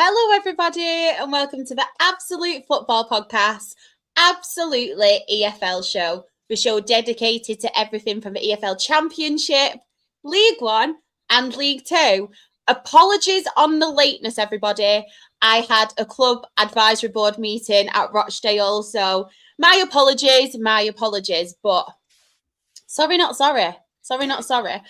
Hello, everybody, and welcome to the Absolute Football Podcast, Absolutely EFL Show, the show dedicated to everything from the EFL Championship, League One, and League Two. Apologies on the lateness, everybody. I had a club advisory board meeting at Rochdale, so my apologies, but sorry, not sorry. Sorry, not sorry.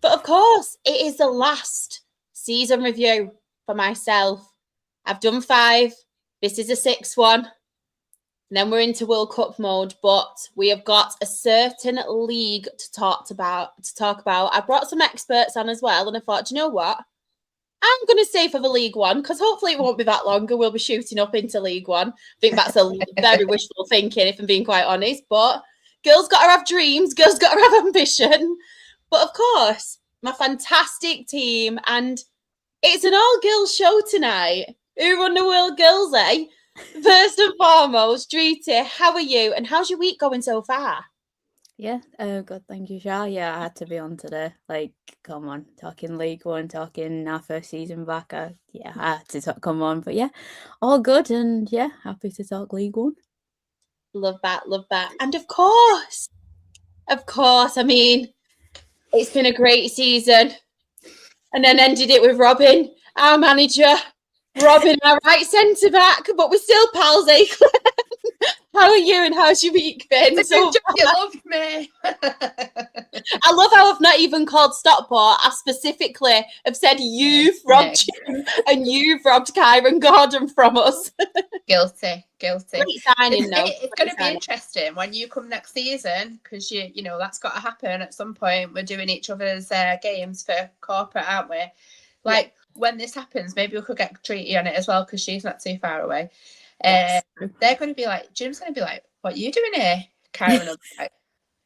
But of course, it is the last season review for myself. I've done 5. This is a 6th one. And then we're into World Cup mode, but we have got a certain league to talk about. I brought some experts on as well, and I thought, you know what? I'm going to stay for the League One because hopefully it won't be that long and we'll be shooting up into League One. I think that's a very wishful thinking, if I'm being quite honest. But girls got to have dreams. Girls got to have ambition. But of course, my fantastic team, and it's an all-girls show tonight. Who run the world, girls, eh? First and foremost, Drita, how are you? And how's your week going so far? Yeah, good, thank you, Shah. Yeah, I had to be on today. Like, come on, talking League One, talking our first season back. I had to come on. But yeah, all good, and yeah, happy to talk League One. Love that. And of course, I mean, it's been a great season. And then ended it with Robin, our manager. Robin, our right centre-back, but we're still pals, eh? How are you and how's your week been? You love me. I love how I've not even called Stockport. I specifically have said you've robbed Jim and you've robbed Kyron Gordon from us. Guilty. Great signing, though. It's going to be interesting when you come next season because you know that's got to happen at some point. We're doing each other's games for corporate, aren't we? Like when this happens, maybe we could get Treaty on it as well because she's not too far away. Yes. They're going to be like, Jim's going to be like, what are you doing here? Karen will be like,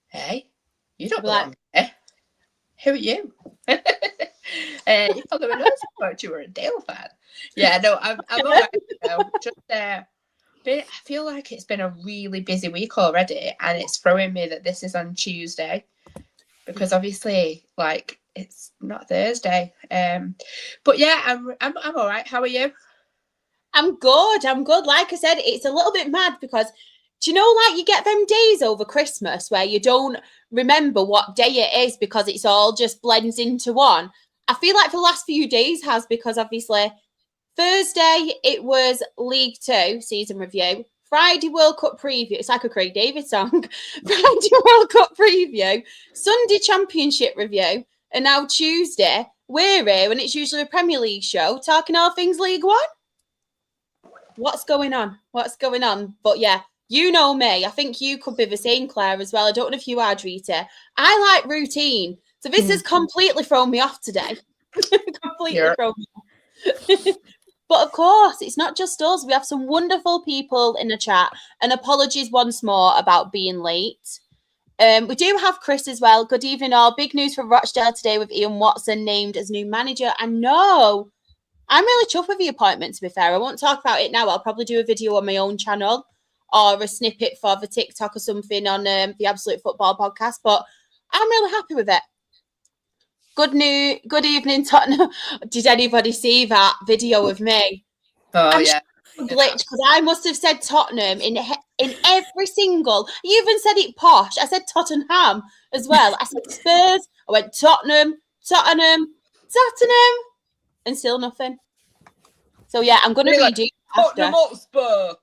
hey, you don't belong here. Who are you? You probably knows about you were a Dale fan. Yeah, no, I'm all right now. Just I feel like it's been a really busy week already, and it's throwing me that this is on Tuesday because obviously, like, it's not Thursday. But yeah, I'm all right. How are you? I'm good. Like I said, it's a little bit mad because, do you know, like you get them days over Christmas where you don't remember what day it is because it's all just blends into one. I feel like the last few days has because obviously Thursday it was League Two season review. Friday World Cup preview. It's like a Craig David song. Friday World Cup preview. Sunday Championship review. And now Tuesday we're here and it's usually a Premier League show talking all things League One. What's going on? But yeah, you know me. I think you could be the same, Claire, as well. I don't know if you are, Drita. I like routine. So this has completely thrown me off today. Thrown me off. But of course, it's not just us. We have some wonderful people in the chat. And apologies once more about being late. We do have Chris as well. Good evening, all. Big news from Rochdale today with Ian Watson named as new manager. I know. I'm really chuffed with the appointment, to be fair. I won't talk about it now. I'll probably do a video on my own channel or a snippet for the TikTok or something on the Absolute Football Podcast. But I'm really happy with it. Good evening, Tottenham. Did anybody see that video of me? Oh, yeah. Glitch, because I must have said Tottenham in every single. You even said it posh. I said Tottenham as well. I said Spurs. I went Tottenham. And still nothing. So yeah, I'm going to redo after. Tottenham Hotspur.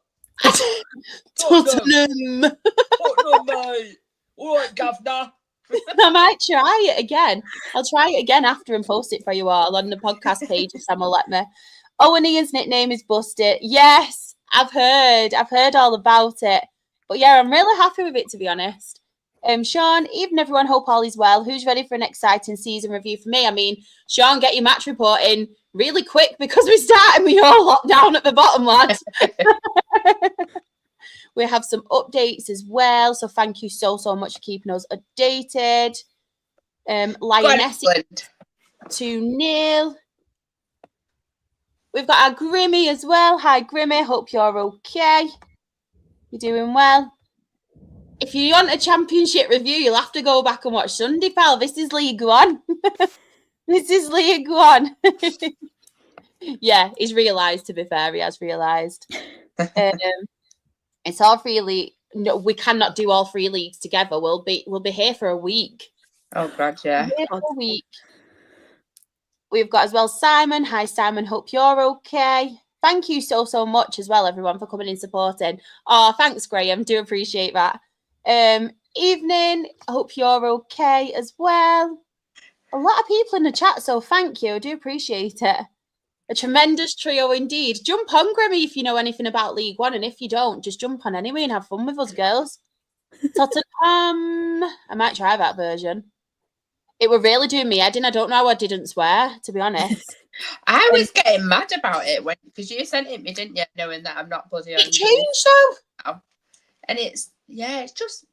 Tottenham, mate. All right, governor. I might try it again. I'll try it again after and post it for you all on the podcast page if Sam will let me. Owen Ian's nickname is Busted. Yes, I've heard all about it. But yeah, I'm really happy with it, to be honest. Sean, even everyone, hope all is well. Who's ready for an exciting season review for me? I mean, Sean, get your match report in really quick because we're starting with your lockdown at the bottom, lads. We have some updates as well. So thank you so much for keeping us updated. Lioness 2-0. We've got our Grimmy as well. Hi, Grimmy. Hope you're okay. You're doing well. If you want a championship review, you'll have to go back and watch Sunday, pal. This is League One. This is League One. Yeah, he's realised, to be fair, he has realised. It's all 3 leagues. No, we cannot do all 3 leagues together. We'll be here for a week. Oh God, yeah. Here for a week. We've got as well Simon. Hi Simon, hope you're okay. Thank you so much as well, everyone, for coming and supporting. Oh, thanks, Graham. Do appreciate that. Evening. I hope you're okay as well. A lot of people in the chat, so thank you. I do appreciate it. A tremendous trio indeed. Jump on, Grimmy, if you know anything about League One, and if you don't, just jump on anyway and have fun with us, girls. Tottenham. I might try that version. It were really doing me head in. I don't know how I didn't swear, to be honest. I was getting mad about it because you sent it me, didn't you? Knowing that I'm not bloody on. It changed though. And it's just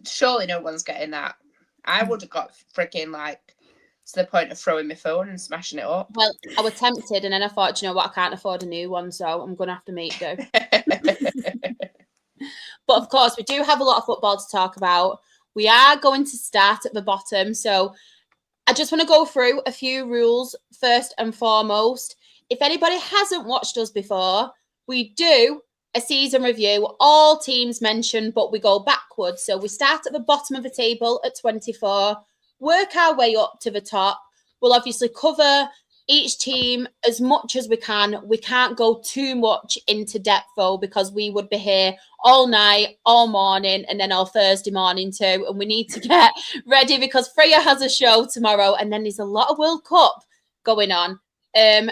surely no one's getting that. I would have got freaking to the point of throwing my phone and smashing it up. Well, I was tempted, and then I thought, you know what, I can't afford a new one, so I'm gonna have to make do. But of course, we do have a lot of football to talk about. We are going to start at the bottom, so I just want to go through a few rules first and foremost. If anybody hasn't watched us before, we do a season review, all teams mentioned, but we go backwards. So we start at the bottom of the table at 24, work our way up to the top. We'll obviously cover each team as much as we can. We can't go too much into depth though, because we would be here all night, all morning, and then all Thursday morning too. And we need to get ready because Freya has a show tomorrow, and then there's a lot of World Cup going on.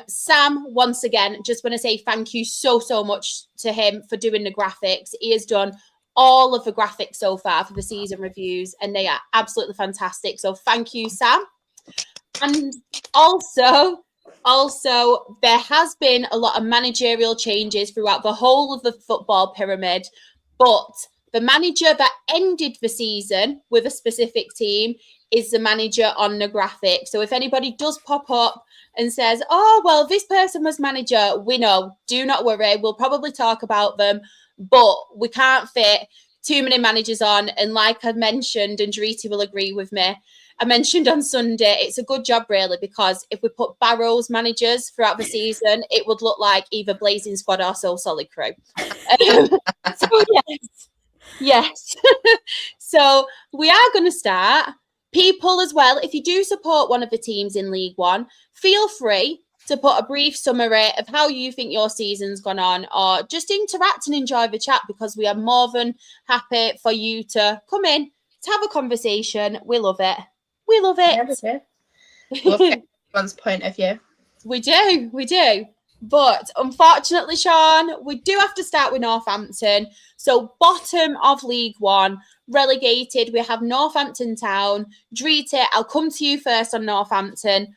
Sam, once again, just want to say thank you so much to him for doing the graphics. He has done all of the graphics so far for the season reviews, and they are absolutely fantastic. So thank you, Sam. And also, there has been a lot of managerial changes throughout the whole of the football pyramid, but the manager that ended the season with a specific team is the manager on the graphic. So if anybody does pop up and says, oh, well, this person was manager, we know, do not worry, we'll probably talk about them, but we can't fit too many managers on. And like I mentioned, and Driti will agree with me, I mentioned on Sunday, it's a good job really, because if we put Barrow's managers throughout the season, it would look like either Blazing Squad or So Solid Crew. So yes. So we are going to start. People as well, if you do support one of the teams in League One, feel free to put a brief summary of how you think your season's gone on, or just interact and enjoy the chat, because we are more than happy for you to come in, to have a conversation. We love it. We love it. Yeah, we do. Love everyone's point of view. We do. But unfortunately, Sean, we do have to start with Northampton. So bottom of League One, relegated, we have Northampton Town. Drita, I'll come to you first on Northampton.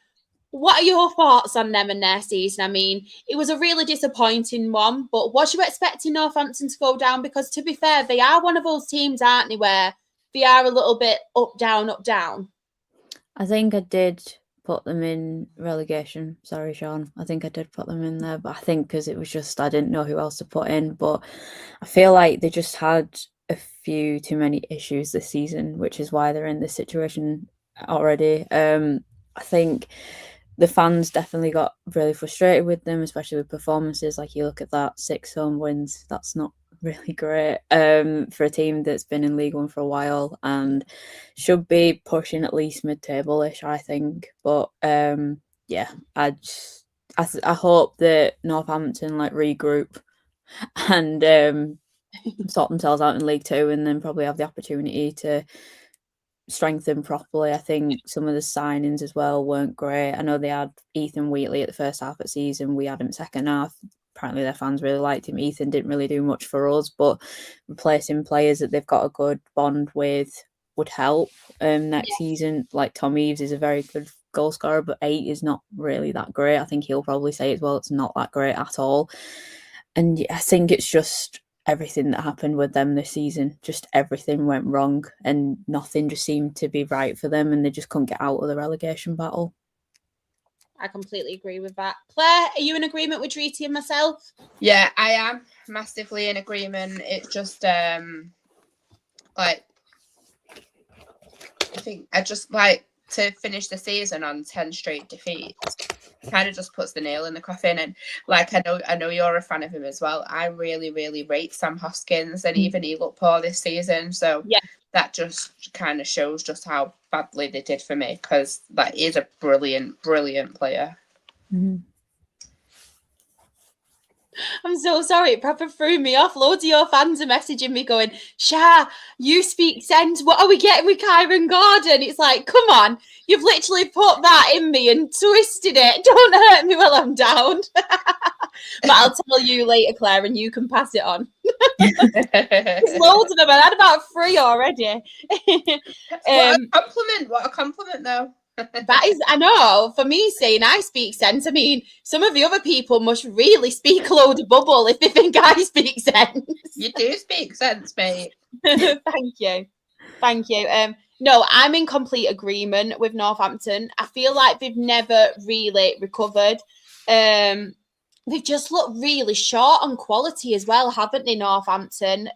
What are your thoughts on them and their season? I mean, it was a really disappointing one, but was you expecting Northampton to go down? Because to be fair, they are one of those teams, aren't they, where they are a little bit up, down, up, down. I think I did put them in relegation. Sorry, Sean. I think I did put them in there, but I think because it was just, I didn't know who else to put in. But I feel like they just had a few too many issues this season, which is why they're in this situation already. I think the fans definitely got really frustrated with them, especially with performances. Like you look at that 6 home wins, that's not really great for a team that's been in League One for a while and should be pushing at least mid-table-ish, I think. But yeah, I hope that Northampton regroup and sort themselves out in League Two, and then probably have the opportunity to strengthen properly. I think some of the signings as well weren't great. I know they had Ethan Wheatley at the first half of the season. We had him second half. Apparently their fans really liked him. Ethan didn't really do much for us, but replacing players that they've got a good bond with would help next season. Like Tom Eaves is a very good goal scorer, but 8 is not really that great. I think he'll probably say as well, it's not that great at all. And yeah, I think it's just everything that happened with them this season. Just everything went wrong and nothing just seemed to be right for them, and they just couldn't get out of the relegation battle. I completely agree with that. Claire, are you in agreement with Driti and myself? Yeah, I am massively in agreement. It's just I think I just to finish the season on 10 straight defeats kind of just puts the nail in the coffin. And like, I know you're a fan of him as well. I really, really rate Sam Hoskins, and even he looked poor this season. So Yeah. that just kind of shows just how badly they did for me, because that is a brilliant, brilliant player. Mm-hmm. I'm so sorry, it proper threw me off. Loads of your fans are messaging me going, Shah, you speak sense. What are we getting with Kyron Gordon? It's like, come on, you've literally put that in me and twisted it. Don't hurt me while I'm down. But I'll tell you later, Claire, and you can pass it on. There's loads of them. I had about 3 already. What a compliment, though. That is, I know, for me saying I speak sense, I mean, some of the other people must really speak a load of bubble if they think I speak sense. You do speak sense, mate. Thank you. No, I'm in complete agreement with Northampton. I feel like they've never really recovered. They've just looked really short on quality as well, haven't they, Northampton?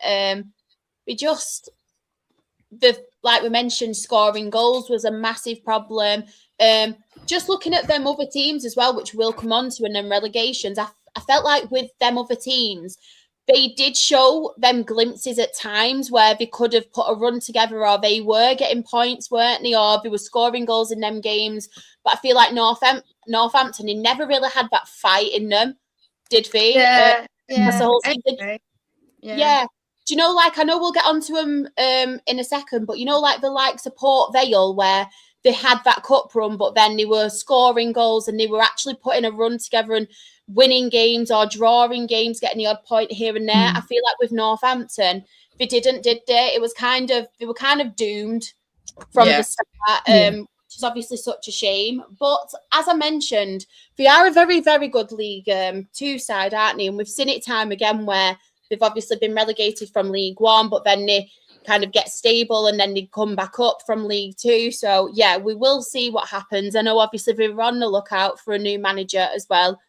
Like we mentioned, scoring goals was a massive problem. Just looking at them other teams as well, which we'll come on to in them relegations, I felt like with them other teams, they did show them glimpses at times where they could have put a run together, or they were getting points, weren't they? Or they were scoring goals in them games. But I feel like Northampton, they never really had that fight in them, did they? Yeah. Yeah. Do you know, like, I know we'll get onto them in a second, but you know, like the likes of Port Vale, where they had that cup run, but then they were scoring goals and they were actually putting a run together and winning games or drawing games, getting the odd point here and there. I feel like with Northampton, they didn't, did they? It was they were kind of doomed from the start, which is obviously such a shame. But as I mentioned, they are a very, very good League 2 side, aren't they? And we've seen it time again where they've obviously been relegated from League 1, but then they kind of get stable and then they come back up from League 2. So, yeah, we will see what happens. I know, obviously, we're on the lookout for a new manager as well.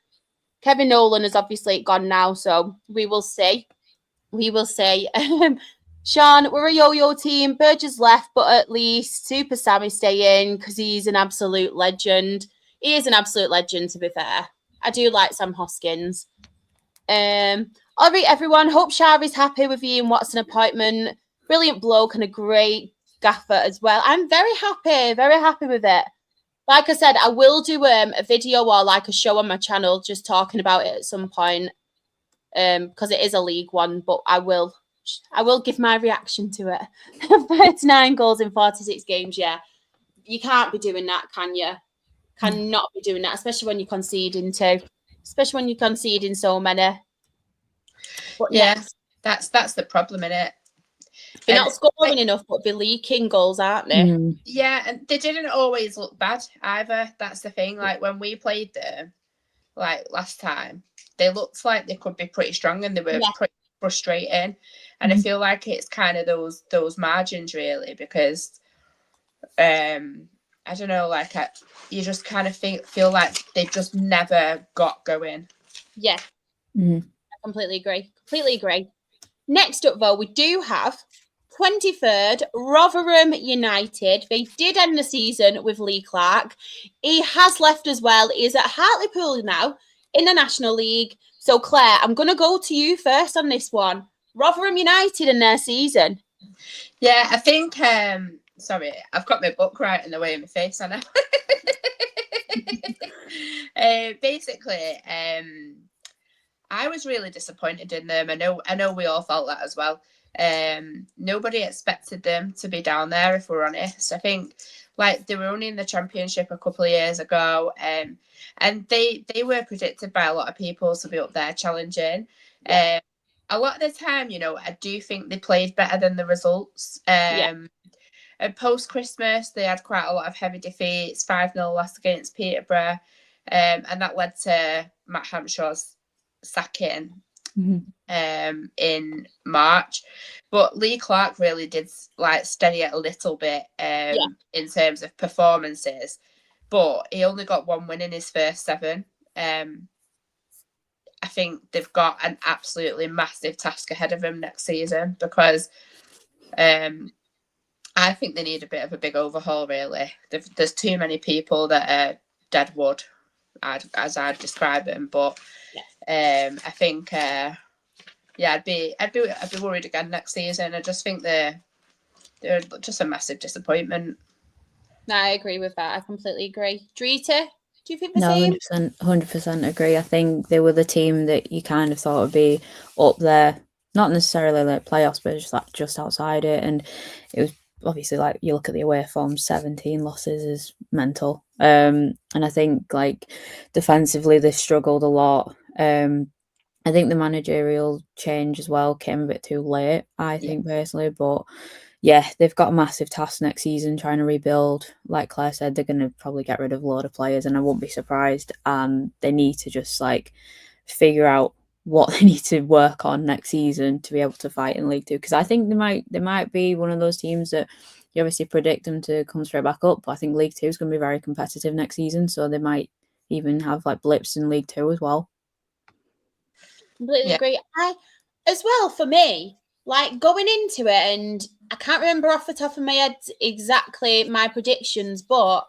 Kevin Nolan has obviously gone now, so we will see. Sean, we're a yo-yo team. Burgess left, but at least Super Sam is staying because he's an absolute legend. He is an absolute legend, to be fair. I do like Sam Hoskins. All right, everyone. Hope Shari's happy with Ian Watson appointment. Brilliant bloke and a great gaffer as well. I'm very happy with it. Like I said, I will do a video or like a show on my channel just talking about it at some point because it is a League 1, but I will give my reaction to it. 39 goals in 46 games, yeah. You can't be doing that, can you? Cannot be doing that, especially when you're conceding too. Especially when you're conceding so many. But yeah, that's the problem, innit? They're not scoring enough, but they're leaking goals, aren't they? Yeah, and they didn't always look bad either. That's the thing. Like when we played them, like last time, they looked like they could be pretty strong and they were pretty frustrating. And I feel like it's kind of those margins really, because I don't know, like you just kind of feel like they just never got going. Yeah. I completely agree. Next up, though, we do have 23rd, Rotherham United. They did end the season with Lee Clark. He has left as well. He's at Hartlepool now in the National League. So, Claire, I'm going to go to you first on this one. Rotherham United and their season. Yeah, I think, sorry, I've got my book right in the way of my face, I know. Basically, I was really disappointed in them. I know we all felt that as well. Nobody expected them to be down there, if we're honest. I think like they were only in the Championship a couple of years ago, and they were predicted by a lot of people to be up there challenging. A lot of the time, you know, I do think they played better than the results. And post Christmas, they had quite a lot of heavy defeats, 5-0 loss against Peterborough, and that led to Matt Hampshaws sacking in March. But Lee Clark really did like steady it a little bit in terms of performances, but he only got 1 win in his first 7. I think they've got an absolutely massive task ahead of them next season because I think they need a bit of a big overhaul, really. There's too many people that are dead wood, as I'd describe them. But I think, I'd be worried again next season. I just think they're just a massive disappointment. No, I agree with that. I completely agree. Drita, do you think the same? 100% agree. I think they were the team that you kind of thought would be up there, not necessarily like playoffs, but just outside it. And it was obviously, like, you look at the away form, 17 losses is mental. And I think, like, defensively they struggled a lot. I think the managerial change as well came a bit too late, I think, personally. But yeah, they've got a massive task next season trying to rebuild. Like Claire said, they're going to probably get rid of a load of players, and I won't be surprised. And they need to just, like, figure out what they need to work on next season to be able to fight in League Two. Because I think they might be one of those teams that you obviously predict them to come straight back up. But I think League Two is going to be very competitive next season, so they might even have, like, blips in League Two as well. Completely agree. As well, for me, like, going into it, and I can't remember off the top of my head exactly my predictions, but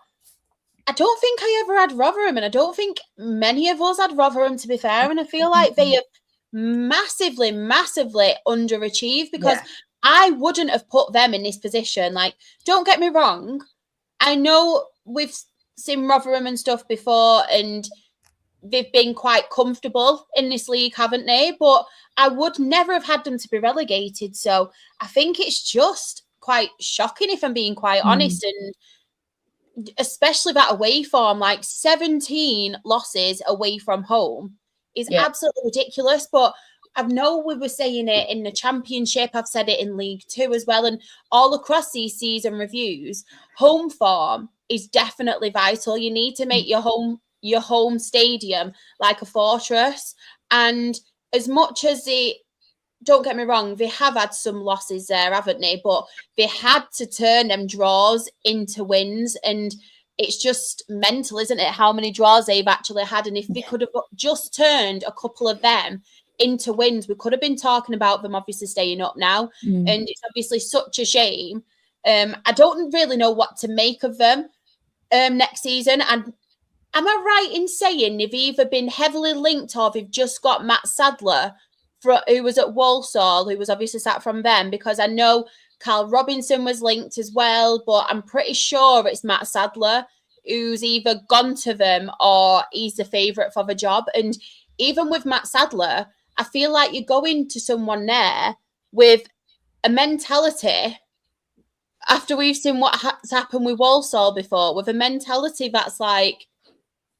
I don't think I ever had Rotherham, and I don't think many of us had Rotherham, to be fair. And I feel like they have massively, massively underachieved, because I wouldn't have put them in this position. Like, don't get me wrong, I know we've seen Rotherham and stuff before, and they've been quite comfortable in this league, haven't they? But I would never have had them to be relegated. So I think it's just quite shocking, if I'm being quite honest. And especially that away form, like 17 losses away from home is absolutely ridiculous. But I know we were saying it in the Championship. I've said it in League Two as well. And all across these season reviews, home form is definitely vital. You need to make your home stadium like a fortress. And as much as don't get me wrong, they have had some losses there, haven't they? But they had to turn them draws into wins. And it's just mental, isn't it, how many draws they've actually had? And if they could have just turned a couple of them into wins, we could have been talking about them obviously staying up now. And it's obviously such a shame. I don't really know what to make of them next season. And am I right in saying they've either been heavily linked, or they've just got Matt Sadler, who was at Walsall, who was obviously sat from them? Because I know Carl Robinson was linked as well, but I'm pretty sure it's Matt Sadler who's either gone to them or he's the favourite for the job. And even with Matt Sadler, I feel like you're going to someone there with a mentality, after we've seen what has happened with Walsall before, with a mentality that's like,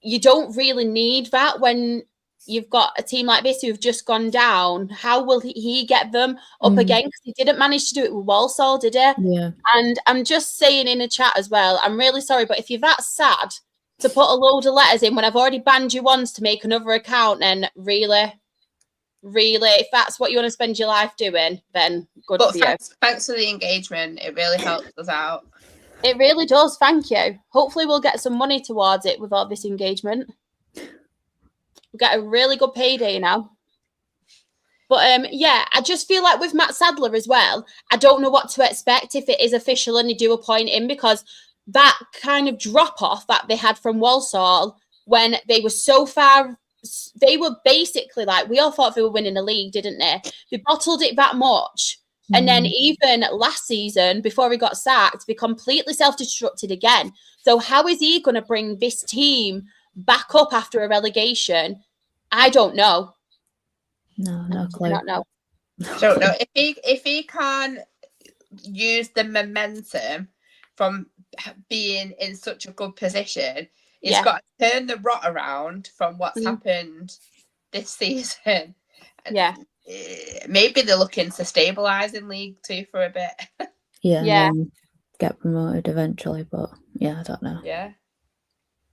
you don't really need that when you've got a team like this who've just gone down. How will he get them up again? Because he didn't manage to do it with Walsall, did he? Yeah. And I'm just saying in the chat as well, I'm really sorry, but if you're that sad to put a load of letters in when I've already banned you once to make another account, then really, if that's what you want to spend your life doing, then good for you. Thanks for the engagement. It really helps us out. It really does. Thank you. Hopefully we'll get some money towards it with all this engagement. We'll get a really good payday now. But I just feel like with Matt Sadler as well, I don't know what to expect if it is official and they do appoint him, because that kind of drop off that they had from Walsall when they were so far, they were basically like, we all thought they were winning the league, didn't they? They bottled it that much. And then even last season, before he got sacked, they completely self-destructed again. So how is he going to bring this team back up after a relegation? I don't know. No clue. I don't know. Don't know. If he can't use the momentum from being in such a good position, he's got to turn the rot around from what's happened this season. Yeah. Maybe they're looking to stabilise in League Two for a bit. Yeah. And then get promoted eventually, but I don't know. Yeah.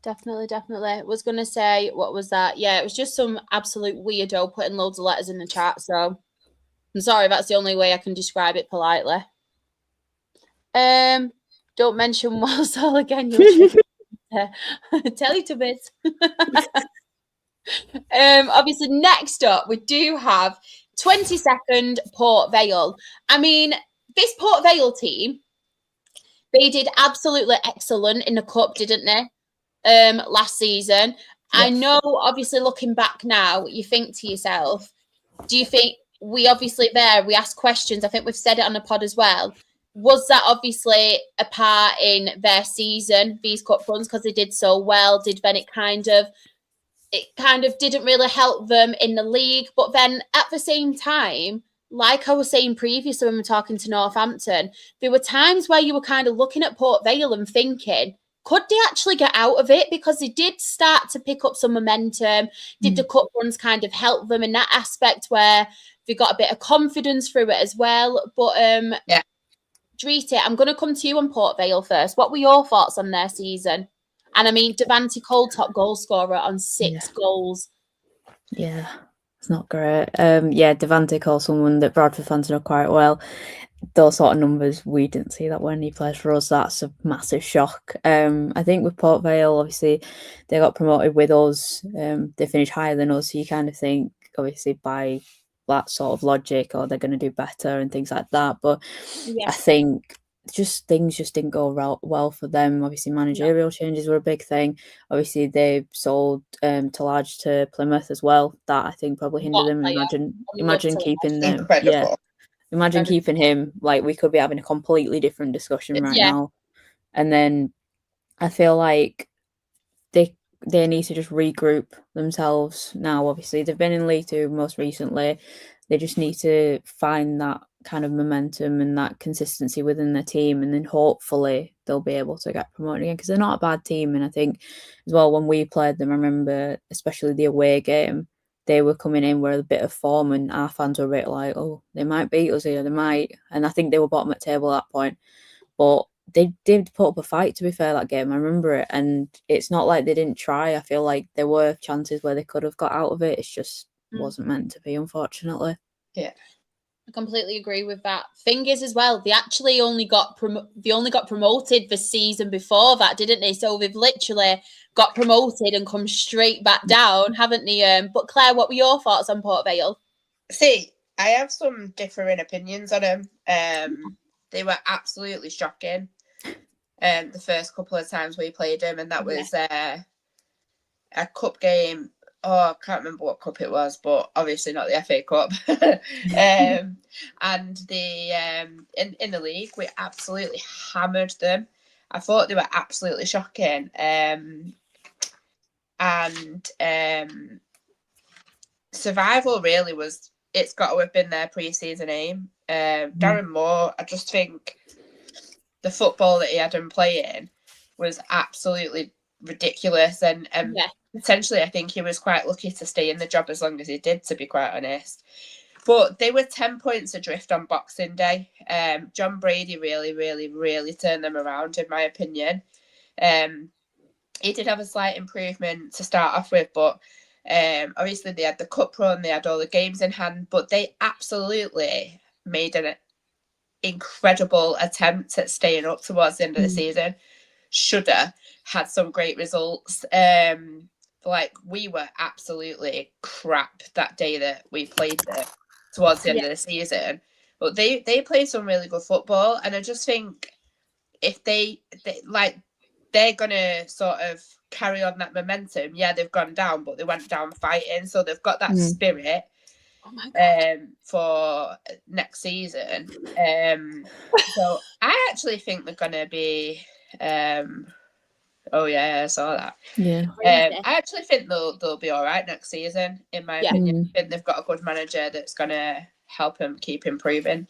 Definitely. I was going to say, what was that? Yeah, it was just some absolute weirdo putting loads of letters in the chat. So I'm sorry, that's the only way I can describe it politely. Don't mention Walsall again. You'll Teletubbies. Obviously, next up, we do have 22nd Port Vale. I mean, this Port Vale team, They did absolutely excellent in the cup, didn't they? Last season. Yes. I know, obviously, looking back now, you think to yourself, do you think we asked questions, I think we've said it on the pod as well. Was that obviously a part in their season, these cup runs, because they did so well? Then it kind of didn't really help them in the league. But then at the same time, like I was saying previously when we were talking to Northampton, there were times where you were kind of looking at Port Vale and thinking, could they actually get out of it? Because they did start to pick up some momentum. Did the cup runs kind of help them in that aspect where they got a bit of confidence through it as well? But Drita, I'm going to come to you on Port Vale first. What were your thoughts on their season? And I mean, Devante Cole, top goal scorer on 6 goals. Yeah, it's not great. Devante Cole, someone that Bradford fans know quite well. Those sort of numbers, we didn't see that when he plays for us. That's a massive shock. I think with Port Vale, obviously, they got promoted with us. They finished higher than us, so you kind of think, obviously, by that sort of logic, or they're going to do better and things like that. But I think things just didn't go well for them. Obviously, managerial changes were a big thing. Obviously, they sold Talaj to Plymouth as well. That I think probably hindered them. Imagine keeping them. Incredible. Yeah. Imagine keeping him. Like, we could be having a completely different discussion right now. And then I feel like they need to just regroup themselves now. Obviously, they've been in League Two most recently. They just need to find that kind of momentum and that consistency within their team, and then hopefully they'll be able to get promoted again, because they're not a bad team. And I think as well, when we played them, I remember especially the away game, they were coming in with a bit of form, and our fans were a bit like, oh, they might beat us here, they might. And I think they were bottom at table at that point. But they did put up a fight, to be fair, that game. I remember it. And it's not like they didn't try. I feel like there were chances where they could have got out of it. It's just wasn't meant to be, unfortunately. Yeah. I completely agree with that. Thing is, as well, they actually only got promoted the season before that, didn't they? So they've literally got promoted and come straight back down, haven't they? But Claire, what were your thoughts on Port Vale? See, I have some differing opinions on them. They were absolutely shocking. The first couple of times we played them, and that was a cup game. Oh, I can't remember what cup it was, but obviously not the FA Cup. And in the league, we absolutely hammered them. I thought they were absolutely shocking. Survival really was, it's got to have been their pre-season aim. Darren Moore, I just think the football that he had him playing was absolutely ridiculous, and potentially I think he was quite lucky to stay in the job as long as he did, to be quite honest. But they were 10 points adrift on Boxing Day. John Brady really, really, really turned them around, in my opinion. He did have a slight improvement to start off with, but obviously they had the cup run, they had all the games in hand, but they absolutely made an incredible attempt at staying up towards the end of the season. Shoulda had some great results. Like, we were absolutely crap that day that we played them towards the end of the season, but they played some really good football, and I just think if they're gonna sort of carry on that momentum. Yeah, they've gone down, but they went down fighting, so they've got that spirit for next season. So I actually think they're gonna be oh yeah, I saw that. I actually think they'll be all right next season, in my opinion. I think they've got a good manager that's gonna help them keep improving.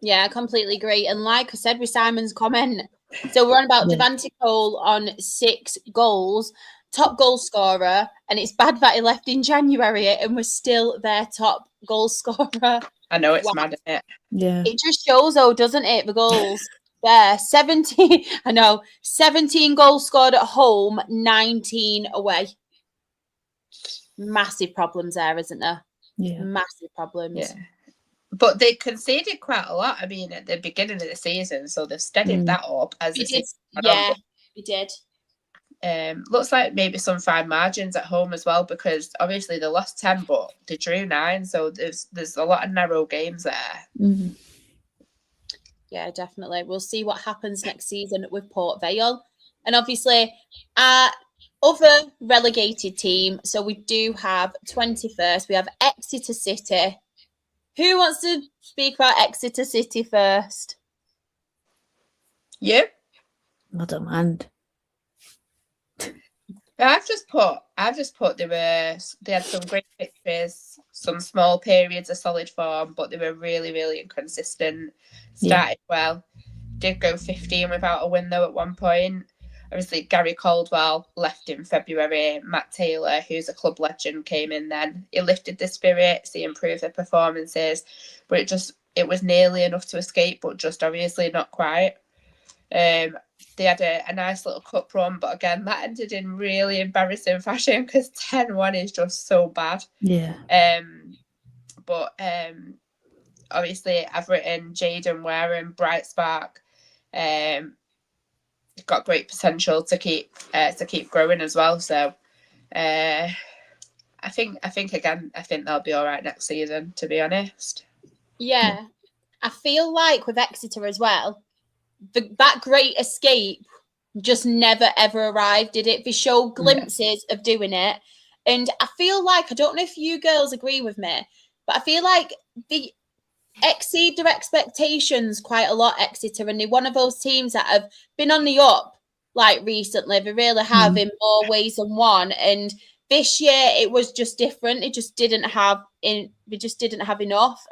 Yeah, I completely agree. And like I said with Simon's comment, so we're on about Devante Cole on 6 goals, top goal scorer, and it's bad that he left in January and was still their top goal scorer. I know, it's mad, isn't it? Yeah. It just shows, though, doesn't it, the goals? There, 17 goals scored at home, 19 away. Massive problems there, isn't there? Yeah. Massive problems. Yeah. But they conceded quite a lot, I mean, at the beginning of the season, so they've steadied that up as the season went on. We did. Looks like maybe some fine margins at home as well, because obviously they lost 10, but they drew 9, so there's a lot of narrow games there. Yeah, definitely. We'll see what happens next season with Port Vale. And obviously, our other relegated team, so we do have 21st, we have Exeter City. Who wants to speak about Exeter City first? You? I don't mind. I've just put they had some great victories, some small periods of solid form, but they were really, really inconsistent. Started well, did go 15 without a win though at one point. Obviously, Gary Caldwell left in February. Matt Taylor, who's a club legend, came in then. He lifted the spirits, he improved their performances, but it was nearly enough to escape, but just obviously not quite. They had a nice little cup run, but again, that ended in really embarrassing fashion because 10-1 is just so bad. Yeah. But obviously, I've written Jaden Wareham, Bright Spark. Got great potential to keep growing as well. So, I think they'll be all right next season. To be honest. Yeah, I feel like with Exeter as well, that great escape just never ever arrived, did it? They showed glimpses of doing it, and I feel like, I don't know if you girls agree with me, but I feel like they exceed their expectations quite a lot, Exeter, and they're one of those teams that have been on the up like recently. They really have in more ways than one, and this year it was just different. They just didn't have enough.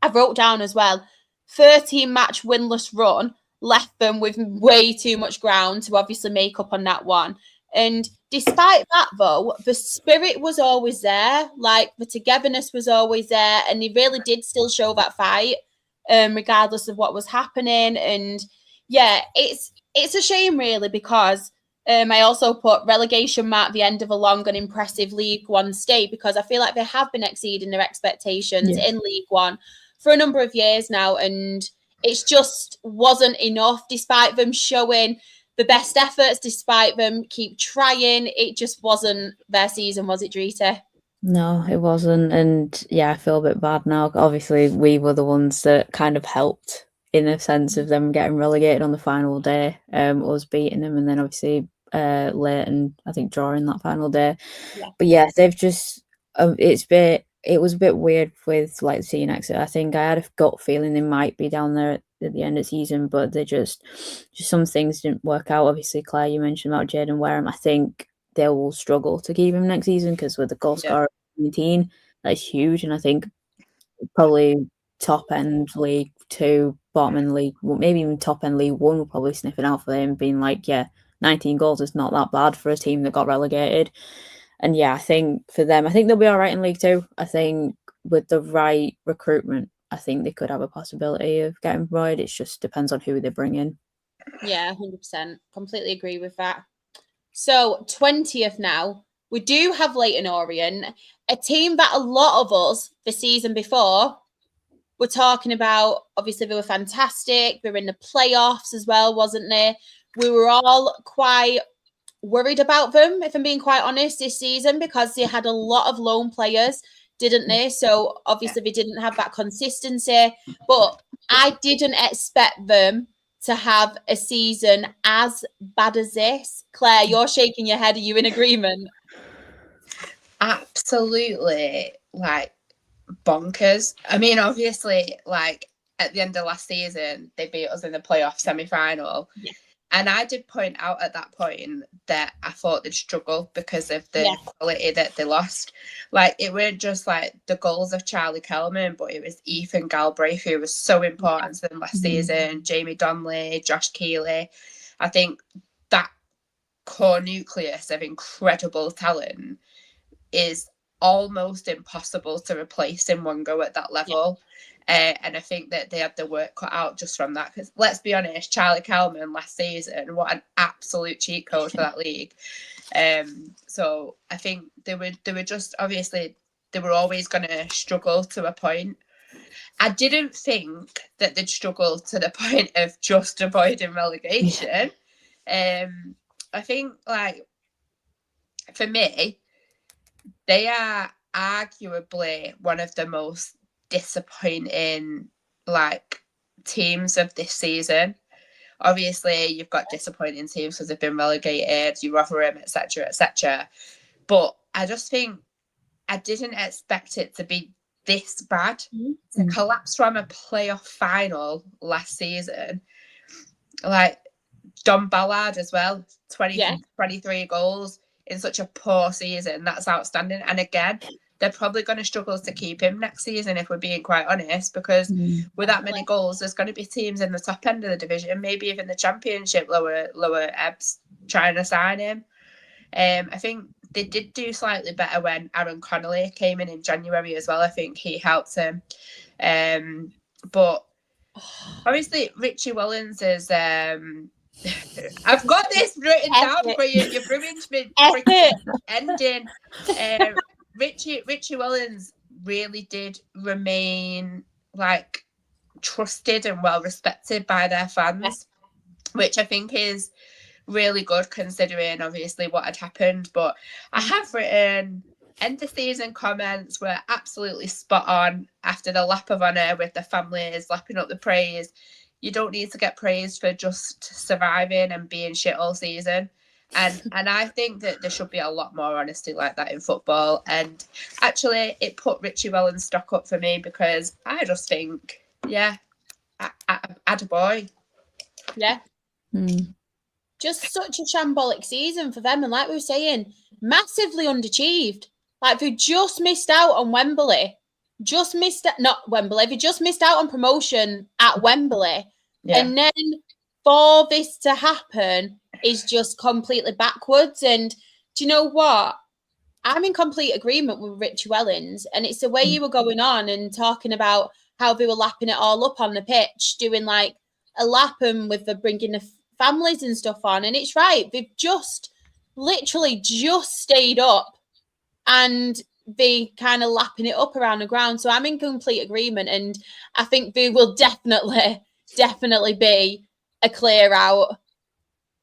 I wrote down as well, 13-match winless run left them with way too much ground to obviously make up on that one. And despite that, though, the spirit was always there. Like, the togetherness was always there, and they really did still show that fight, regardless of what was happening. And yeah, it's a shame, really, because I also put relegation marked the end of a long and impressive League One stay, because I feel like they have been exceeding their expectations in League One for a number of years now, and it just wasn't enough, despite them showing the best efforts, despite them keep trying. It just wasn't their season, was it, Drita? No, it wasn't. And yeah, I feel a bit bad now. Obviously, we were the ones that kind of helped in the sense of them getting relegated on the final day, us beating them, and then obviously Leyton, I think, drawing that final day. Yeah. But yeah, they've just it was a bit weird with like seeing Exeter. I think I had a gut feeling they might be down there at the end of the season, but they just some things didn't work out. Obviously, Claire, you mentioned about Jaden Wareham. I think they will struggle to keep him next season because with the goal scorer 17, that's huge, and I think probably top end League 2, bottom end League, maybe even top end League 1 will probably sniff it out for him, being like, 19 goals is not that bad for a team that got relegated. And yeah, I think for them, I think they'll be all right in League 2. I think with the right recruitment, I think they could have a possibility of getting promoted. It just depends on who they bring in. Yeah, 100%. Completely agree with that. So 20th now, we do have Leyton Orient, a team that a lot of us the season before were talking about. Obviously, they were fantastic. They were in the playoffs as well, wasn't they? We were all quite worried about them, if I'm being quite honest, this season, because they had a lot of loan players, didn't they? So obviously they didn't have that consistency, but I didn't expect them to have a season as bad as this. Claire, you're shaking your head. Are you in agreement? Absolutely, like, bonkers. I mean, obviously, like, at the end of last season, they beat us in the playoff semi-final. Yeah. And I did point out at that point that I thought they'd struggle because of the quality that they lost. Like, it weren't just like the goals of Charlie Kelman, but it was Ethan Galbraith, who was so important to them last season, Jamie Donnelly, Josh Keeley. I think that core nucleus of incredible talent is almost impossible to replace in one go at that level. And I think that they had the work cut out just from that. Because let's be honest, Charlie Kelman last season, what an absolute cheat code for that league. So I think they were just, obviously, they were always going to struggle to a point. I didn't think that they'd struggle to the point of just avoiding relegation. I think, like, for me, they are arguably one of the most disappointing, like, teams of this season. Obviously, you've got disappointing teams because they've been relegated, you Rotherham, etc., etc. But I just think I didn't expect it to be this bad. To collapse from a playoff final last season. Like Don Ballard as well, 23 goals in such a poor season. That's outstanding. And again, they're probably going to struggle to keep him next season, if we're being quite honest, because with that many goals, there's going to be teams in the top end of the division, maybe even the Championship, lower ebbs, trying to sign him. I think they did do slightly better when Aaron Connolly came in January as well. I think he helped him. But obviously, Richie Wellens is... I've got this written down for you. You've ruined me freaking ending. Richie Wellens really did remain like trusted and well respected by their fans, which I think is really good considering obviously what had happened. But I have written end of season comments were absolutely spot on after the lap of honour with the families lapping up the praise. You don't need to get praised for just surviving and being shit all season. And I think that there should be a lot more honesty like that in football. And actually, it put Richie Wellens' stock up for me because I just think, attaboy. Yeah. Just such a shambolic season for them. And like we were saying, massively underachieved. Like, they just missed out on Wembley. They just missed out on promotion at Wembley. Yeah. And then for this to happen is just completely backwards. And do you know what? I'm in complete agreement with Richie Wellens. And it's the way you were going on and talking about how they were lapping it all up on the pitch, doing like a lap and with the bringing the families and stuff on. And it's right. They've just literally just stayed up and be kind of lapping it up around the ground. So I'm in complete agreement. And I think they will definitely be a clear out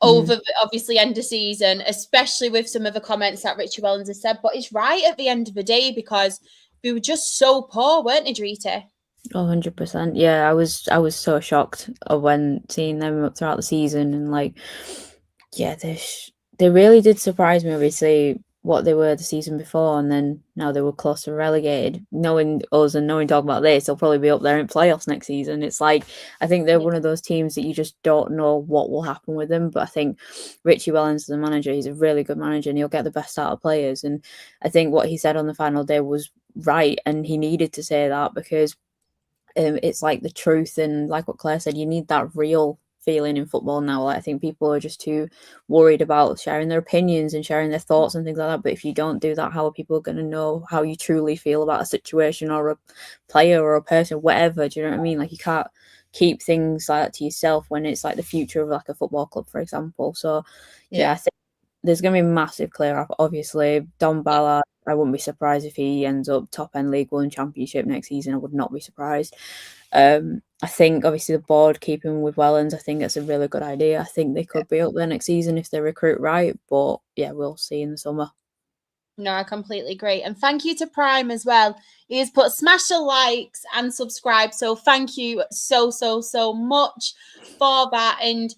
over obviously end of season, especially with some of the comments that Richie Wellens has said. But it's right at the end of the day because we were just so poor, weren't they, Drita? 100%. Yeah, I was so shocked when seeing them throughout the season, and like, yeah, they really did surprise me. Obviously, what they were the season before, and then now they were close to relegated. Knowing us and knowing talk about this, they'll probably be up there in playoffs next season. It's like, I think they're one of those teams that you just don't know what will happen with them. But I think Richie Wellens, the manager, he's a really good manager and he'll get the best out of players. And I think what he said on the final day was right, and he needed to say that because it's like the truth, and like what Claire said, you need that real feeling in football now. Like, I think people are just too worried about sharing their opinions and sharing their thoughts and things like that. But if you don't do that, how are people going to know how you truly feel about a situation or a player or a person, whatever? Do you know what I mean? Like, you can't keep things like that to yourself when it's like the future of like a football club, for example. So yeah, I think there's going to be a massive clear up. Obviously, Don Ballard, I wouldn't be surprised if he ends up top end League One Championship next season. I would not be surprised. I think obviously the board keeping with Wellens, I think that's a really good idea. I think they could be up there next season if they recruit right, but yeah, we'll see in the summer. No, I completely agree. And thank you to Prime as well. He has put smash the likes and subscribe. So thank you so much for that. And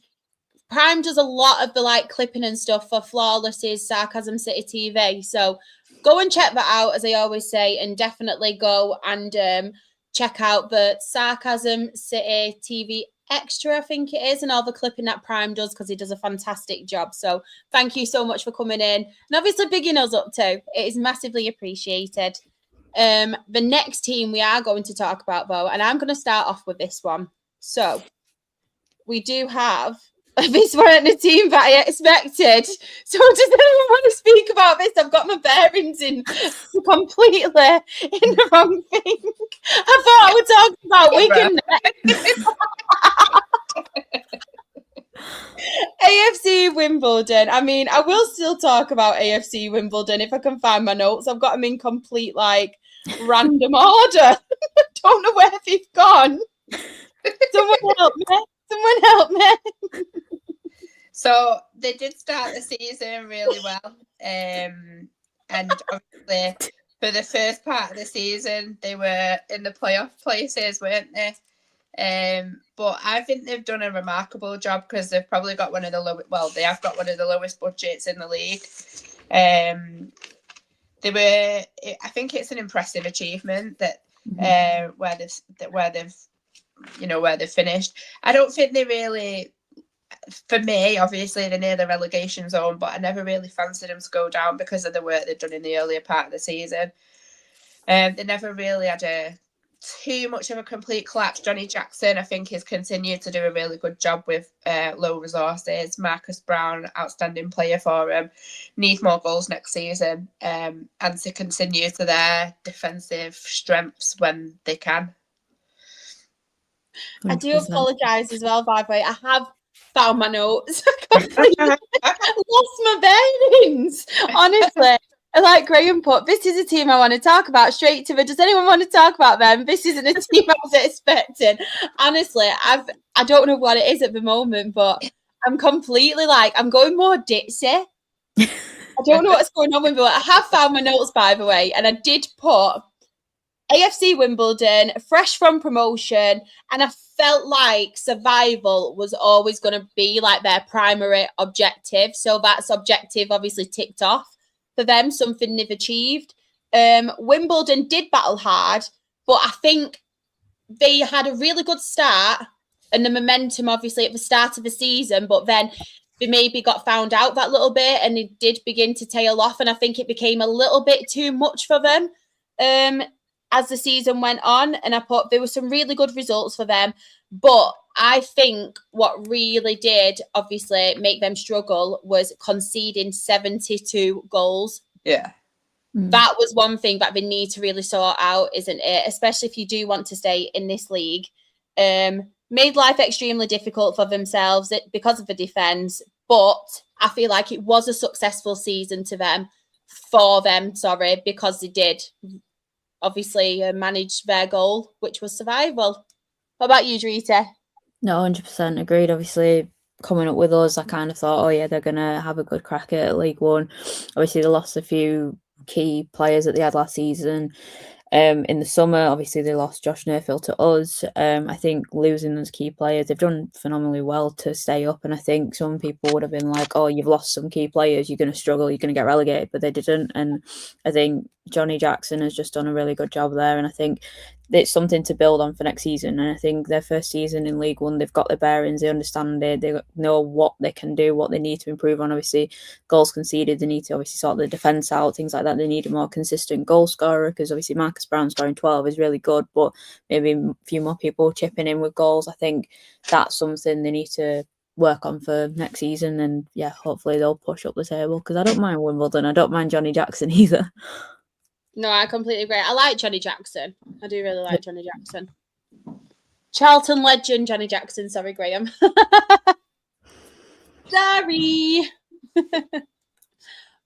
Prime does a lot of the like clipping and stuff for Flawless's Sarcasm City TV. So go and check that out, as I always say, and definitely go and check out the Sarcasm City TV Extra, I think it is, and all the clipping that Prime does, because he does a fantastic job. So thank you so much for coming in. And obviously bigging us up too. It is massively appreciated. The next team we are going to talk about, though, and I'm going to start off with this one. So we do have... This weren't the team that I expected. So does anyone want to speak about this? I've got my bearings in completely in the wrong thing. I thought I would talk about Wigan. AFC Wimbledon. I mean, I will still talk about AFC Wimbledon if I can find my notes. I've got them in complete, like, random order. I don't know where they've gone. Someone help me. So they did start the season really well. And obviously for the first part of the season, they were in the playoff places, weren't they? But I think they've done a remarkable job because they've probably got one of the lowest. Well, they have got one of the lowest budgets in the league. I think it's an impressive achievement that where they've finished. I don't think they really. For me, obviously, they're near the relegation zone, but I never really fancied them to go down because of the work they've done in the earlier part of the season. They never really had too much of a complete collapse. Johnny Jackson, I think, has continued to do a really good job with low resources. Marcus Brown, outstanding player for him, need more goals next season, and to continue to their defensive strengths when they can. 100%. I do apologise as well, by the way. I have found my notes. I completely lost my bearings, honestly. Like Graham put, this is a team I want to talk about. Straight to the, does anyone want to talk about them? This isn't a team I was expecting. Honestly, I don't know what it is at the moment, but I'm completely I'm going more ditzy. I don't know what's going on with me. I have found my notes, by the way, and I did put AFC Wimbledon, fresh from promotion, and I felt like survival was always going to be their primary objective. So that's objective obviously ticked off for them, something they've achieved. Wimbledon did battle hard, but I think they had a really good start and the momentum obviously at the start of the season, but then they maybe got found out that little bit and it did begin to tail off, and I think it became a little bit too much for them as the season went on, and I thought there were some really good results for them. But I think what really did obviously make them struggle was conceding 72 goals. Yeah. That was one thing that they need to really sort out, isn't it? Especially if you do want to stay in this league. Made life extremely difficult for themselves because of the defence, but I feel like it was a successful season for them, because they did obviously manage their goal, which was survival. What about you, Drita? No, 100% agreed. Obviously, coming up with us, I kind of thought, they're going to have a good crack at League One. Obviously, they lost a few key players that they had last season. In the summer, obviously, they lost Josh Neufeld to us. I think losing those key players, they've done phenomenally well to stay up. And I think some people would have been like, you've lost some key players, you're going to struggle, you're going to get relegated. But they didn't. And I think Johnny Jackson has just done a really good job there. And I think it's something to build on for next season. And I think their first season in League One, they've got their bearings, they understand it, they know what they can do, what they need to improve on. Obviously, goals conceded, they need to obviously sort the defence out, things like that. They need a more consistent goal scorer, because obviously Marcus Brown scoring 12 is really good, but maybe a few more people chipping in with goals. I think that's something they need to work on for next season. And yeah, hopefully they'll push up the table, because I don't mind Wimbledon, I don't mind Johnny Jackson either. No, I completely agree. I like Johnny Jackson. I do really like Johnny Jackson. Charlton legend, Johnny Jackson. Sorry, Graham. Sorry.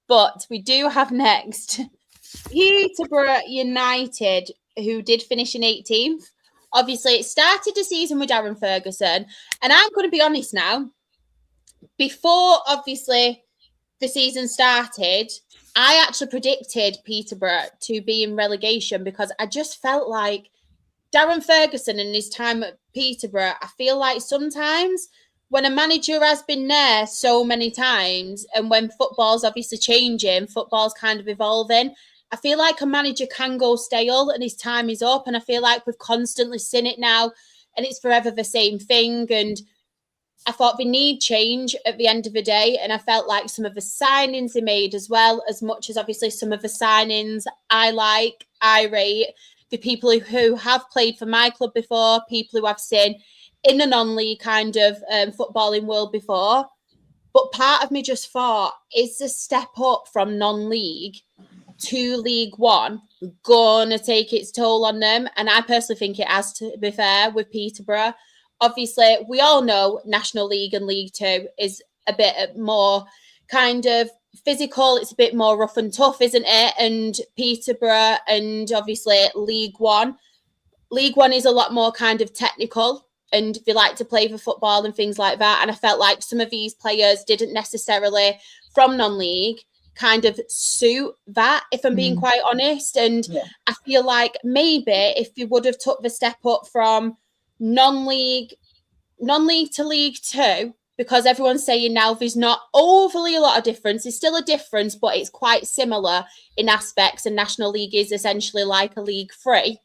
But we do have next Peterborough United, who did finish in 18th. Obviously, it started the season with Darren Ferguson. And I'm going to be honest now. Before, obviously, the season started, I actually predicted Peterborough to be in relegation, because I just felt like Darren Ferguson and his time at Peterborough, I feel like sometimes when a manager has been there so many times, and when football's obviously changing, football's kind of evolving, I feel like a manager can go stale and his time is up. And I feel like we've constantly seen it now and it's forever the same thing. And I thought they need change at the end of the day. And I felt like some of the signings they made as well, as much as obviously some of the signings I rate, the people who have played for my club before, people who I've seen in the non-league kind of footballing world before. But part of me just thought, is the step up from non-league to League One gonna take its toll on them? And I personally think it has, to be fair, with Peterborough. Obviously, we all know National League and League Two is a bit more kind of physical. It's a bit more rough and tough, isn't it? And Peterborough and obviously League One. League One is a lot more kind of technical and they like to play for football and things like that. And I felt like some of these players didn't necessarily, from non-league, kind of suit that, if I'm being quite honest. And I feel like maybe if you would have took the step up from non-league to League Two, because everyone's saying now there's not overly a lot of difference. There's still a difference, but it's quite similar in aspects, and National League is essentially like a League Three.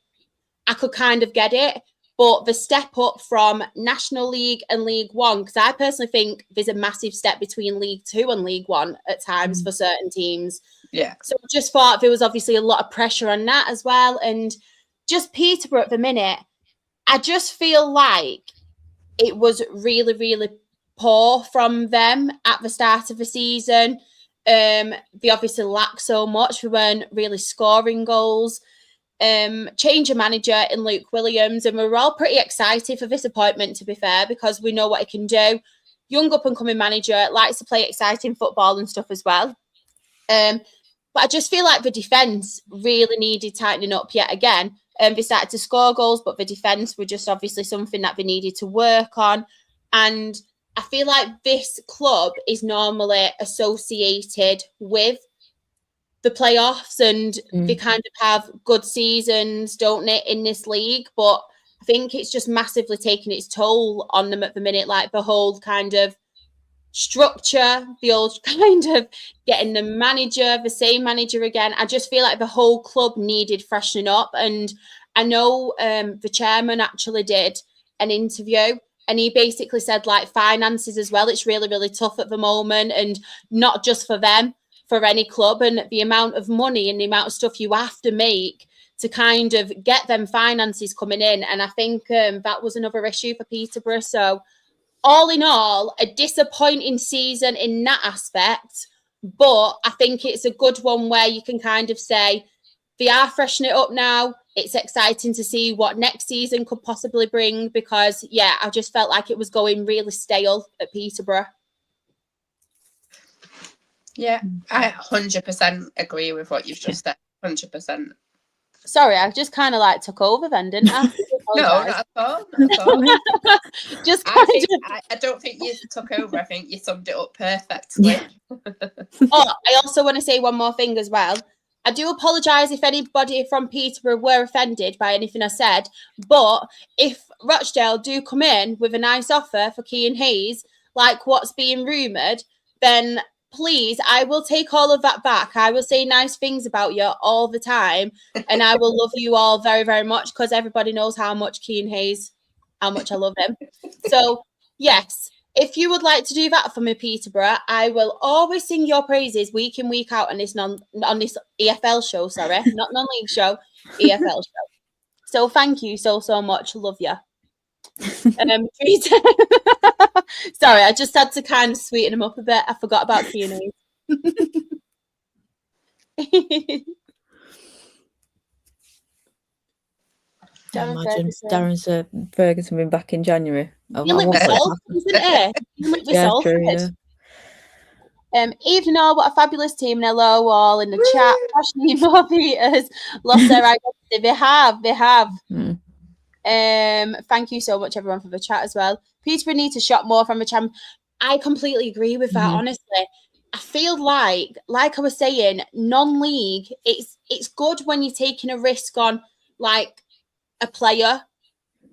I could kind of get it, but the step up from National League and League One, because I personally think there's a massive step between League Two and League One at times for certain teams. Yeah. So I just thought there was obviously a lot of pressure on that as well. And just Peterborough at the minute, I just feel like it was really, really poor from them at the start of the season. They obviously lacked so much. We weren't really scoring goals. Change of manager in Luke Williams, and we were all pretty excited for this appointment, to be fair, because we know what he can do. Young up-and-coming manager, likes to play exciting football and stuff as well. But I just feel like the defence really needed tightening up yet again. They started to score goals, but the defence were just obviously something that they needed to work on. And I feel like this club is normally associated with the playoffs, and they kind of have good seasons, don't they, in this league? But I think it's just massively taking its toll on them at the minute, like the whole kind of structure, the old kind of getting the same manager again. I just feel like the whole club needed freshening up. And I know the chairman actually did an interview, and he basically said, like, finances as well, it's really, really tough at the moment, and not just for them, for any club, and the amount of money and the amount of stuff you have to make to kind of get them finances coming in. And I think that was another issue for Peterborough. So all in all, a disappointing season in that aspect, but I think it's a good one where you can kind of say they are freshening it up now. It's exciting to see what next season could possibly bring, because, yeah, I just felt like it was going really stale at Peterborough. Yeah, I 100% agree with what you've just said. 100%. Sorry, I just kind of like took over then, didn't I? No, not at all. Not at all. Just I don't think you took over. I think you summed it up perfectly. Oh, I also want to say one more thing as well. I do apologise if anybody from Peterborough were offended by anything I said, but if Rochdale do come in with a nice offer for Keane Hayes, like what's being rumoured, then please, I will take all of that back. I will say nice things about you all the time, and I will love you all very, very much, because everybody knows how much how much I love him. So, yes, if you would like to do that for me, Peterborough, I will always sing your praises week in, week out on this EFL show, sorry, not non-league show, EFL show. So thank you so much. Love you. Sorry, I just had to kind of sweeten him up a bit. I forgot about Keane. Imagine Darren Ferguson being back in January. Isn't it? Yeah, true, yeah. Evening all, what a fabulous team, and hello all in the chat. Passionate Morbiters lost their identity. They have. Thank you so much, everyone, for the chat as well. Peterborough needs to shop more from the champ. I completely agree with that, honestly. I feel like I was saying, non-league, it's good when you're taking a risk on, like, a player.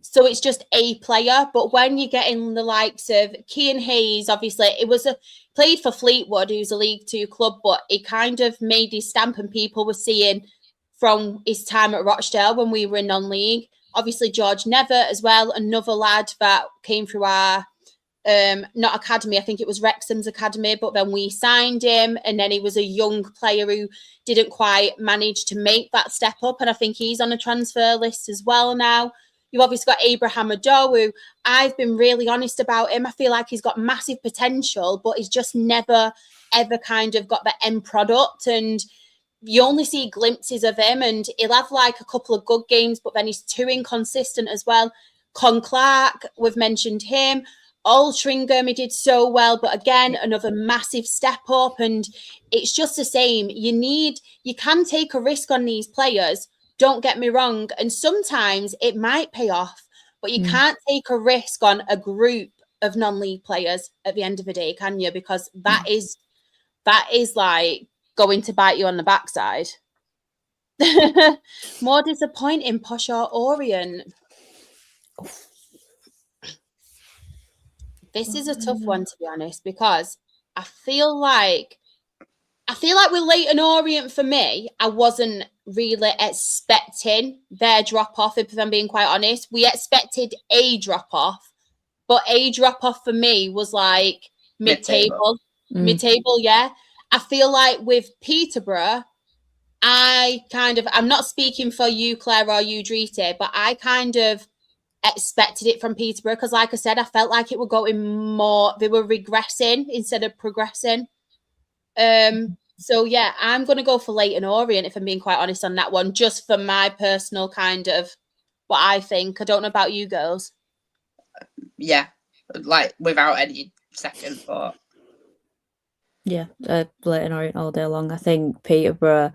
So it's just a player. But when you're getting the likes of Keane Hayes, obviously, played for Fleetwood, who's a League Two club, but it kind of made his stamp, and people were seeing from his time at Rochdale when we were in non-league. Obviously, George Never as well, another lad that came through our, not academy, I think it was Wrexham's academy, but then we signed him, and then he was a young player who didn't quite manage to make that step up, and I think he's on a transfer list as well now. You've obviously got Abraham Ado, who I've been really honest about him. I feel like he's got massive potential, but he's just never, ever kind of got the end product, and you only see glimpses of him, and he'll have like a couple of good games, but then he's too inconsistent as well. Con Clark, we've mentioned him. Altrincham, he did so well, but again, another massive step up, and it's just the same. You can take a risk on these players, don't get me wrong, and sometimes it might pay off, but you can't take a risk on a group of non-league players at the end of the day, can you? Because that is like going to bite you on the backside. More disappointing, Posh or Orient? This is a tough one, to be honest, because I feel like with Leyton Orient, for me, I wasn't really expecting their drop-off, if I'm being quite honest. We expected a drop-off, but a drop-off for me was like mid-table. Mid-table, yeah. I feel like with Peterborough, I'm not speaking for you, Claire, or you, Drita, but I kind of expected it from Peterborough because, like I said, I felt like it were going more, they were regressing instead of progressing. So yeah, I'm going to go for Leyton Orient, if I'm being quite honest on that one, just for my personal kind of what I think. I don't know about you girls. Yeah, like without any second thought. Yeah, Leyton Orient all day long. I think Peterborough,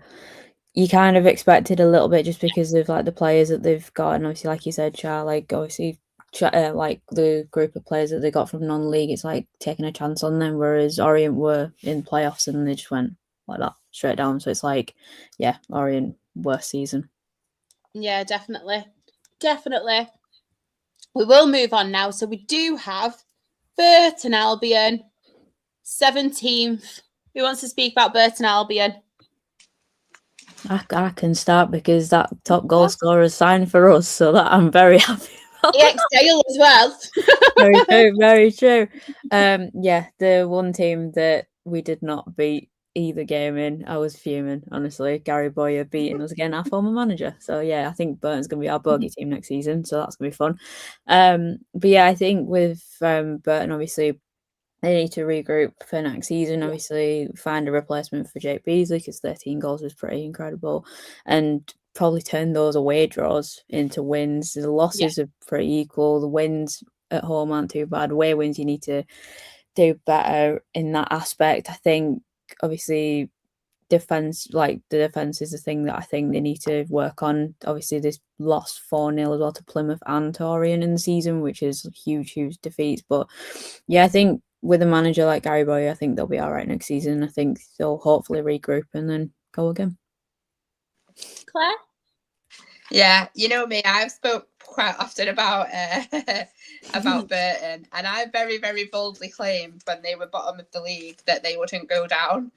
you kind of expected a little bit just because of like the players that they've got, and obviously, like you said, Char, like obviously, like the group of players that they got from non-league, it's like taking a chance on them. Whereas Orient were in playoffs and they just went like that straight down. So it's like, yeah, Orient worst season. Yeah, definitely. We will move on now. So we do have Burton Albion, 17th. Who wants to speak about Burton Albion? I can start because that top goal scorer signed for us, so that I'm very happy about. Dale as well. Very true. Yeah, the one team that we did not beat either game in, I was fuming, honestly. Gary Boyer beating us again, our former manager. So yeah, I think Burton's going to be our bogey team next season, so that's going to be fun. But yeah, I think with Burton, obviously, they need to regroup for next season. Obviously, find a replacement for Jake Beasley because 13 goals was pretty incredible, and probably turn those away draws into wins. The losses are pretty equal. The wins at home aren't too bad. Away wins, you need to do better in that aspect. I think, obviously, defense is the thing that I think they need to work on. Obviously, they lost 4-0 as well to Plymouth and Orient in the season, which is huge defeats. But yeah, I think with a manager like Gary Boyer, I think they'll be all right next season. I think they'll hopefully regroup and then go again. Claire? Yeah, you know me, I've spoke quite often about Burton, and I very, very boldly claimed when they were bottom of the league that they wouldn't go down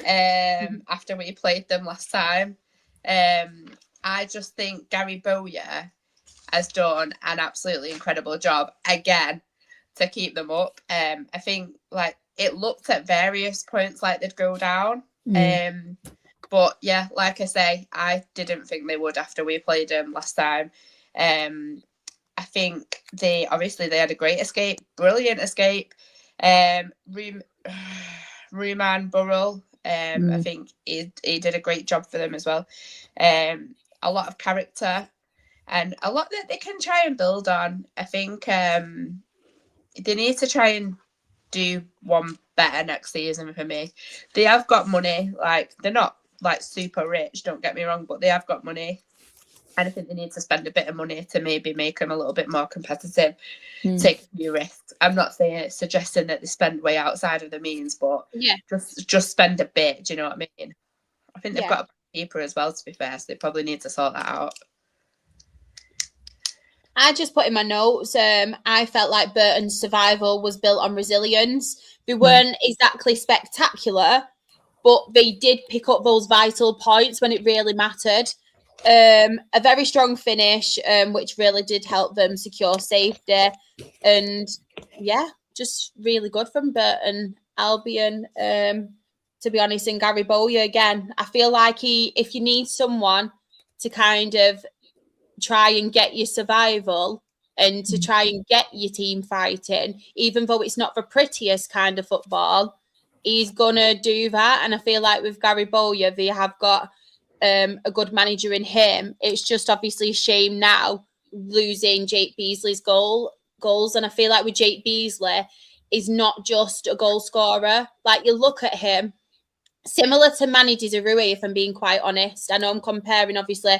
after we played them last time. I just think Gary Bowyer has done an absolutely incredible job again to keep them up. I think like it looked at various points like they'd go down. But yeah, like I say, I didn't think they would after we played them last time. I think they had a great escape, brilliant escape. Ruman Burrell, I think he did a great job for them as well. A lot of character and a lot that they can try and build on. I think they need to try and do one better next season for me. They have got money, like they're not like super rich, don't get me wrong, but they have got money. And I think they need to spend a bit of money to maybe make them a little bit more competitive, take a few risks. I'm not suggesting that they spend way outside of the means, but just spend a bit. Do you know what I mean? I think they've got a keeper as well, to be fair, so they probably need to sort that out. I just put in my notes, I felt like Burton's survival was built on resilience. They weren't exactly spectacular, but they did pick up those vital points when it really mattered. A very strong finish, which really did help them secure safety. And yeah, just really good from Burton Albion, to be honest. And Gary Bowyer, again, I feel like if you need someone to kind of try and get your survival and to try and get your team fighting, even though it's not the prettiest kind of football, he's gonna do that. And I feel like with Gary Bowyer, they have got a good manager in him. It's just obviously a shame now losing Jake Beasley's goals. And I feel like with Jake Beasley, he's not just a goal scorer. Like you look at him, similar to Manny Desirue, if I'm being quite honest. I know I'm comparing obviously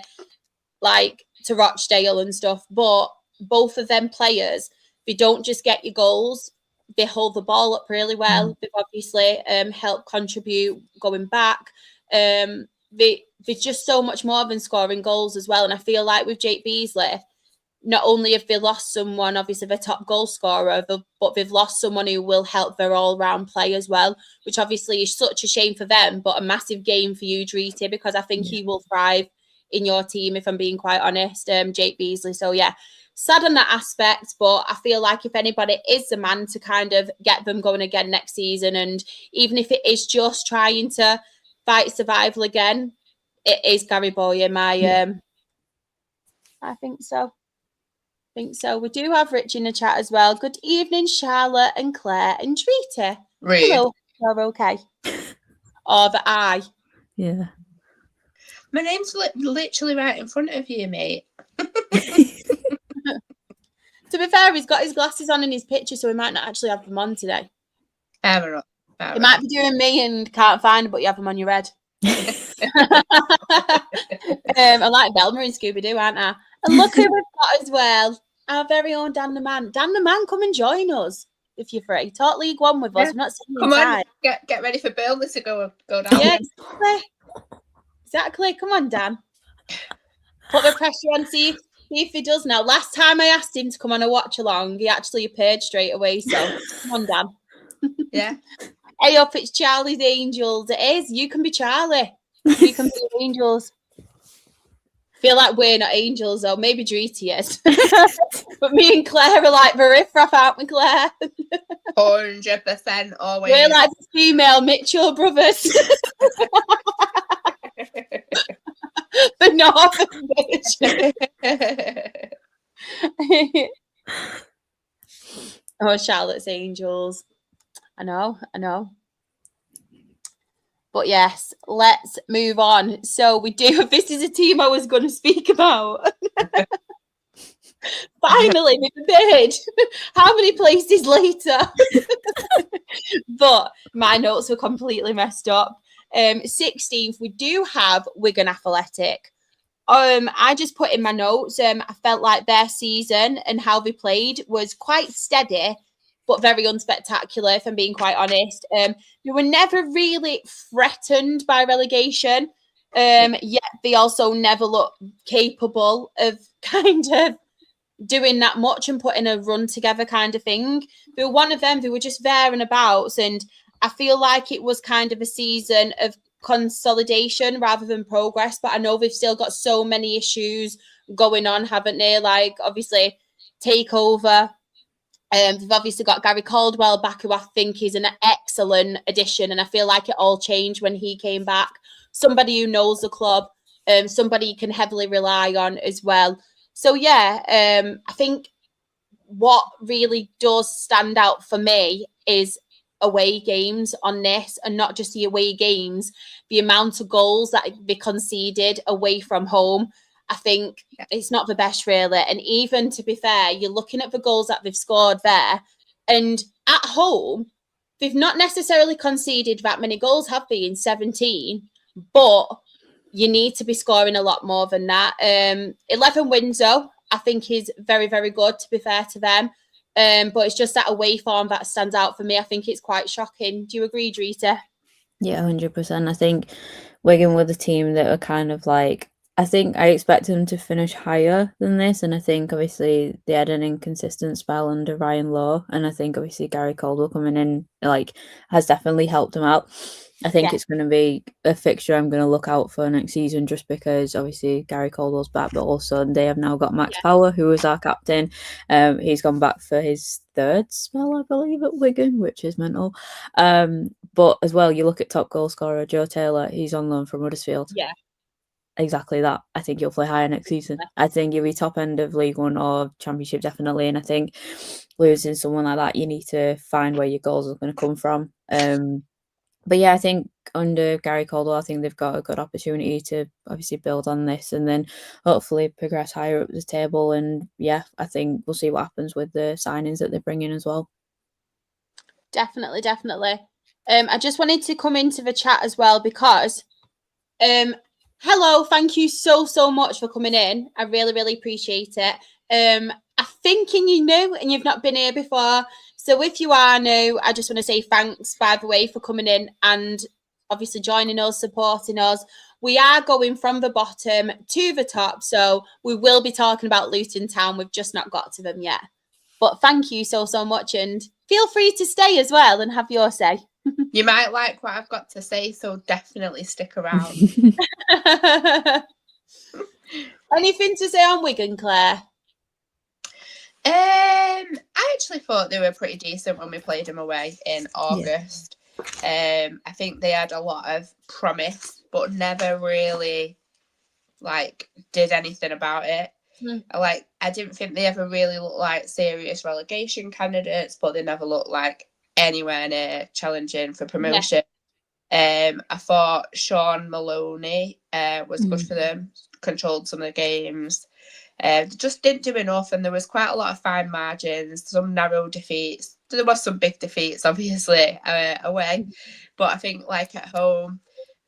like to Rochdale and stuff, but both of them players, they don't just get your goals, they hold the ball up really well. They've obviously helped contribute going back. They're just so much more than scoring goals as well. And I feel like with Jake Beasley, not only have they lost someone, obviously their top goal scorer, but they've lost someone who will help their all-round play as well, which obviously is such a shame for them, but a massive gain for you, Drita, because I think he will thrive in your team, if I'm being quite honest, Jake Beasley. So, yeah, sad on that aspect, but I feel like if anybody is the man to kind of get them going again next season, and even if it is just trying to fight survival again, it is Gary Bowyer. I think so. We do have Rich in the chat as well. Good evening, Charlotte and Claire and Drita. Hello, you're okay. Or the I. Yeah. My name's literally right in front of you, mate. To be fair, he's got his glasses on in his picture, so he might not actually have them on today. Fair enough. You might be doing me and can't find it, but you have them on your head. I like Velma and Scooby-Doo, aren't I? And look who we've got as well. Our very own Dan the Man. Dan the Man, come and join us if you're free. Talk League One with us. We're not sitting inside. Come on, get ready for Burnley to go down. Yeah, exactly. Come on, Dan. Put the pressure on, see if he does now. Last time I asked him to come on a watch along, he actually appeared straight away. So come on, Dan. Yeah. Hey up, it's Charlie's Angels. It is. You can be Charlie. You can be Angels. Feel like we're not angels, though. Maybe Drita is. But me and Claire are like the riff-raff, aren't we, Claire? 100% always. We're like the female Mitchell brothers. The Northern bitch. Oh, Charlotte's Angels. I know. But yes, let's move on. So we do. This is a team I was going to speak about. Finally, we've appeared. How many places later? But my notes were completely messed up. 16th, we do have Wigan Athletic. I just put in my notes. I felt like their season and how they played was quite steady, but very unspectacular, if I'm being quite honest. They were never really threatened by relegation, yet they also never looked capable of kind of doing that much and putting a run together kind of thing. They were one of them, they were just there and abouts, and I feel like it was kind of a season of consolidation rather than progress, but I know they've still got so many issues going on, haven't they? Like, obviously, takeover. They've obviously got Gary Caldwell back, who I think is an excellent addition, and I feel like it all changed when he came back. Somebody who knows the club, somebody you can heavily rely on as well. So yeah, I think what really does stand out for me is away games on this, and not just the away games, the amount of goals that they conceded away from home. I think it's not the best, really. And even, to be fair, you're looking at the goals that they've scored there, and at home, they've not necessarily conceded that many goals, have they, in 17, but you need to be scoring a lot more than that. 11 wins, though, I think is very, very good, to be fair to them. But it's just that away form that stands out for me. I think it's quite shocking. Do you agree, Drita? Yeah, 100%. I think Wigan were the team that are kind of like, I think I expected them to finish higher than this, and I think obviously they had an inconsistent spell under Ryan Lowe, and I think obviously Gary Caldwell coming in has definitely helped them out. I think it's going to be a fixture I'm going to look out for next season, just because obviously Gary Caldwell's back, but also they have now got Max Power, who was our captain. He's gone back for his third spell, I believe, at Wigan, which is mental. But as well, you look at top goal scorer Joe Taylor, he's on loan from Huddersfield. Yeah. Exactly that. I think you'll play higher next season. I think you'll be top end of League One or Championship, definitely. And I think losing someone like that, you need to find where your goals are going to come from. But yeah, I think under Gary Caldwell, I think they've got a good opportunity to obviously build on this and then hopefully progress higher up the table. And yeah, I think we'll see what happens with the signings that they bring in as well. Definitely. I just wanted to come into the chat as well because hello, thank you so much for coming in. I really appreciate it. I think you're new and you've not been here before. So if you are new, I just want to say thanks, by the way, for coming in and obviously joining us, supporting us. we are going from the bottom to the top. So we will be talking about Luton Town. We've just not got to them yet. But thank you so much. And feel free to stay as well and have your say. You might like what I've got to say, so definitely stick around. Anything to say on Wigan, Claire? I actually thought they were pretty decent when we played them away in August. I think they had a lot of promise, but never really did anything about it. I didn't think they ever really looked like serious relegation candidates, but they never looked like anywhere near challenging for promotion. I thought Sean Maloney was good for them, controlled some of the games. Just didn't do enough, and there was quite a lot of fine margins, some narrow defeats. There was some big defeats, obviously, away, but I think at home,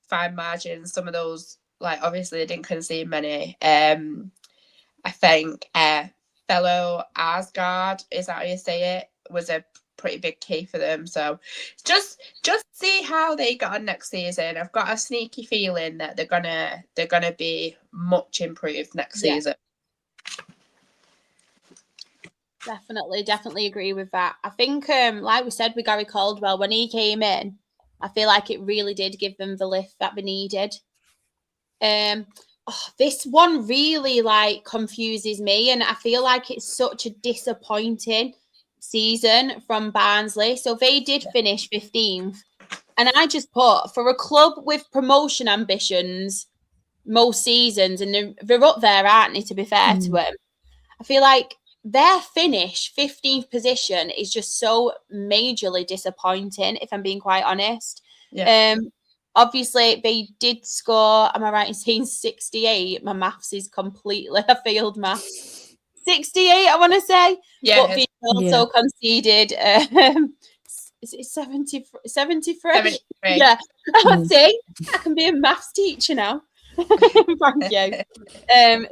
fine margins. Some of those, obviously, they didn't concede many. I think fellow Asgard, is that how you say it, was a pretty big key for them. So just see how they get on next season. I've got a sneaky feeling that they're gonna be much improved next season. Definitely agree with that. I think, like we said with Gary Caldwell, when he came in, I feel like it really did give them the lift that they needed. This one really confuses me, and I feel like it's such a disappointing season from Barnsley. So they did finish 15th, and I just put, for a club with promotion ambitions most seasons, and they're up there, aren't they, to be fair to them, I feel like their finish 15th position is just so majorly disappointing, if I'm being quite honest. Obviously they did score, am I right in saying 68? My maths is completely, I failed maths. 68, I want to say. But they also conceded is it 73? 73. Yeah. See, I can be a maths teacher now. Thank you.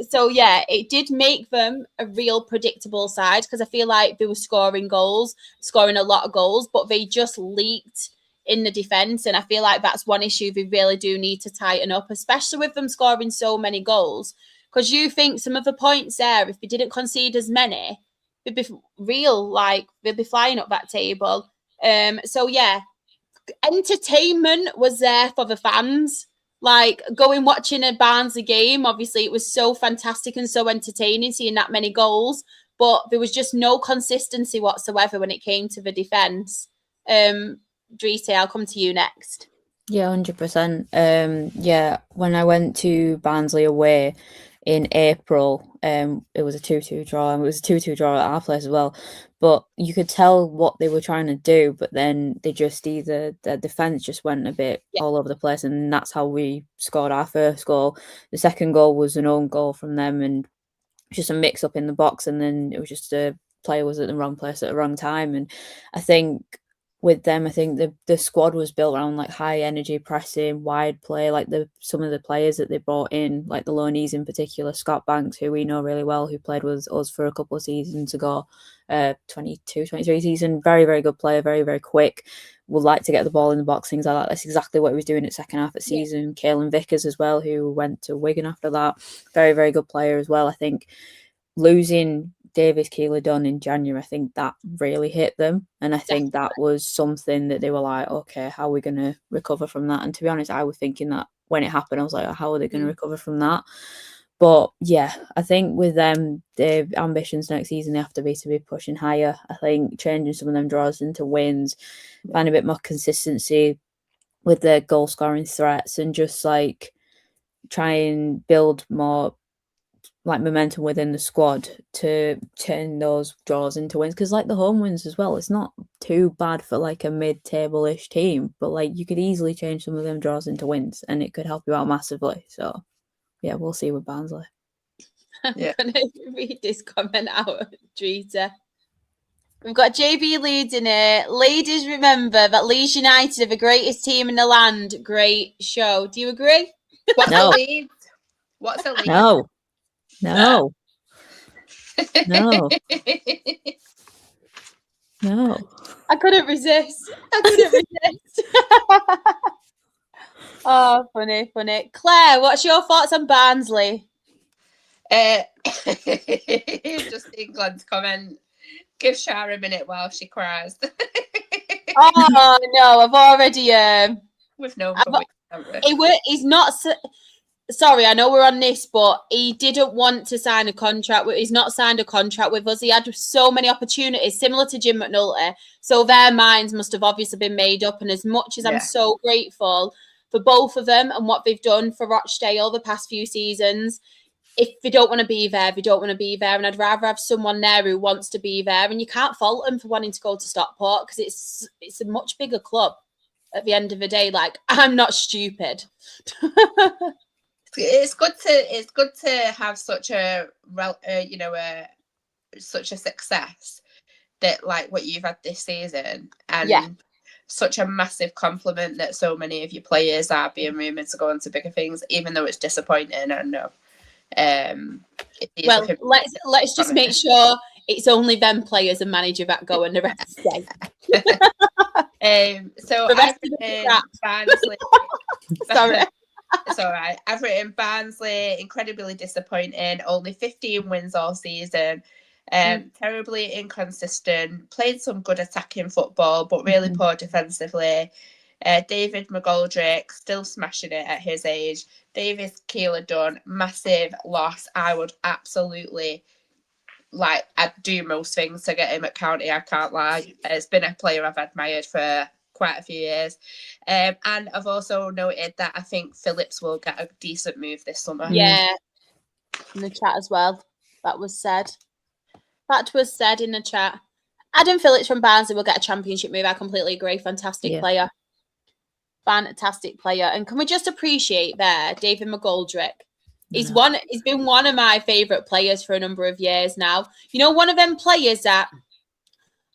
So yeah, it did make them a real predictable side, because I feel like they were scoring a lot of goals, but they just leaked in the defence, and I feel like that's one issue they really do need to tighten up, especially with them scoring so many goals. Because you think some of the points there, if they didn't concede as many, they'd be they'd be flying up that table. So yeah, entertainment was there for the fans. Going watching a Barnsley game, obviously it was so fantastic and so entertaining seeing that many goals, but there was just no consistency whatsoever when it came to the defence. Drita, I'll come to you next. Yeah, 100%. When I went to Barnsley away in April, it was a 2-2 draw, and it was a 2-2 draw at our place as well. But you could tell what they were trying to do, but then they just the defence just went a bit all over the place, and that's how we scored our first goal. The second goal was an own goal from them, and just a mix up in the box, and then it was just a player was at the wrong place at the wrong time. And I think with them, I think the squad was built around high energy pressing, wide play. Some of the players that they brought in, the loanees in particular, Scott Banks, who we know really well, who played with us for a couple of seasons ago, 22, 23 season, very, very good player, very, very quick, would like to get the ball in the box, things like that. That's exactly what he was doing at second half of the season. Caelan Vickers as well, who went to Wigan after that, very, very good player as well. I think losing Davis Keeler-Dunn in January, I think that really hit them, and I think that was something that they were like, okay, how are we going to recover from that? And to be honest, I was thinking that when it happened, I was like, how are they going to recover from that? But yeah, I think with them, the ambitions next season, they have to be pushing higher. I think changing some of them draws into wins, find a bit more consistency with their goal scoring threats, and just try and build more momentum within the squad to turn those draws into wins, because the home wins as well, it's not too bad for a mid-table-ish team, but you could easily change some of them draws into wins, and it could help you out massively. So yeah, we'll see with Barnsley. I'm gonna read this comment out, Drita. We've got JB Leeds in it. Ladies, remember that Leeds United are the greatest team in the land. Great show. Do you agree? What's a Leeds? What's a Leeds? No. No. I couldn't resist. Oh, funny. Claire, what's your thoughts on Barnsley? Just England's comment. Give Shara a minute while she cries. Oh no, I've already We've known for weeks, haven't we? He's not. Sorry, I know we're on this, but he didn't want to sign a contract. He's not signed a contract with us. He had so many opportunities, similar to Jim McNulty. So their minds must have obviously been made up. And as much as I'm so grateful for both of them and what they've done for Rochdale the past few seasons, if they don't want to be there, they don't want to be there. And I'd rather have someone there who wants to be there. And you can't fault them for wanting to go to Stockport because it's a much bigger club at the end of the day. Like, I'm not stupid. It's good to have such a such a success that like what you've had this season, and such a massive compliment that so many of your players are being rumoured to go on to bigger things, even though it's disappointing. I know. Well, let's just make sure it's only them players and manager that go and the rest stay. So the rest Barnsley. Sorry. It's all right. I've written Barnsley, incredibly disappointing. Only 15 wins all season. Terribly inconsistent. Played some good attacking football, but really poor defensively. David McGoldrick, still smashing it at his age. Davis Keeler done, massive loss. I would absolutely, I'd do most things to get him at County, I can't lie. It's been a player I've admired for quite a few years. And I've also noted that I think Phillips will get a decent move this summer. Yeah, in the chat as well. That was said in the chat. Adam Phillips from Barnsley will get a championship move. I completely agree. Fantastic player. Fantastic player. And can we just appreciate there, David McGoldrick? He's been one of my favourite players for a number of years now. You know, one of them players that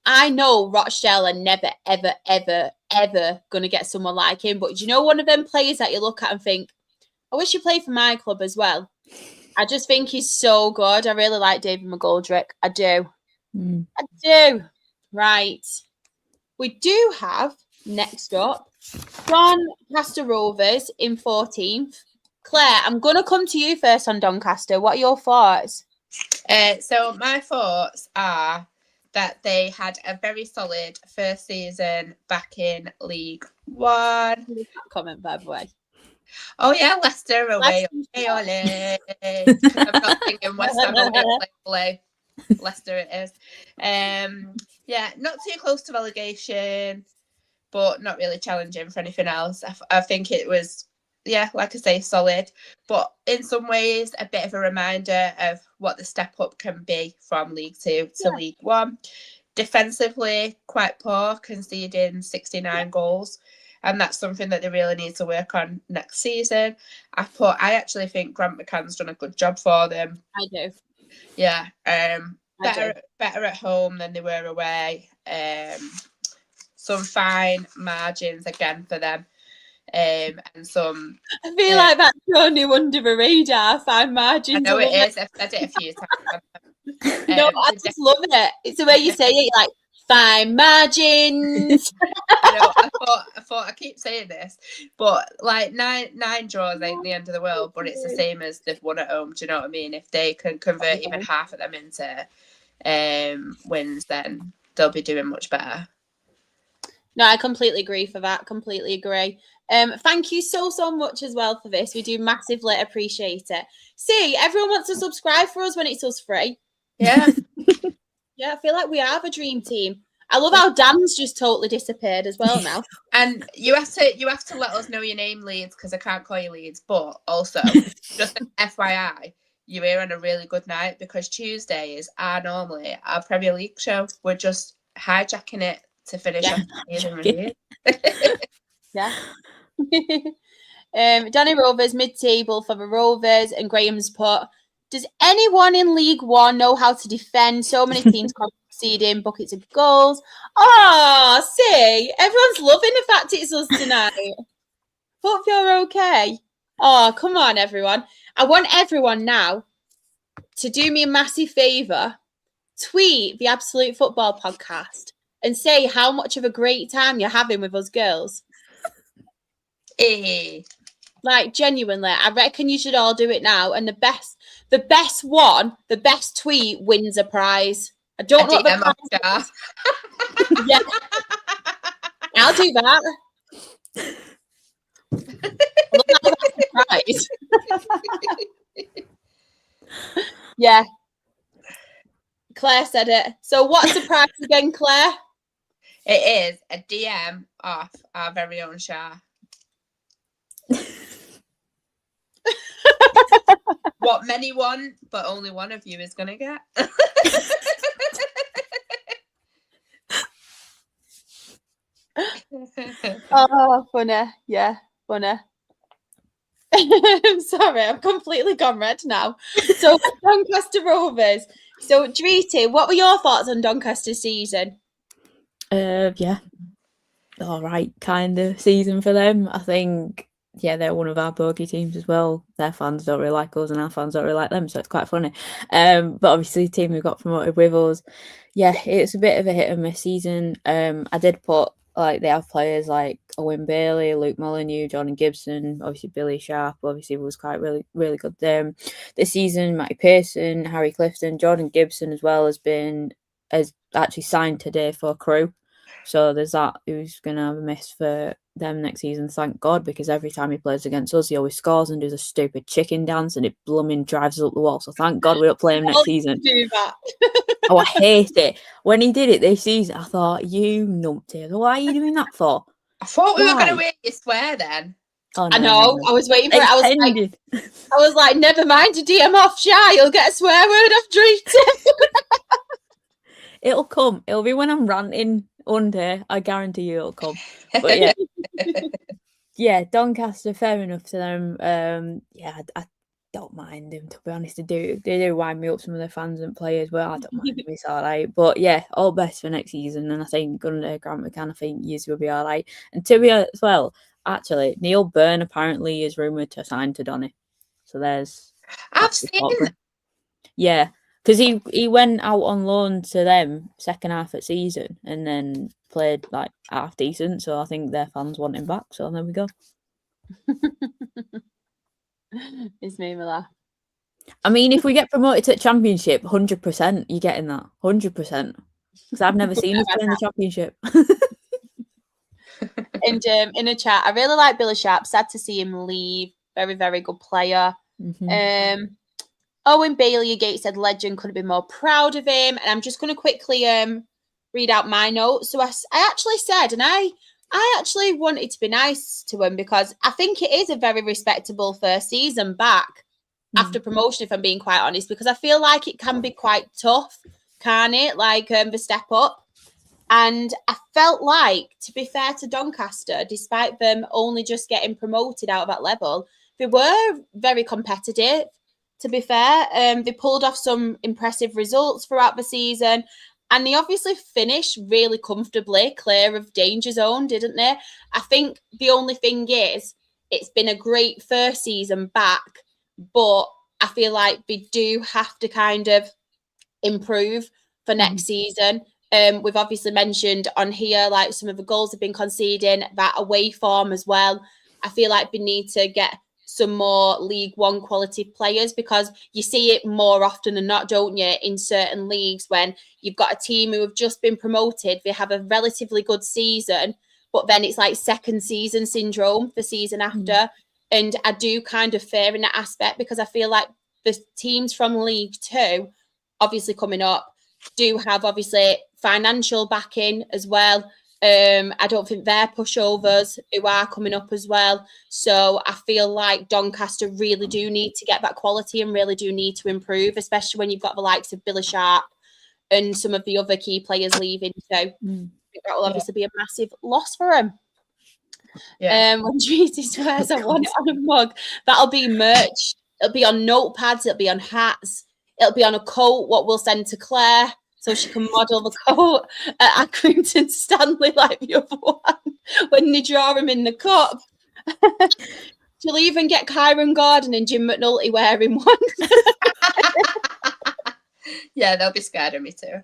I know Rochdale are never, ever, ever, ever going to get someone like him. But do you know one of them players that you look at and think, I wish he played for my club as well? I just think he's so good. I really like David McGoldrick. I do. I do. Right. We do have, next up, Doncaster Rovers in 14th. Claire, I'm going to come to you first on Doncaster. What are your thoughts? So my thoughts are that they had a very solid first season back in League One. Comment, by the way. Oh yeah, Leicester away. I'm not thinking West Ham away. Leicester it is. Yeah, not too close to relegation, but not really challenging for anything else. I think it was, like I say, solid, but in some ways a bit of a reminder of what the step up can be from League Two to League One. Defensively, quite poor, conceding 69 goals. And that's something that they really need to work on next season. I actually think Grant McCann's done a good job for them. I do. Yeah. Better at home than they were away. Some fine margins again for them. And some. I feel like that's only under the radar, fine margins. I know it is. I've said it a few times. No, I just love it. It's the way you say it, like fine margins. I know. I thought I keep saying this, but like nine draws ain't the end of the world. But it's the same as they've won at home. Do you know what I mean? If they can convert even half of them into wins, then they'll be doing much better. No, I completely agree for that. Completely agree. Thank you so much as well for this. We do massively appreciate it. See, everyone wants to subscribe for us when it's us free. Yeah. Yeah, I feel like we are the dream team. I love how Dan's just totally disappeared as well now. And you have to let us know your name, Leeds, because I can't call you Leeds. But also, just an FYI, you're here on a really good night because Tuesdays are normally our Premier League show. We're just hijacking it to finish off the season review. Yeah. Danny Rovers mid-table for the Rovers, and Graham's put, does anyone in League One know how to defend? So many teams conceding buckets of goals. Oh, see, everyone's loving the fact it's us tonight. Hope you're okay. Oh, come on, everyone. I want everyone now to do me a massive favour. Tweet the Absolute Football Podcast and say how much of a great time you're having with us girls. Hey. Like, genuinely, I reckon you should all do it now. And the best tweet wins a prize. I don't know what the prize is. Yeah, I'll do that. Look like that's a prize. Yeah. Claire said it. So what's the prize again, Claire? It is a DM off our very own Shah. What many want, but only one of you is going to get. Oh, funny. Yeah, funny. I'm sorry, I've completely gone red now. So, Doncaster Rovers. So, Driti, what were your thoughts on Doncaster's season? Yeah, all right, kind of season for them. I think, yeah, they're one of our bogey teams as well. Their fans don't really like us, and our fans don't really like them, so it's quite funny. But obviously, the team who got promoted with us, yeah, it's a bit of a hit and miss season. I did put like they have players like Owen Bailey, Luke Molyneux, Jordan Gibson, obviously Billy Sharp, obviously was quite really good this season. Matty Pearson, Harry Clifton, Jordan Gibson as well has actually signed today for Crewe. So there's that. Who's going to have a miss for them next season, thank God, because every time he plays against us, he always scores and does a stupid chicken dance and it blooming drives us up the wall. So thank God we don't play him next season. Do that. Oh, I hate it. When he did it this season, I thought, you numpty. Why are you doing that for? I thought we were going to hear you swear then. Oh, no, I know. no. I was waiting for it. I was like, never mind a DM off Shy. You'll get a swear word off Driti. It'll come. It'll be when I'm ranting one day. I guarantee you it'll come. But yeah. Yeah, Doncaster, fair enough to them. Yeah, I don't mind them, to be honest. They do wind me up, some of their fans and players. Well, I don't mind them, it's all right. But yeah, all best for next season. And I think under Grant McCann, I think Yuz will be all right. And to be honest, as well, actually, Neil Byrne apparently is rumoured to sign to Donny. So there's... I've seen that. Yeah. Because he went out on loan to them second half of season and then played like half decent. So I think their fans want him back. So there we go. It's made me laugh. I mean, if we get promoted to the Championship, 100%, you're getting that. 100%. Because I've never seen us play in the Championship. And in a chat, I really like Billy Sharp. Sad to see him leave. Very, very good player. Mm-hmm. Owen Bailey again said legend, couldn't be more proud of him. And I'm just going to quickly read out my notes. So I actually said, and I actually wanted to be nice to him because I think it is a very respectable first season back after promotion, if I'm being quite honest, because I feel like it can be quite tough, can't it? Like the step up. And I felt like, to be fair to Doncaster, despite them only just getting promoted out of that level, they were very competitive. To be fair, they pulled off some impressive results throughout the season and they obviously finished really comfortably clear of danger zone, didn't they? I think the only thing is it's been a great first season back, but I feel like they do have to kind of improve for next season. We've obviously mentioned on here, like some of the goals have been conceding, that away form as well. I feel like we need to get some more League One quality players because you see it more often than not, don't you, in certain leagues when you've got a team who have just been promoted, they have a relatively good season, but then it's like second season syndrome the season after. And I do kind of fear in that aspect because I feel like the teams from League Two, obviously coming up, do have obviously financial backing as well. I don't think they're pushovers who are coming up as well. So I feel like Doncaster really do need to get that quality and really do need to improve, especially when you've got the likes of Billy Sharp and some of the other key players leaving. So I think that will obviously be a massive loss for him. Yeah. When Treaty swears I want it on a mug, that'll be merch. It'll be on notepads. It'll be on hats. It'll be on a coat, what we'll send to Claire, so she can model the coat at Accrington Stanley like the other one when they draw him in the cup. She'll even get Kyron Gordon and Jim McNulty wearing one. Yeah, they'll be scared of me too.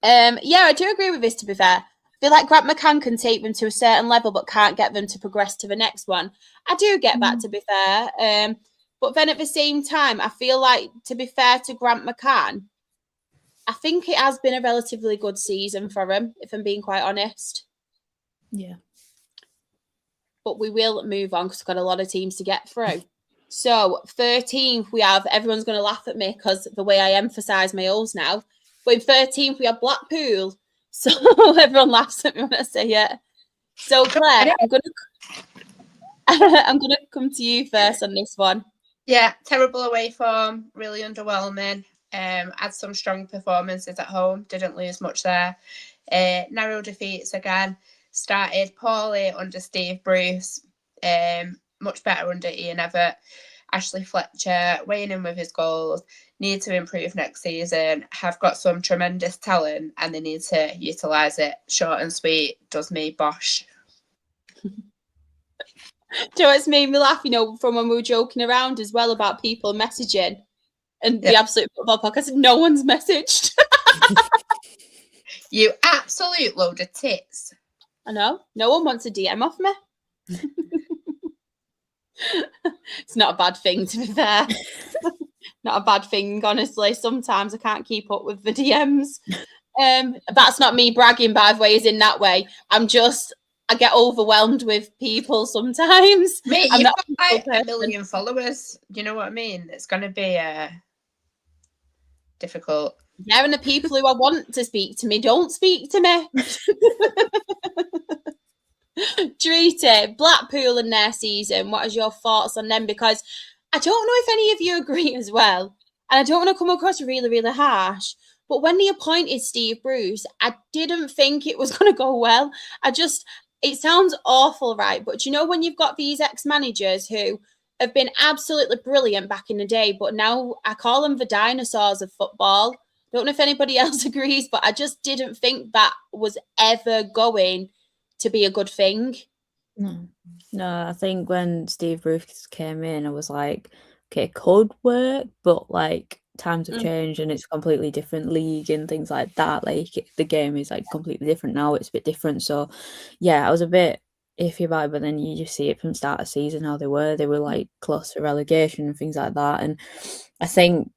Yeah, I do agree with this, to be fair. I feel like Grant McCann can take them to a certain level but can't get them to progress to the next one. I do get that, to be fair. But then at the same time, I feel like, to be fair to Grant McCann, I think it has been a relatively good season for him, if I'm being quite honest. Yeah. But we will move on because we've got a lot of teams to get through. So 13th, we have, everyone's going to laugh at me because the way I emphasise my O's now. But in 13th, we have Blackpool. So everyone laughs at me when I say it. So Claire, I'm gonna come to you first on this one. Yeah, terrible away form, really underwhelming. Had some strong performances at home, didn't lose much there. Narrow defeats again. Started poorly under Steve Bruce, much better under Ian Evatt. Ashley Fletcher weighing in with his goals. Need to improve next season. Have got some tremendous talent and they need to utilise it. Short and sweet, does me bosh. Do you know what's made me laugh, from when we were joking around as well about people messaging and the Absolute Football Podcast? No one's messaged. You absolute load of tits. I know. No one wants a DM off me. It's not a bad thing, to be fair. Not a bad thing, honestly. Sometimes I can't keep up with the DMs. That's not me bragging, by the way, is in that way. I get overwhelmed with people sometimes. Mate, you've got like 1 million followers. You know what I mean? It's going to be difficult. Yeah, and the people who I want to speak to me don't speak to me. Treaty, Blackpool and their season, what is your thoughts on them? Because I don't know if any of you agree as well, and I don't want to come across really, really harsh, but when they appointed Steve Bruce, I didn't think it was going to go well. It sounds awful, right? But when you've got these ex-managers who have been absolutely brilliant back in the day, but now I call them the dinosaurs of football. Don't know if anybody else agrees, but I just didn't think that was ever going to be a good thing. No, I think when Steve Bruce came in, I was like, okay, it could work, but like times have changed and it's a completely different league and things like that. Like the game is like completely different now. It's a bit different. So yeah, I was a bit iffy about it, but then you just see it from start of season how they were like close to relegation and things like that. And I think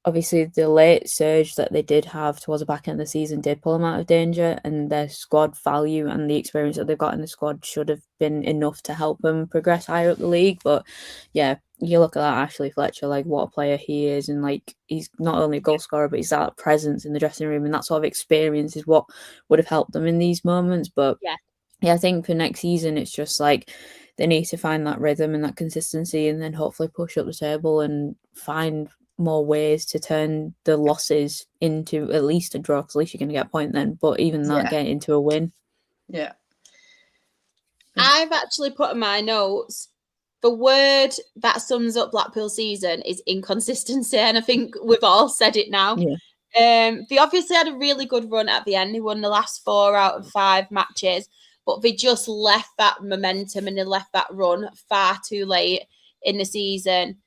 obviously the late surge that they did have towards the back end of the season did pull them out of danger, and their squad value and the experience that they've got in the squad should have been enough to help them progress higher up the league. But yeah, you look at that Ashley Fletcher, like what a player he is, and like he's not only a goal scorer, but he's that presence in the dressing room, and that sort of experience is what would have helped them in these moments. But yeah, I think for next season it's just like they need to find that rhythm and that consistency, and then hopefully push up the table and find more ways to turn the losses into at least a draw, because at least you're going to get a point then, but even that get into a win. Yeah. I've actually put in my notes, the word that sums up Blackpool season is inconsistency, and I think we've all said it now. They obviously had a really good run at the end. They won the last 4 out of 5 matches, but they just left that momentum and they left that run far too late in the season.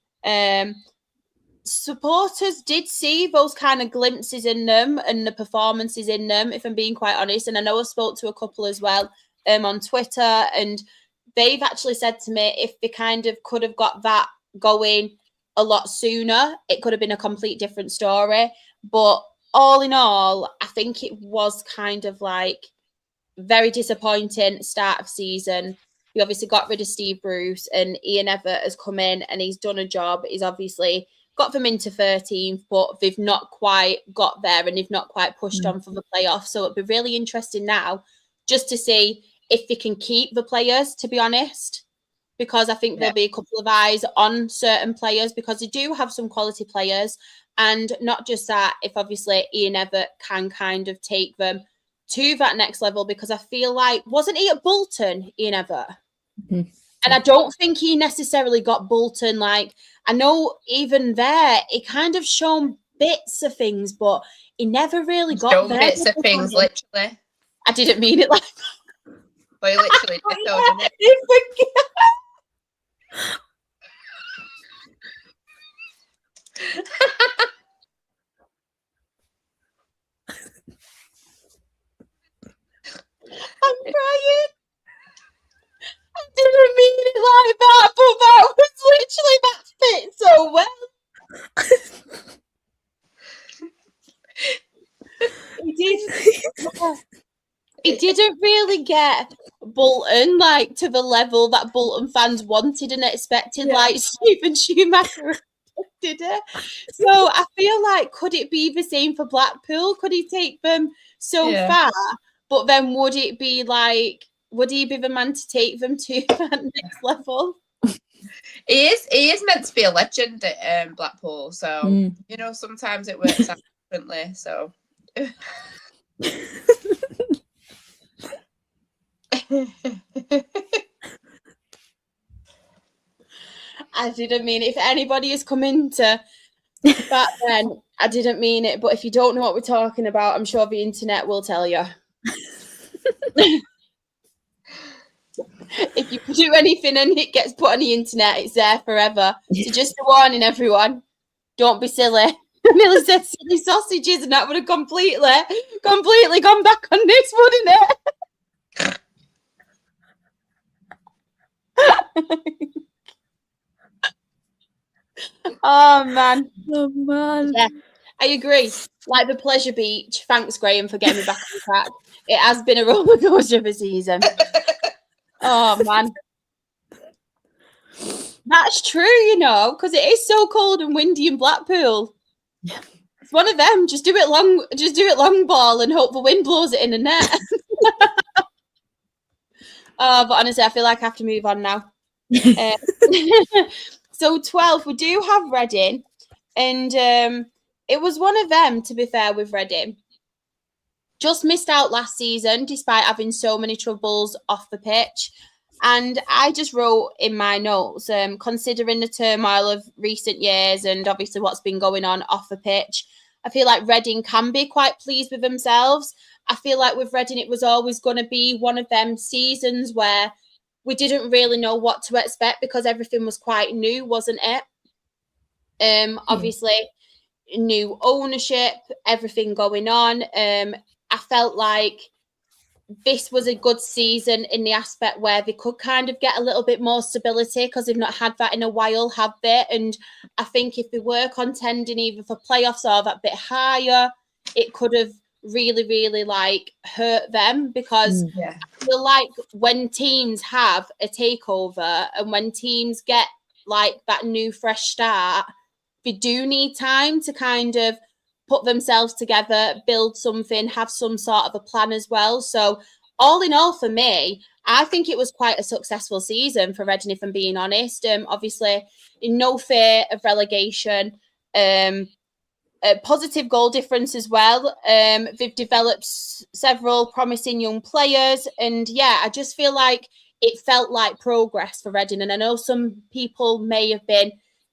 Supporters did see those kind of glimpses in them and the performances in them, if I'm being quite honest. And I know I spoke to a couple as well on Twitter, and they've actually said to me if they kind of could have got that going a lot sooner, it could have been a complete different story. But all in all, I think it was kind of like very disappointing start of season. We obviously got rid of Steve Bruce, and Ian Evatt has come in and he's done a job. He's obviously got them into 13th, but they've not quite got there and they've not quite pushed on for the playoffs. So it'd be really interesting now just to see if they can keep the players, to be honest, because I think there'll be a couple of eyes on certain players because they do have some quality players. And not just that, if obviously Ian Evatt can kind of take them to that next level, because I feel like, wasn't he at Bolton, Ian Evatt? And I don't think he necessarily got Bolton. Like, I know even there, he kind of shown bits of things, but he never really got there. Bits of things, literally. I didn't mean it like that. But he literally did, though, didn't he? It didn't really get Bolton like to the level that Bolton fans wanted and expected, like Stephen Schumacher did it. So I feel like, could it be the same for Blackpool? Could he take them so far? But then would he be the man to take them to that next level? He is meant to be a legend at Blackpool, so sometimes it works out differently. So I didn't mean it. If anybody is coming to that, then I didn't mean it. But if you don't know what we're talking about, I'm sure the internet will tell you. If you do anything and it gets put on the internet, it's there forever. So just a warning, everyone, don't be silly. I nearly said silly sausages, and that would have completely gone back on this, wouldn't it? Oh man. Yeah, I agree. Like the Pleasure Beach. Thanks, Graham, for getting me back on track. It has been a roller coaster of a season. Oh man, that's true, because it is so cold and windy in Blackpool. Yeah, it's one of them. Just do it long ball and hope the wind blows it in the net. But honestly, I feel like I have to move on now. So 12, we do have Reading, and it was one of them, to be fair, with Reading. Just missed out last season despite having so many troubles off the pitch. And I just wrote in my notes, considering the turmoil of recent years and obviously what's been going on off the pitch, I feel like Reading can be quite pleased with themselves. I feel like with Reading, it was always going to be one of them seasons where we didn't really know what to expect because everything was quite new, wasn't it? Obviously, new ownership, everything going on. I felt like this was a good season in the aspect where they could kind of get a little bit more stability because they've not had that in a while, have they? And I think if they were contending either for playoffs or that bit higher, it could have really, really hurt them because I feel like when teams have a takeover and when teams get that new fresh start, they do need time to kind of put themselves together, build something, have some sort of a plan as well. So all in all, for me, I think it was quite a successful season for Reading, if I'm being honest. Obviously, in no fear of relegation, a positive goal difference as well. They've developed several promising young players. And I just feel like it felt like progress for Reading. And I know some people may have been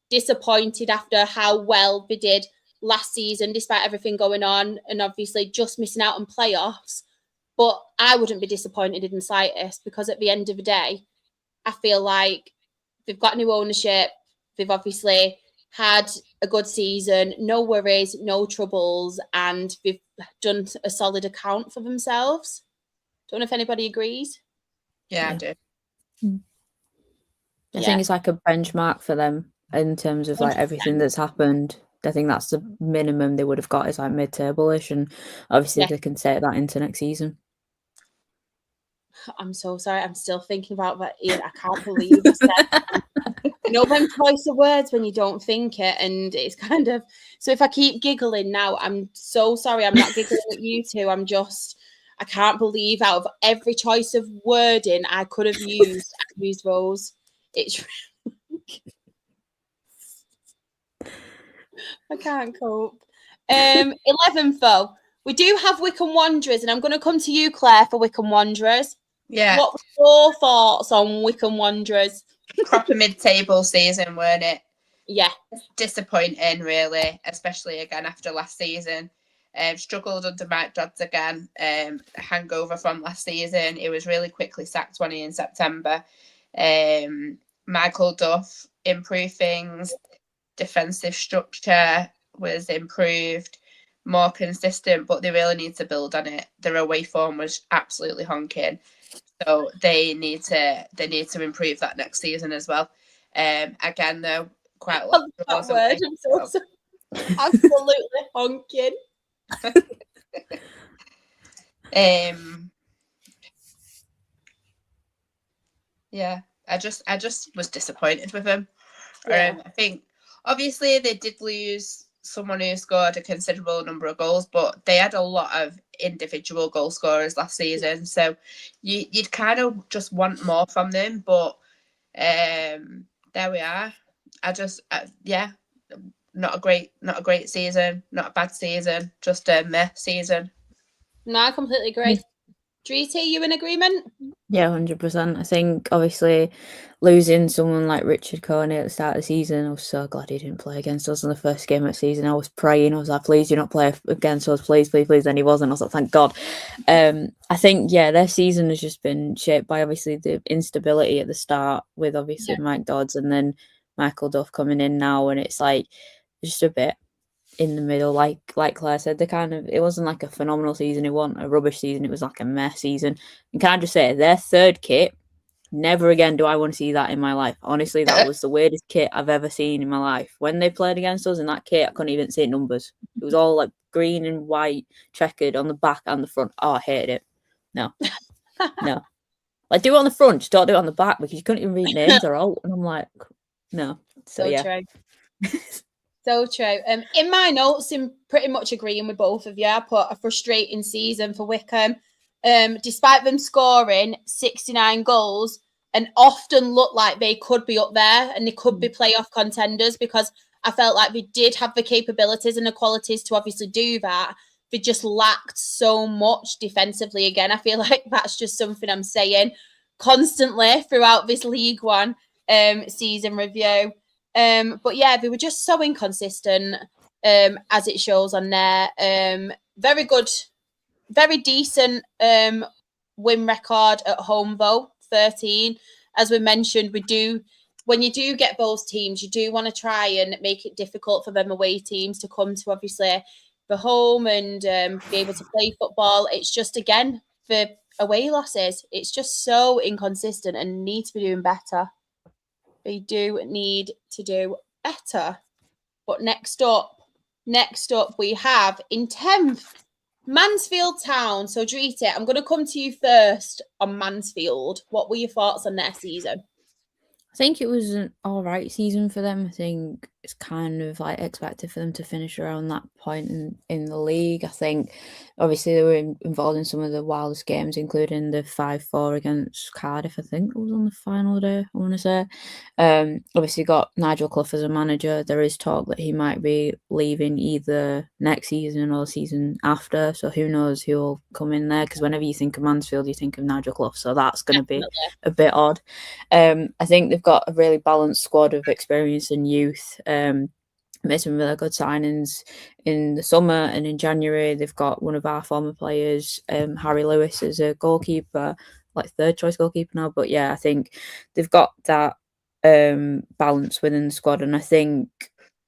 disappointed after how well they did last season, despite everything going on, and obviously just missing out on playoffs. But I wouldn't be disappointed in the slightest because at the end of the day, I feel like they've got new ownership. They've obviously had a good season, no worries, no troubles, and they've done a solid account for themselves. Don't know if anybody agrees. Yeah, I do. I think it's like a benchmark for them in terms of everything that's happened. I think that's the minimum they would have got is mid-table-ish, and obviously they can take that into next season. I'm so sorry. I'm still thinking about that, Ian. I can't believe I said them choice of words when you don't think it, and it's kind of so. If I keep giggling now, I'm so sorry. I'm not giggling at you two. I can't believe out of every choice of wording I could have used, I've used those. It's I can't cope. 11th though, we do have Wycombe Wanderers, and I'm going to come to you, Claire, for Wycombe Wanderers. Yeah. What were your thoughts on Wycombe Wanderers? Proper mid-table season, weren't it? Yeah. Disappointing, really, especially again after last season. Struggled under Mike Dodds again. Hangover from last season. He was really quickly sacked when in September. Michael Duff improved things. Defensive structure was improved, more consistent, but they really need to build on it. Their away form was absolutely honking, so they need to improve that next season as well. Again, though, quite a lot of that word. I'm so sorry. Absolutely honking. Yeah, I just was disappointed with them. Yeah. I think obviously they did lose someone who scored a considerable number of goals, but they had a lot of individual goal scorers last season, so you'd kind of just want more from them. But there we are. Not a great season, not a bad season, just a meh season. No, I completely agree. Dreety, you in agreement? Yeah, 100%. I think obviously losing someone like Richard Coney at the start of the season, I was so glad he didn't play against us in the first game of the season. I was praying, I was like, please do not play against us, please, please, please. And he wasn't. I was like, thank God. I think, their season has just been shaped by obviously the instability at the start with obviously Mike Dodds and then Michael Duff coming in now, and it's like just a bit in the middle, like Claire said, it wasn't like a phenomenal season, it wasn't a rubbish season, it was like a mess season. And can I just say, their third kit, never again do I want to see that in my life. Honestly, that was the weirdest kit I've ever seen in my life. When they played against us in that kit, I couldn't even see numbers. It was all like green and white checkered on the back and the front. Oh, I hated it. No. Like, do it on the front, just don't do it on the back, because you couldn't even read names or all. And I'm like, no. So yeah. True. So true. In my notes, I'm pretty much agreeing with both of you. I put a frustrating season for Wycombe. Despite them scoring 69 goals and often look like they could be up there and they could be playoff contenders, because I felt like they did have the capabilities and the qualities to obviously do that. They just lacked so much defensively. Again, I feel like that's just something I'm saying constantly throughout this League One season review. But yeah, they were just so inconsistent, as it shows on there. Very good, very decent win record at home though, 13. As we mentioned, when you do get those teams, you do want to try and make it difficult for them away teams to come to obviously the home and be able to play football. It's just, again, the away losses, it's just so inconsistent and need to be doing better. They do need to do better. But next up we have in 10th, Mansfield Town. So Drita, I'm going to come to you first on Mansfield. What were your thoughts on their season? I think it was an all right season for them. I think it's kind of like expected for them to finish around that point in the league. I think obviously they were involved in some of the wildest games, including the 5-4 against Cardiff. I think it was on the final day, I want to say. Obviously got Nigel Clough as a manager. There is talk that he might be leaving either next season or the season after. So who knows who will come in there, because whenever you think of Mansfield, you think of Nigel Clough. So that's going to be a bit odd. I think they've got a really balanced squad of experience and youth. Made some really good signings in the summer, and in January they've got one of our former players, Harry Lewis, as a goalkeeper, like third choice goalkeeper now. But yeah, I think they've got that balance within the squad, and I think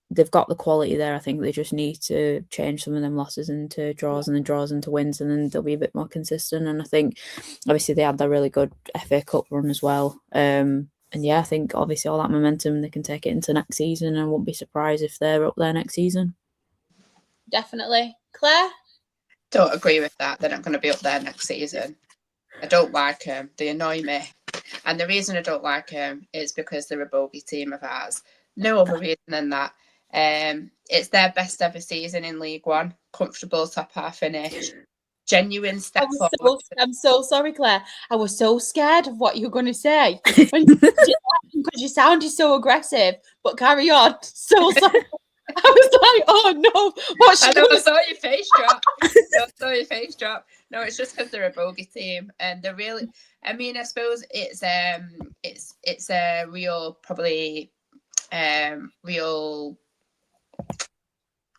they've got the quality there. I think they just need to change some of them losses into draws and then draws into wins, and then they'll be a bit more consistent. And I think obviously they had that really good FA Cup run as well. And yeah, I think obviously all that momentum, they can take it into next season, and I won't be surprised if they're up there next season. Definitely. Claire? Don't agree with that. They're not going to be up there next season. I don't like them. They annoy me. And the reason I don't like them is because they're a bogey team of ours. No other reason than that. It's their best ever season in League One. Comfortable top half finish. Genuine step forward. I'm so sorry, Claire. I was so scared of what you were going to say because you sounded so aggressive. But carry on. So sorry. I was like, oh no, what's she I saw your face drop. No, it's just because they're a bogey team, and they're really. I mean, I suppose it's a real real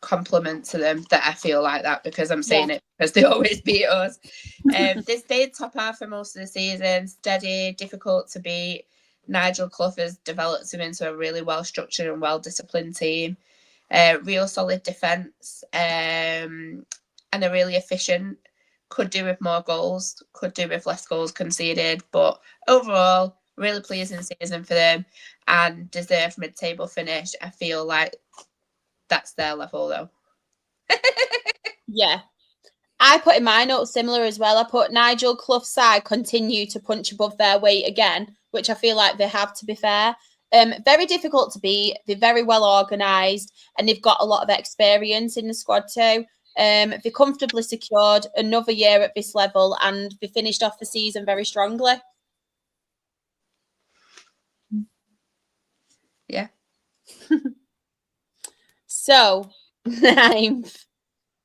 compliment to them that I feel like that, because I'm saying it because they always beat us. They stayed top half for most of the season, steady, difficult to beat. Nigel Clough has developed them into a really well structured and well disciplined team. Real solid defence, and they're really efficient. Could do with more goals, could do with less goals conceded, but overall, really pleasing season for them and deserved mid-table finish. I feel like that's their level though. Yeah. I put in my notes similar as well. I put Nigel Clough's side continue to punch above their weight again, which I feel like they have, to be fair. Very difficult to beat. They're very well organised and they've got a lot of experience in the squad too. They comfortably secured another year at this level and they finished off the season very strongly. Yeah. So, 9th,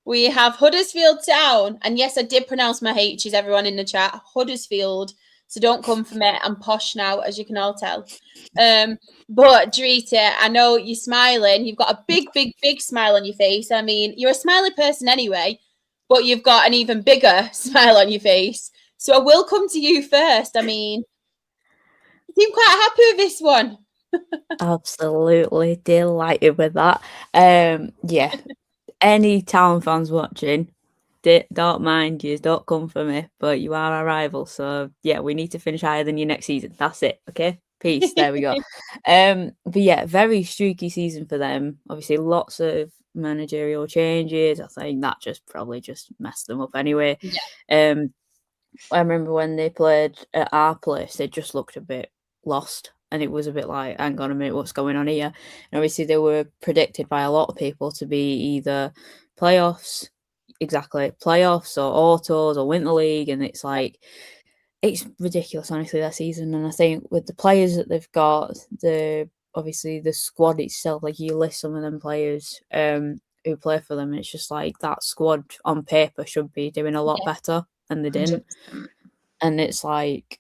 we have Huddersfield Town. And yes, I did pronounce my H's, everyone in the chat. Huddersfield. So don't come for me. I'm posh now, as you can all tell. But Drita, I know you're smiling. You've got a big, big, big smile on your face. I mean, you're a smiley person anyway, but you've got an even bigger smile on your face. So I will come to you first. I mean, you seem quite happy with this one. Absolutely delighted with that. Yeah, any Town fans watching, don't mind you, don't come for me, but you are our rival, so yeah, we need to finish higher than you next season. That's it. Okay, peace. There we go. But yeah, very streaky season for them. Obviously, lots of managerial changes. I think that probably messed them up anyway. Yeah. I remember when they played at our place, they just looked a bit lost. And it was a bit like, hang on a minute, what's going on here? And obviously they were predicted by a lot of people to be either playoffs or autos or win the league. And it's like, it's ridiculous, honestly, that season. And I think with the players that they've got, obviously the squad itself, like you list some of them players who play for them, it's just like that squad on paper should be doing a lot better, and they didn't. 100%. And it's like,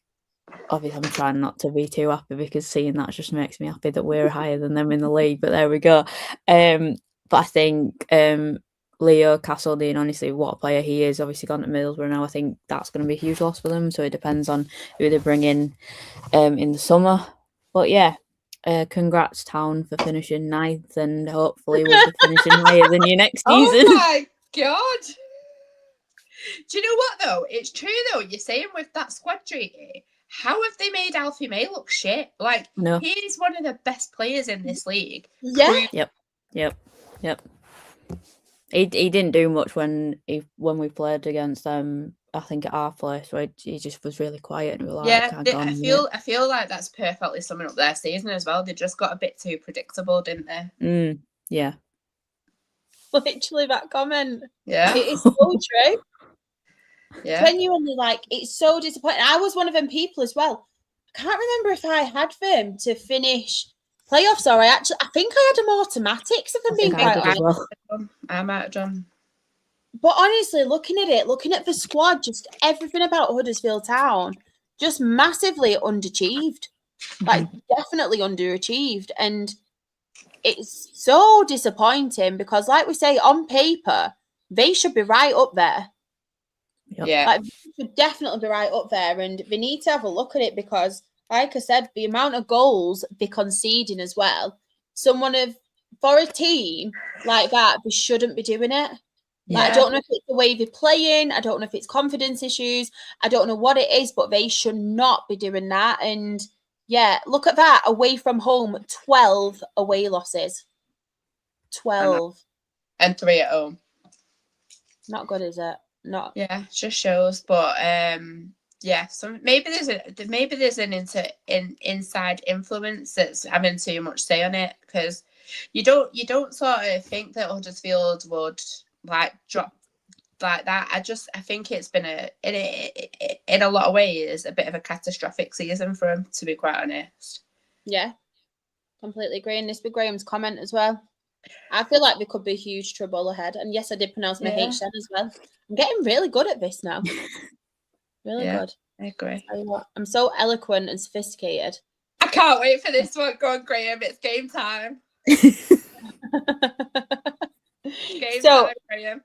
obviously I'm trying not to be too happy because seeing that just makes me happy that we're higher than them in the league, but there we go. But I think Leo Castledine, honestly, what a player he is, obviously gone to Middlesbrough now. I think that's going to be a huge loss for them, so it depends on who they bring in the summer. But yeah, congrats Town for finishing 9th, and hopefully we'll be finishing higher than you next season. Oh my God. Do you know what though? It's true though, you're saying with that squad treaty, how have they made Alfie May look shit? Like, No. He's one of the best players in this league. Yeah. Yep. He didn't do much when we played against them. I think at our place, where he just was really quiet and we were like, I feel like that's perfectly summing up their season as well. They just got a bit too predictable, didn't they? Yeah. Literally that comment. Yeah. It is so true. Yeah. Genuinely, like, it's so disappointing. I was one of them people as well. I can't remember if I had them to finish playoffs or I think I had them automatics, if I'm being quite honest. Well. I might have done. But honestly, looking at the squad, just everything about Huddersfield Town, just massively underachieved. Like, definitely underachieved. And it's so disappointing because, like we say, on paper, they should be right up there. Yep. Yeah. Like, they should definitely be right up there. And they need to have a look at it because, like I said, the amount of goals they're conceding as well. For a team like that, they shouldn't be doing it. Yeah. Like, I don't know if it's the way they're playing. I don't know if it's confidence issues. I don't know what it is, but they should not be doing that. And yeah, look at that. Away from home, 12 away losses. 12. And 3 at home. Not good, is it? Not. Yeah, it just shows. But yeah, so maybe there's an inside influence that's having too much say on it, because you don't sort of think that Huddersfield would like drop like that. I think it's been in a lot of ways a bit of a catastrophic season for him, to be quite honest. Yeah, completely agree. And this with Graham's comment as well. I feel like there could be huge trouble ahead. And yes, I did pronounce my H then as well. I'm getting really good at this now. Really good. I agree. I'm so eloquent and sophisticated. I can't wait for this one. Go on, Graham. It's game time. Time, Graham.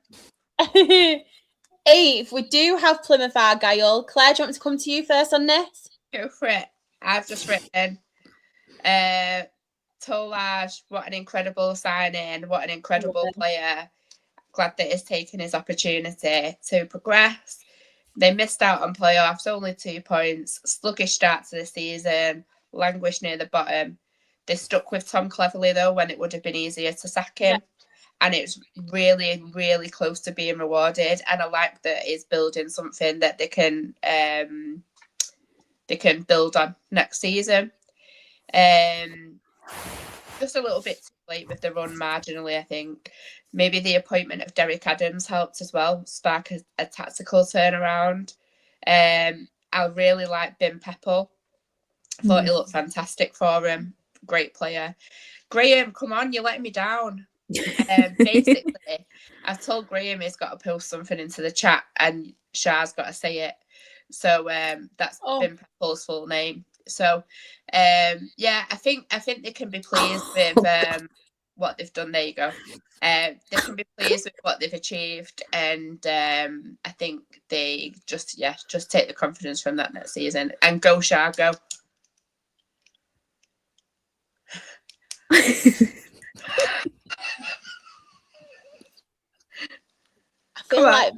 8th, we do have Plymouth Argyle. Claire, do you want me to come to you first on this? Go for it. I've just written Tolaj, what an incredible signing, what an incredible player. Glad that he's taken his opportunity to progress. They missed out on playoffs, only 2 points. Sluggish start to the season, languished near the bottom. They stuck with Tom Cleverley, though, when it would have been easier to sack him. and it's really, really close to being rewarded. And I like that it's building something that they can build on next season. Just a little bit too late with the run marginally, I think. Maybe the appointment of Derek Adams helped as well, spark a tactical turnaround. I really like Bim Peppel. Thought he looked fantastic for him. Great player. Graham, come on, you're letting me down. Basically, I've told Graham he's got to post something into the chat and Shah's got to say it. So that's Bim Peppel's full name. So yeah, I think they can be pleased with what they've done. There you go. They can be pleased with what they've achieved, and I think they just take the confidence from that next season and go Shah, go. I feel like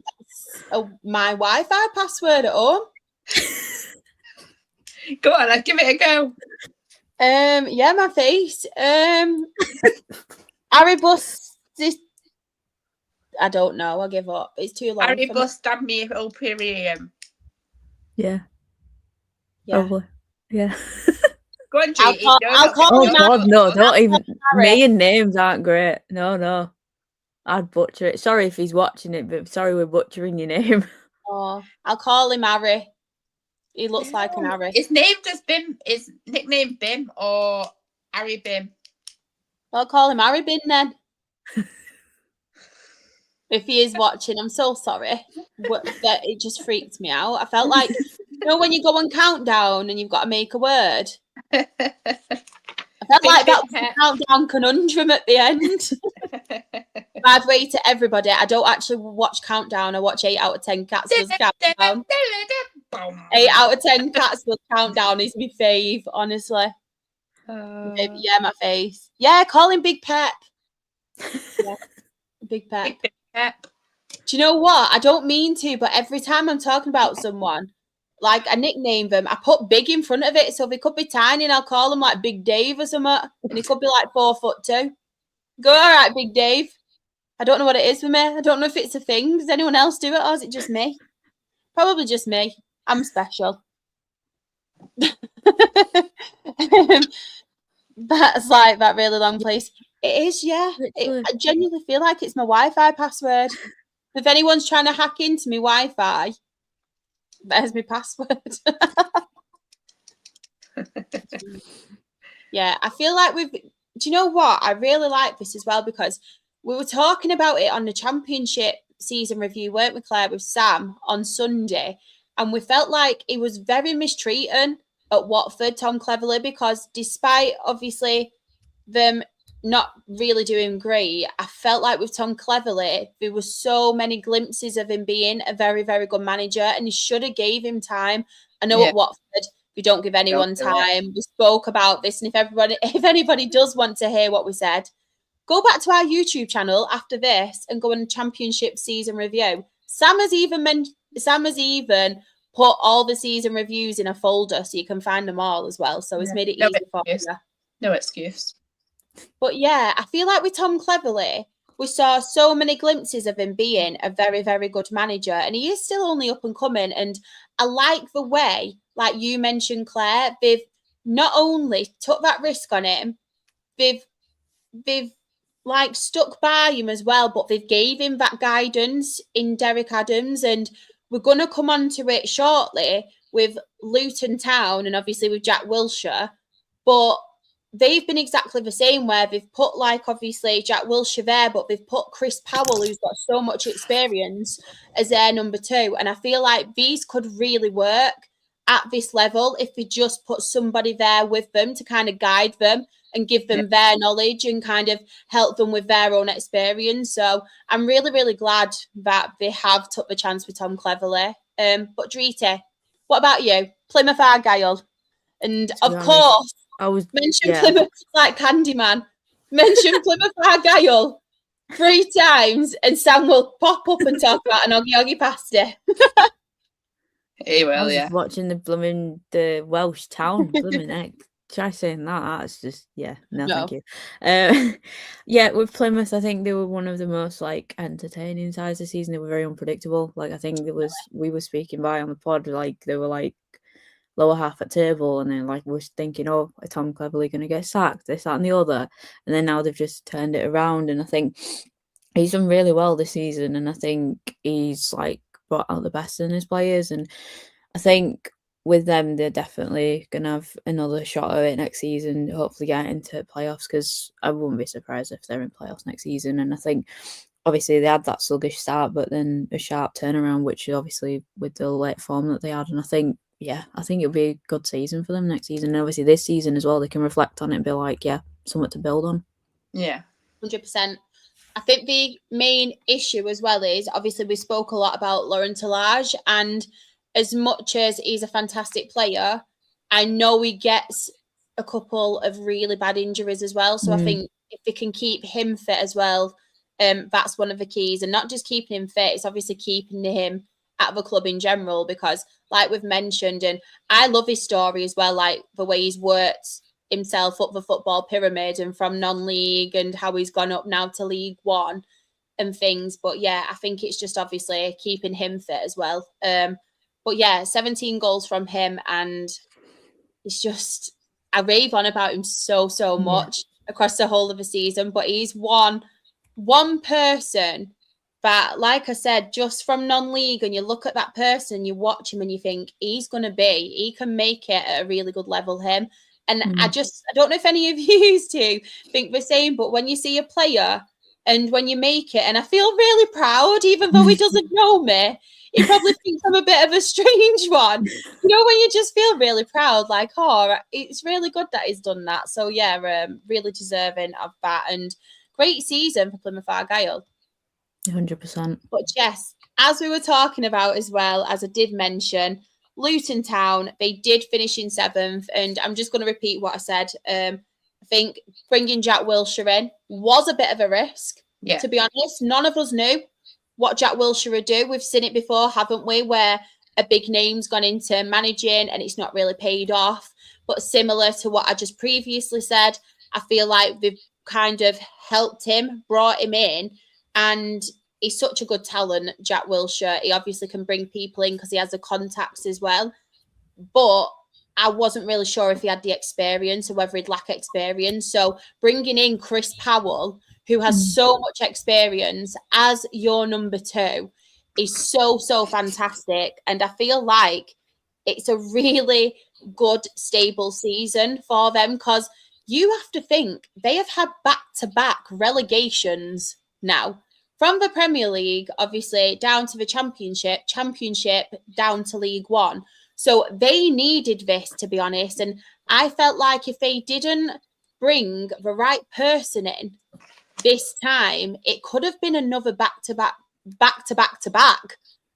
that's my Wi-Fi password at home. Go on, I'll give it a go. Yeah, my face. Aribus. I don't know. I'll give up. It's too long. Aribus Dammi Operium. Yeah. Probably. Yeah. Go on, G. I'll call him. God, no! Don't even. Me and names aren't great. No. I'd butcher it. Sorry if he's watching it, but sorry we're butchering your name. Oh, I'll call him Harry. He looks like an Harry. His name just Bim. His nickname Bim or Harry Bim. I'll call him Harry Bin then. If he is watching, I'm so sorry. That it just freaked me out. I felt like, when you go on countdown and you've got to make a word. I felt like that was a countdown conundrum at the end. By the way, to everybody, I don't actually watch Countdown. I watch 8 out of 10 Catswell's Countdown. 8 out of 10 Catswell's Countdown is my fave, honestly. Yeah, my face. Yeah, call him Big Pep. Yeah, Big Pep. Big Pep. Do you know what? I don't mean to, but every time I'm talking about someone, like I nickname them, I put big in front of it. So if it could be tiny, and I'll call him like Big Dave or something, and he could be like 4'2". Go, all right, Big Dave. I don't know what it is for me. I don't know if it's a thing. Does anyone else do it, or is it just me? Probably just me. I'm special. That's like that really long place. It is, yeah. I genuinely feel like it's my Wi-Fi password. If anyone's trying to hack into my Wi-Fi, there's my password. Yeah, I feel like do you know what? I really like this as well because we were talking about it on the Championship season review, weren't we, Claire, with Sam on Sunday? And we felt like he was very mistreated at Watford, Tom Cleverley, because despite obviously them not really doing great, I felt like with Tom Cleverley, there was so many glimpses of him being a very, very good manager, and he should have gave him time. I know at Watford, we don't give anyone time. We spoke about this, and if anybody does want to hear what we said, go back to our YouTube channel after this and go on Championship season review. Sam has even put all the season reviews in a folder so you can find them all as well. So it's made it easy for you. No excuse. But yeah, I feel like with Tom Cleverley, we saw so many glimpses of him being a very, very good manager, and he is still only up and coming. And I like the way, like you mentioned, Claire, they've not only took that risk on him, they've like stuck by him as well, but they've gave him that guidance in Derek Adams, and we're going to come on to it shortly with Luton Town and obviously with Jack Wilshere, but they've been exactly the same, where they've put like obviously Jack Wilshere there, but they've put Chris Powell, who's got so much experience, as their number 2. And I feel like these could really work at this level if we just put somebody there with them to kind of guide them and give them their knowledge and kind of help them with their own experience. So I'm really, really glad that they have took the chance with Tom Cleverley. But Drita, what about you? Plymouth Argyle. And of course, mention Plymouth like Candyman. Mention Plymouth Argyle 3 times and Sam will pop up and talk about an Oggy pasty. He will, I was watching the Welsh town, blooming heck. try saying that. That's just no, No. thank you. Yeah, with Plymouth, I think they were one of the most like entertaining sides of the season. They were very unpredictable. Like I think we were speaking by on the pod, like they were like lower half at table, and then like we're thinking, oh, is Tom Cleverley going to get sacked? This, that, and the other, and then now they've just turned it around, and I think he's done really well this season, and I think he's like brought out the best in his players, and I think with them they're definitely going to have another shot at it next season, hopefully get into playoffs, because I wouldn't be surprised if they're in playoffs next season. And I think obviously they had that sluggish start, but then a sharp turnaround, which obviously with the late form that they had, and I think it'll be a good season for them next season. And obviously this season as well, they can reflect on it and be like, something to build on. Yeah. 100%. I think the main issue as well is, obviously we spoke a lot about Laurent Tillage, and as much as he's a fantastic player, I know he gets a couple of really bad injuries as well. So I think if they can keep him fit as well, that's one of the keys. And not just keeping him fit, it's obviously keeping him at the club in general, because like we've mentioned, and I love his story as well, like the way he's worked himself up the football pyramid and from non-league, and how he's gone up now to League One and things. But yeah, I think it's just obviously keeping him fit as well. But yeah, 17 goals from him, and it's just, I rave on about him so much across the whole of the season. But he's one person that, like I said, just from non-league, and you look at that person, you watch him and you think he can make it at a really good level, him. And I don't know if any of you used to think the same, but when you see a player and when you make it, and I feel really proud, even though he doesn't know me, he probably thinks I'm a bit of a strange one. You know, when you just feel really proud, like, oh, it's really good that he's done that. So yeah, really deserving of that, and great season for Plymouth Argyle. 100%. But Jess, as we were talking about as well, as I did mention, Luton Town, they did finish in 7th, and I'm just going to repeat what I said. I think bringing Jack Wilshere in was a bit of a risk, to be honest. None of us knew what Jack Wilshere would do. We've seen it before, haven't we, where a big name's gone into managing and it's not really paid off. But similar to what I just previously said, I feel like they've kind of helped him, brought him in, and he's such a good talent, Jack Wilshere. He obviously can bring people in because he has the contacts as well. But I wasn't really sure if he had the experience or whether he'd lack experience. So bringing in Chris Powell, who has so much experience, as your number 2, is so fantastic. And I feel like it's a really good, stable season for them, because you have to think they have had back-to-back relegations now. From the Premier League, obviously, down to the Championship down to League One. So they needed this, to be honest. And I felt like if they didn't bring the right person in this time, it could have been another back-to-back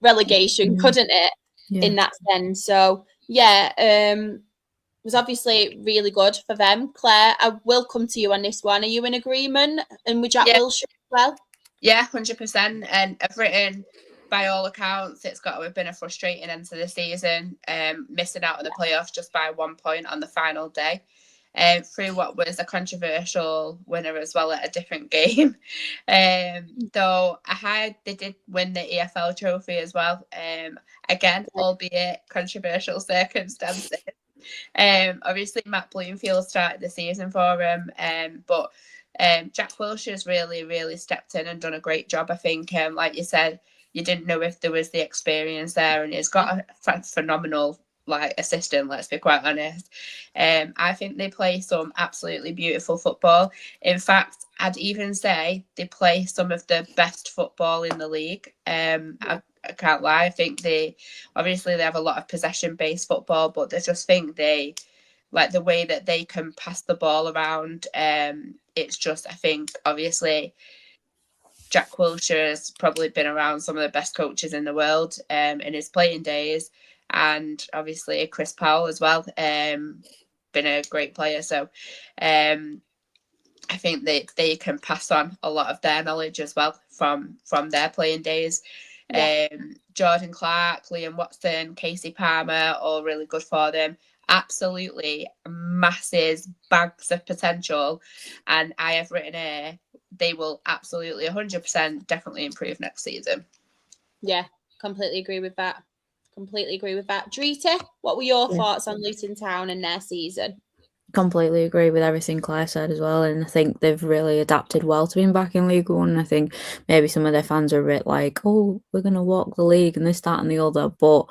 relegation, couldn't it? Yeah. In that sense. So, it was obviously really good for them. Claire, I will come to you on this one. Are you in agreement? And with Jack Wilshere as well? Yeah, 100%. And I've written, by all accounts, it's got to have been a frustrating end to the season, missing out on the playoffs just by 1 point on the final day, through what was a controversial winner as well at a different game. Though they did win the EFL trophy as well. Again, albeit controversial circumstances. Obviously, Matt Bloomfield started the season for him, but Jack Wilshere's really stepped in and done a great job. I think, like you said, you didn't know if there was the experience there, and he's got a phenomenal assistant, let's be quite honest. I think they play some absolutely beautiful football. In fact, I'd even say they play some of the best football in the league. I can't lie. I think they have a lot of possession-based football, but I just think they, like the way that they can pass the ball around. It's just, I think, obviously, Jack Wilshere has probably been around some of the best coaches in the world in his playing days. And obviously Chris Powell as well, been a great player. So I think they can pass on a lot of their knowledge as well from their playing days. Jordan Clark, Liam Watson, Casey Palmer, all really good for them. absolutely masses, bags of potential, and I have written here they will absolutely 100% definitely improve next season. Yeah, completely agree with that. Drita, what were your thoughts on Luton Town and their season? Completely agree with everything Claire said as well, and I think they've really adapted well to being back in League One. I think maybe some of their fans are a bit like, oh, we're going to walk the league and this, that and the other, but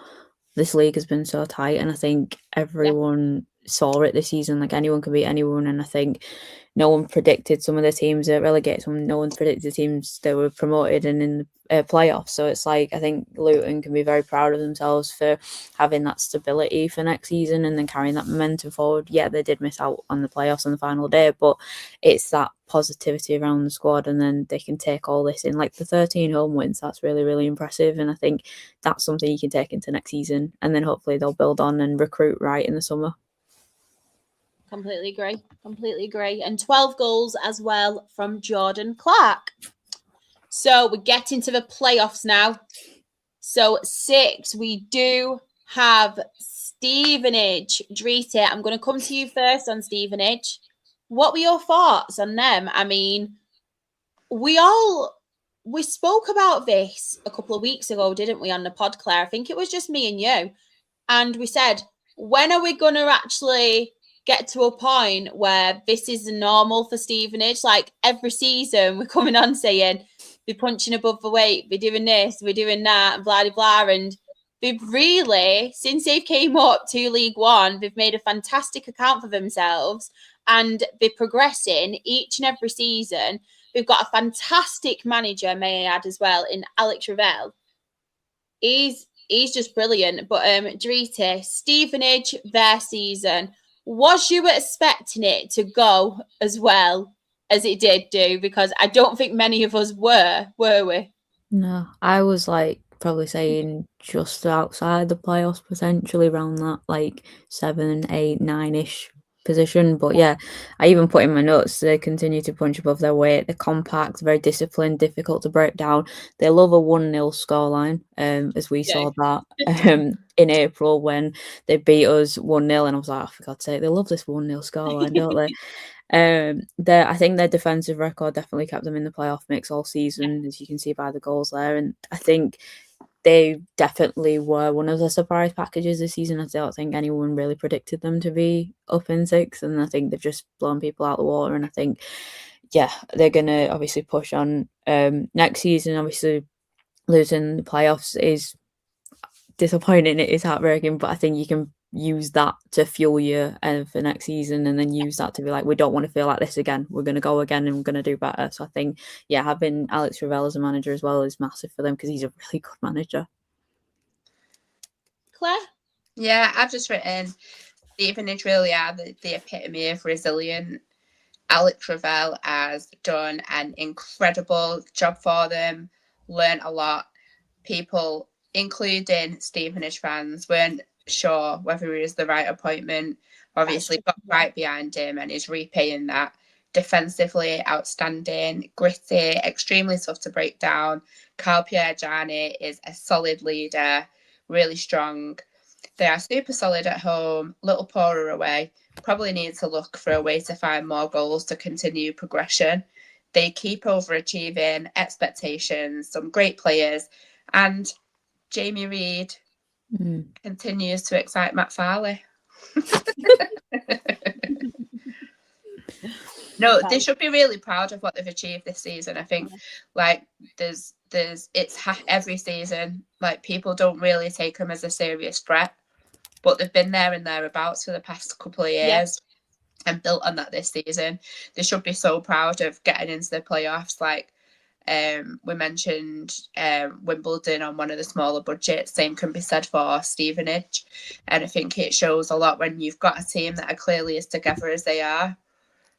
this league has been so tight, and I think everyone saw it this season. Like, anyone can beat anyone, and I think no one predicted some of the teams that relegated, no one predicted the teams that were promoted and in the playoffs. So it's like, I think Luton can be very proud of themselves for having that stability for next season and then carrying that momentum forward. Yeah, they did miss out on the playoffs on the final day, but it's that positivity around the squad, and then they can take all this in. Like the 13 home wins, that's really, really impressive, and I think that's something you can take into next season, and then hopefully they'll build on and recruit right in the summer. Completely agree. And 12 goals as well from Jordan Clark. So we're getting to the playoffs now. So 6, we do have Stevenage. Drita, I'm going to come to you first on Stevenage. What were your thoughts on them? I mean, we spoke about this a couple of weeks ago, didn't we, on the pod, Claire? I think it was just me and you. And we said, when are we going to actually get to a point where this is normal for Stevenage? Like, every season we're coming on saying, be punching above the weight, be doing this, we're doing that, and blah, blah, blah. And they've really, since they came up to League One, they've made a fantastic account for themselves, and they're progressing each and every season. We've got a fantastic manager, may I add, as well, in Alex Revell. He's just brilliant. But Drita, Stevenage, their season, was you expecting it to go as well as it did do? Because I don't think many of us were we? No, I was like probably saying just outside the playoffs, potentially around that like 7, 8, 9-ish position. But yeah, I even put in my notes, they continue to punch above their weight. They're compact, very disciplined, difficult to break down. They love a 1-0 scoreline, as we saw that in April when they beat us 1-0, and I was like, oh, for God's sake, they love this 1-0 scoreline, don't they? I think their defensive record definitely kept them in the playoff mix all season, as you can see by the goals there, and I think they definitely were one of the surprise packages this season. I don't think anyone really predicted them to be up in 6th, and I think they've just blown people out of the water. And I think, yeah, they're going to obviously push on next season. Obviously, losing the playoffs is disappointing. It is heartbreaking, but I think you can use that to fuel you for next season, and then use that to be like, we don't want to feel like this again. We're going to go again, and we're going to do better. So I think, yeah, having Alex Revell as a manager as well is massive for them, because he's a really good manager. Claire? Yeah, I've just written Stevenage really are the epitome of resilient. Alex Revell has done an incredible job for them, learned a lot. People, including Stevenage fans, weren't sure whether he was the right appointment. Obviously got right behind him and is repaying that. Defensively outstanding, gritty, extremely tough to break down. Carl Piergianni is a solid leader, really strong. They are super solid at home, little poorer away. Probably need to look for a way to find more goals to continue progression. They keep overachieving expectations, some great players, and Jamie Reid continues to excite Matt Farley. No, they should be really proud of what they've achieved this season. I think, like, there's every season, like, people don't really take them as a serious threat, but they've been there and thereabouts for the past couple of years and built on that this season. They should be so proud of getting into the playoffs. Like, we mentioned Wimbledon on one of the smaller budgets. Same can be said for Stevenage, and I think it shows a lot when you've got a team that are clearly as together as they are.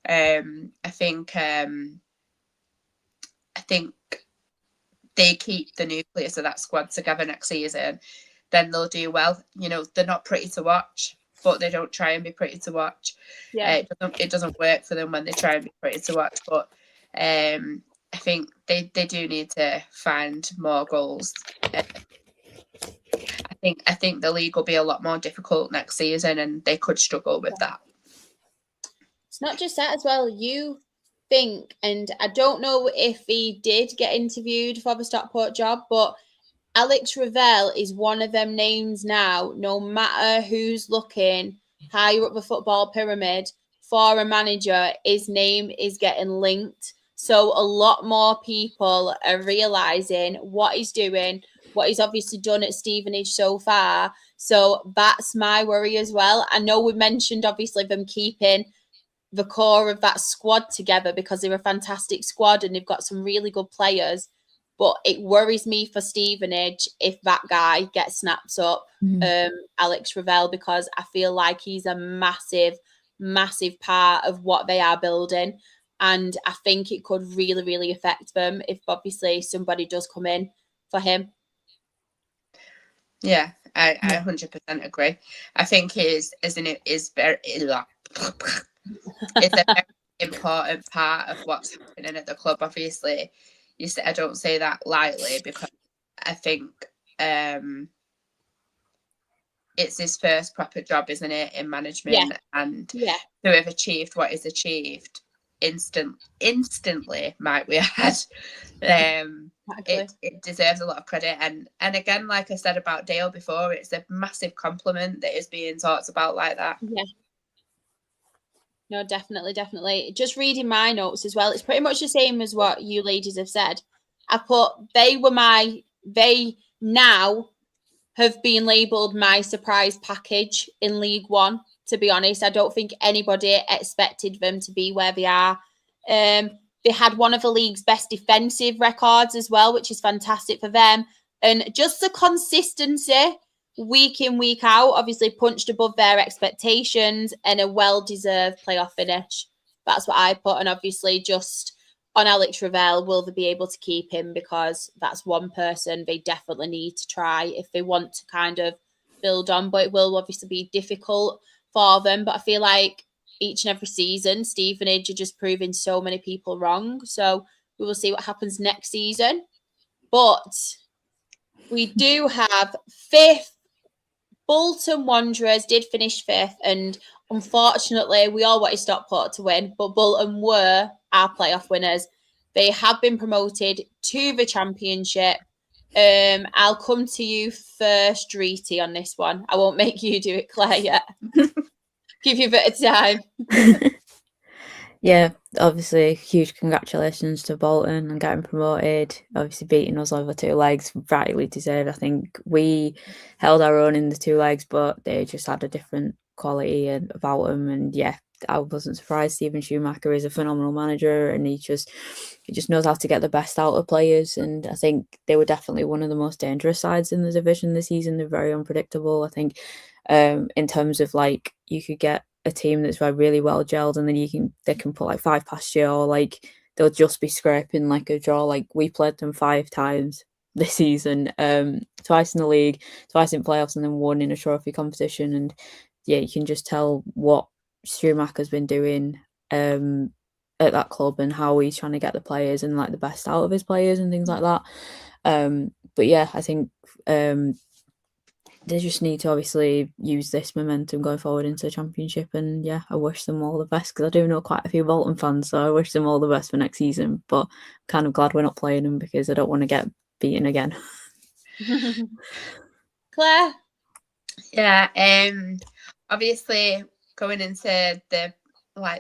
I think they keep the nucleus of that squad together next season, then they'll do well. You know, they're not pretty to watch, but they don't try and be pretty to watch. It doesn't work for them when they try and be pretty to watch, but I think they do need to find more goals. I I think the league will be a lot more difficult next season, and they could struggle with that. It's not just that as well. You think, and I don't know if he did get interviewed for the Stockport job, but Alex Ravel is one of them names now, no matter who's looking higher up the football pyramid for a manager, his name is getting linked. So a lot more people are realising what he's doing, what he's obviously done at Stevenage so far. So that's my worry as well. I know we mentioned obviously them keeping the core of that squad together because they're a fantastic squad and they've got some really good players. But it worries me for Stevenage if that guy gets snapped up, Alex Ravel, because I feel like he's a massive, massive part of what they are building. And I think it could really, really affect them if obviously somebody does come in for him. Yeah, I 100% agree. I think it's very it's a very important part of what's happening at the club. Obviously, I don't say that lightly because I think it's his first proper job, isn't it, in management? And to have achieved what he's achieved instantly, might we add, it deserves a lot of credit. And again, like I said about Dale before, it's a massive compliment that is being talked about like that. Yeah. No, definitely. Just reading my notes as well, it's pretty much the same as what you ladies have said. I put, they now have been labelled my surprise package in League One, to be honest. I don't think anybody expected them to be where they are. They had one of the league's best defensive records as well, which is fantastic for them. And just the consistency week in, week out, obviously punched above their expectations and a well-deserved playoff finish. That's what I put. And obviously just on Alex Ravel, will they be able to keep him? Because that's one person they definitely need to try if they want to kind of build on. But it will obviously be difficult for them. But I feel like each and every season, Stevenage are just proving so many people wrong. So we will see what happens next season. But we do have fifth. Bolton Wanderers did finish fifth, and unfortunately, we all wanted Stockport to win, but Bolton were our playoff winners. They have been promoted to the Championship. I'll come to you first, Dreety, on this one. I won't make you do it, Claire, yet. Give you a bit of time. Yeah, obviously, huge congratulations to Bolton and getting promoted. Obviously, beating us over 2 legs, rightly deserved. I think we held our own in the 2 legs, but they just had a different quality about them. And yeah, I wasn't surprised. Steven Schumacher is a phenomenal manager, and he just knows how to get the best out of players. And I think they were definitely one of the most dangerous sides in the division this season. They're very unpredictable. I think in terms of like you could get a team that's really well gelled, and then they can put like 5 past you, or like they'll just be scraping like a draw. Like we played them 5 times this season, twice in the league, twice in playoffs, and then 1 in a trophy competition. And yeah, you can just tell what Schumacher's been doing at that club and how he's trying to get the players and like the best out of his players and things like that. But yeah, I think they just need to obviously use this momentum going forward into the Championship. And yeah, I wish them all the best, because I do know quite a few Bolton fans, so I wish them all the best for next season. But I'm kind of glad we're not playing them because I don't want to get beaten again. Claire? Yeah, obviously going into the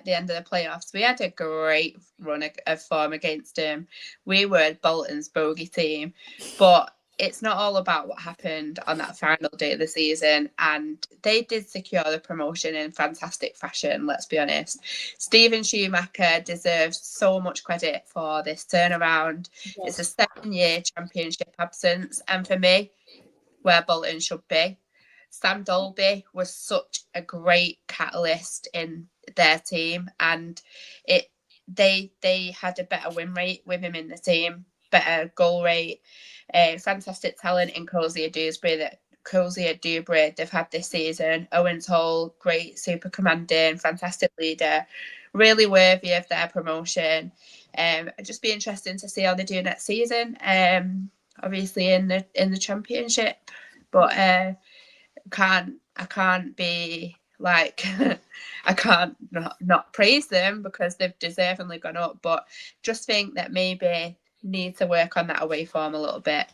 end of the playoffs, we had a great run of form against them. We were Bolton's bogey team, but it's not all about what happened on that final day of the season, and they did secure the promotion in fantastic fashion, let's be honest. Steven Schumacher deserves so much credit for this turnaround. Yes. It's a 7-year Championship absence, and for me, where Bolton should be. Sam Dolby was such a great catalyst in their team, and they had a better win rate with him in the team, better goal rate. Fantastic talent in Cozier Dewberry they've had this season. Owens Hall, great, super commanding, fantastic leader, really worthy of their promotion. It'd just be interesting to see how they do next season. Obviously in the Championship, but I can't be like I can't not praise them because they've deservingly gone up, but just think that maybe need to work on that away form a little bit.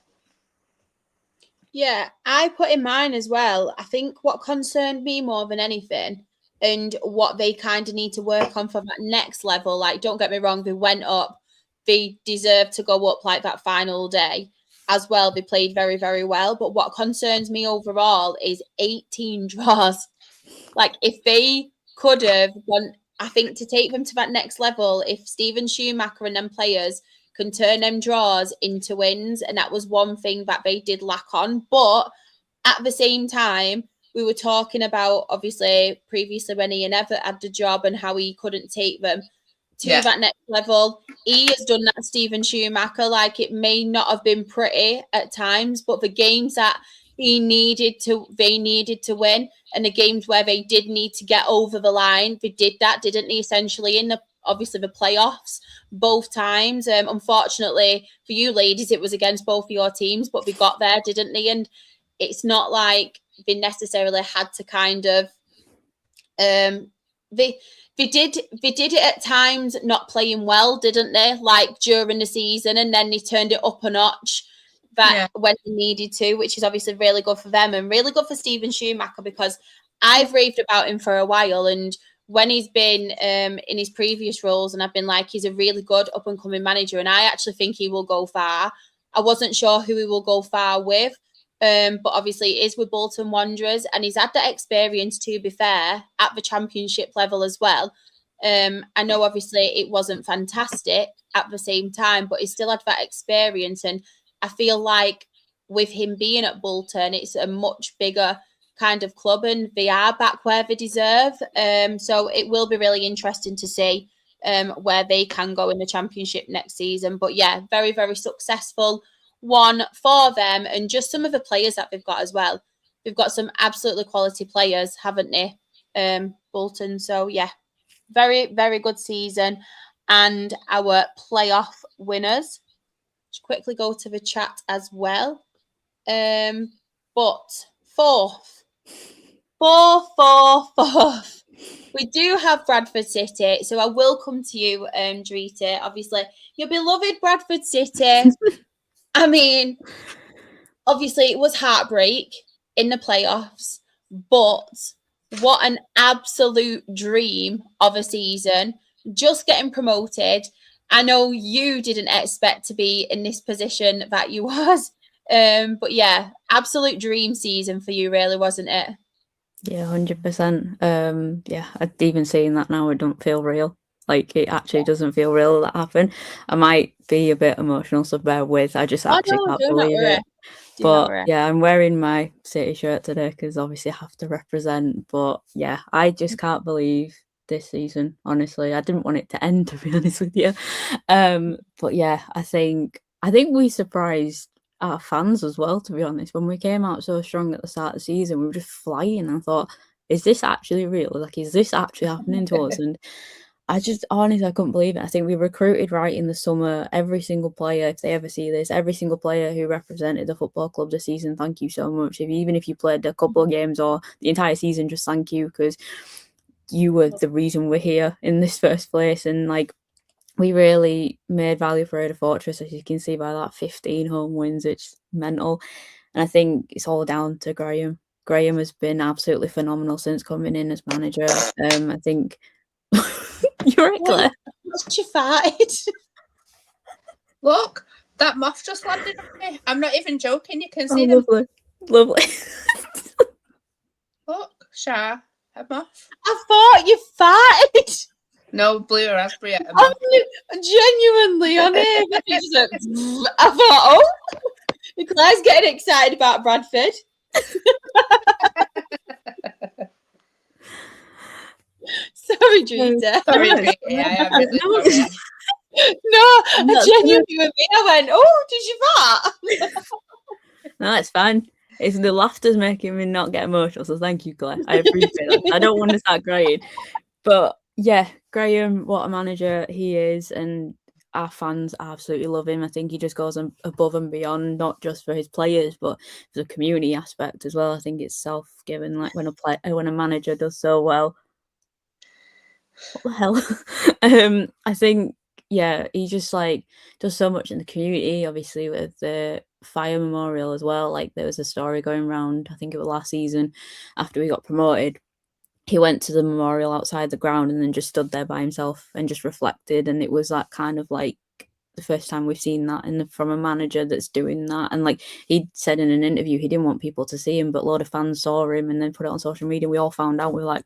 Yeah, I put in mine as well. I think what concerned me more than anything and what they kind of need to work on for that next level, like, don't get me wrong, they went up, they deserve to go up like that final day as well. They played very, very well. But what concerns me overall is 18 draws. Like, if they could have gone, I think to take them to that next level, if Steven Schumacher and them players can turn them draws into wins, and that was one thing that they did lack on. But at the same time, we were talking about, obviously, previously when Ian Everett had the job and how he couldn't take them to that next level. He has done that, Steven Schumacher. Like, it may not have been pretty at times, but the games that they needed to win, and the games where they did need to get over the line, they did that, didn't they? Essentially, in the playoffs, both times. Unfortunately for you ladies, it was against both of your teams, but they got there, didn't they? And it's not like they necessarily had to kind of they did it at times not playing well, didn't they? Like during the season, and then they turned it up a notch when they needed to, which is obviously really good for them and really good for Steven Schumacher, because I've raved about him for a while, and when he's been in his previous roles, and I've been like, he's a really good up and coming manager, and I actually think he will go far. I wasn't sure who he will go far with, but obviously it is with Bolton Wanderers, and he's had that experience, to be fair, at the championship level as well. I know obviously it wasn't fantastic at the same time, but he still had that experience, and I feel like with him being at Bolton, it's a much bigger kind of club, and they are back where they deserve. So it will be really interesting to see where they can go in the championship next season. But yeah, very, very successful one for them, and just some of the players that they've got as well. They've got some absolutely quality players, haven't they, Bolton? So yeah, very, very good season. And our playoff winners, just quickly go to the chat as well. But fourth. We do have Bradford City, so I will come to you, Drita. Obviously, your beloved Bradford City. I mean, obviously, it was heartbreak in the playoffs, but what an absolute dream of a season. Just getting promoted. I know you didn't expect to be in this position that you was. But yeah, absolute dream season for you, really, wasn't it? Yeah, 100%. Yeah, even seeing that now, it don't feel real. Like, it actually doesn't feel real that happened. I might be a bit emotional, so bear with. I just actually can't believe it. But yeah, I'm wearing my City shirt today because obviously I have to represent. But yeah, I just can't believe this season, honestly. I didn't want it to end, to be honest with you. But yeah, I think we surprised our fans as well, to be honest. When we came out so strong at the start of the season, we were just flying. I thought, is this actually real? Like, is this actually happening to us? And I just, honestly, I couldn't believe it. I think we recruited right in the summer. Every single player, if they ever see this, every single player who represented the football club this season, thank you so much. Even if you played a couple of games or the entire season, just thank you, because you were the reason we're here in this first place. And like, we really made Vale a fortress, as you can see by that 15 home wins. It's mental. And I think it's all down to Graham. Graham has been absolutely phenomenal since coming in as manager. I think... You're right, Claire. What's your fight? Look, that moth just landed on me. I'm not even joking. You can see them. Lovely. Look, Shah, a moth. I thought you farted. No, blue raspberry. Genuinely, on it. I thought, oh, Claire's getting excited about Bradford. Sorry, Drita. Sorry, Drita. I am really sorry. No, genuinely with me. I went, oh, did you fart? No, it's fine. It's the laughter's making me not get emotional, so thank you, Claire. I appreciate that. I don't want to start crying. But yeah, Graham, what a manager he is. And our fans absolutely love him. I think he just goes above and beyond, not just for his players, but for the community aspect as well. I think it's self-given, like when a manager does so well. What the hell? I think, yeah, he just like does so much in the community, obviously with the fire memorial as well. Like there was a story going around, I think it was last season, after we got promoted. He went to the memorial outside the ground and then just stood there by himself and just reflected. And it was that kind of like the first time we've seen that from a manager that's doing that. And like he said in an interview, he didn't want people to see him, but a lot of fans saw him and then put it on social media. We all found out. We were like,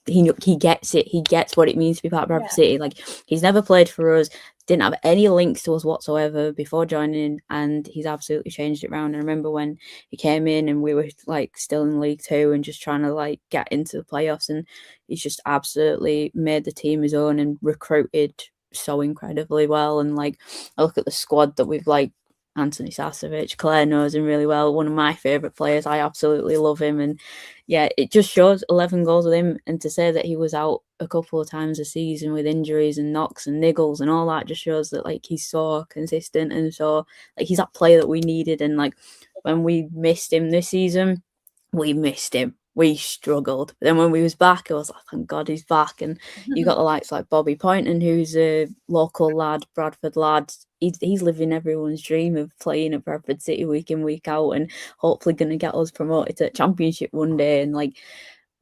he gets it. He gets what it means to be part of Bradford City. Like he's never played for us, didn't have any links to us whatsoever before joining, and he's absolutely changed it around. I remember when he came in and we were like still in League Two and just trying to like get into the playoffs, and he's just absolutely made the team his own and recruited so incredibly well. And like I look at the squad that we've like Anthony Sasovic, Claire knows him really well, one of my favourite players. I absolutely love him, and yeah, it just shows 11 goals with him. And to say that he was out a couple of times a season with injuries and knocks and niggles and all that just shows that like he's so consistent and so like he's that player that we needed. And like when we missed him this season, we missed him. We struggled. But then when we was back, I was like, thank God he's back. And you got the likes like Bobby Poynton, who's a local lad, Bradford lad. He's living everyone's dream of playing at Bradford City week in, week out, and hopefully going to get us promoted to Championship one day. And like,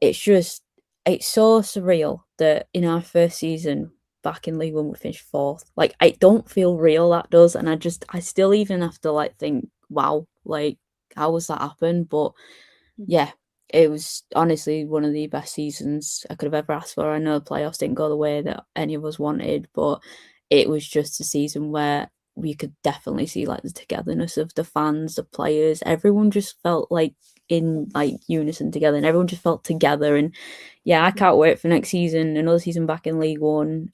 it's so surreal that in our first season back in League One, we finished 4th. Like, I don't feel real, that does. And I still even have to like think, wow, like, how was that happen? But yeah, it was honestly one of the best seasons I could have ever asked for. I know the playoffs didn't go the way that any of us wanted, but it was just a season where we could definitely see like the togetherness of the fans, the players. Everyone just felt like in like unison together, and everyone just felt together. And yeah, I can't wait for next season, another season back in League One.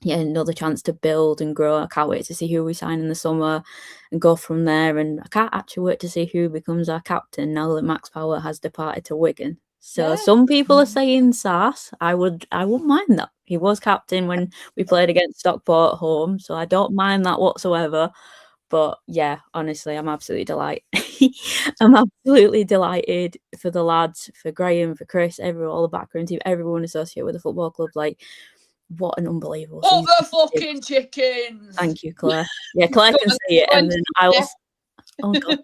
Yeah, another chance to build and grow. I can't wait to see who we sign in the summer and go from there. And I can't actually wait to see who becomes our captain now that Max Power has departed to Wigan. So some people are saying Sass. I wouldn't mind that. He was captain when we played against Stockport at home, so I don't mind that whatsoever. But yeah, honestly, I'm absolutely delighted. I'm absolutely delighted for the lads, for Graham, for Chris, all the background team, everyone associated with the football club. Like, what an unbelievable season. The fucking chickens! Thank you, Claire. Yeah, Claire can see it, and then I will. Oh God!